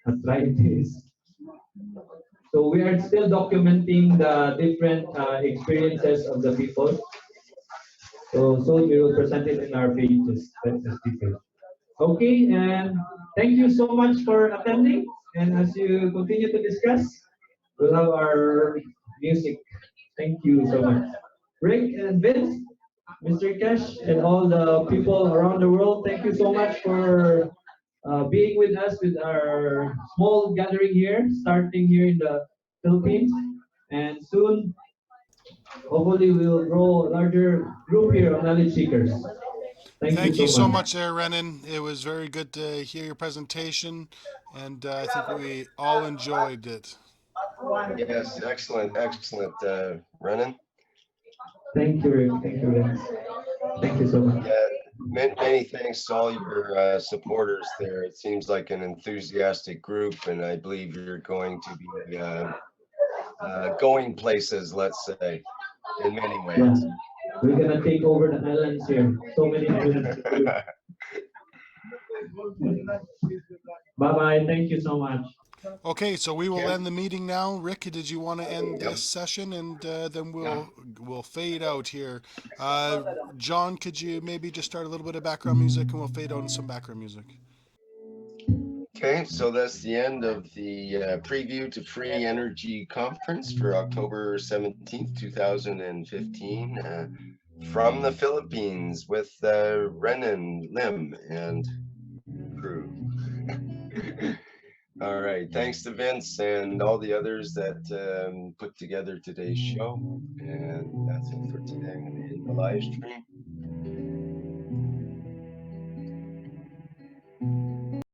Speaker 5: arthritis. So we are still documenting the different experiences of the people. So soon we will present it in our pages. That's the detail. Okay, and thank you so much for attending. And as you continue to discuss, we'll have our music. Thank you so much. Rick and Vince, Mr. Kesh, and all the people around the world, thank you so much for being with us with our small gathering here, starting here in the Philippines. And soon, hopefully, we'll grow a larger group here of knowledge seekers.
Speaker 13: Thank you
Speaker 5: so
Speaker 13: so
Speaker 5: much.
Speaker 13: much there, Renan. It was very good to hear your presentation, and I think we all enjoyed it.
Speaker 3: Yes, excellent, excellent, Renan.
Speaker 5: Thank you, Rick. Thank you, Vince. Thank you so much.
Speaker 3: Yeah, many thanks to all your supporters there. It seems like an enthusiastic group, and I believe you're going to be going places, let's say, in many ways.
Speaker 5: Yeah. We're gonna take over the islands here. So many islands. Bye bye. Thank you so much.
Speaker 13: Okay, so we will end the meeting now. Rick, did you want to end this session, and then we'll fade out here. John, could you maybe just start a little bit of background music, and we'll fade out in some background music.
Speaker 3: Okay, so that's the end of the preview to Free Energy Conference for October 17th, 2015, from the Philippines with Renan, Lim, and crew. All right, thanks to Vince and all the others that put together today's show. And that's it for today. I'm going to end the live stream.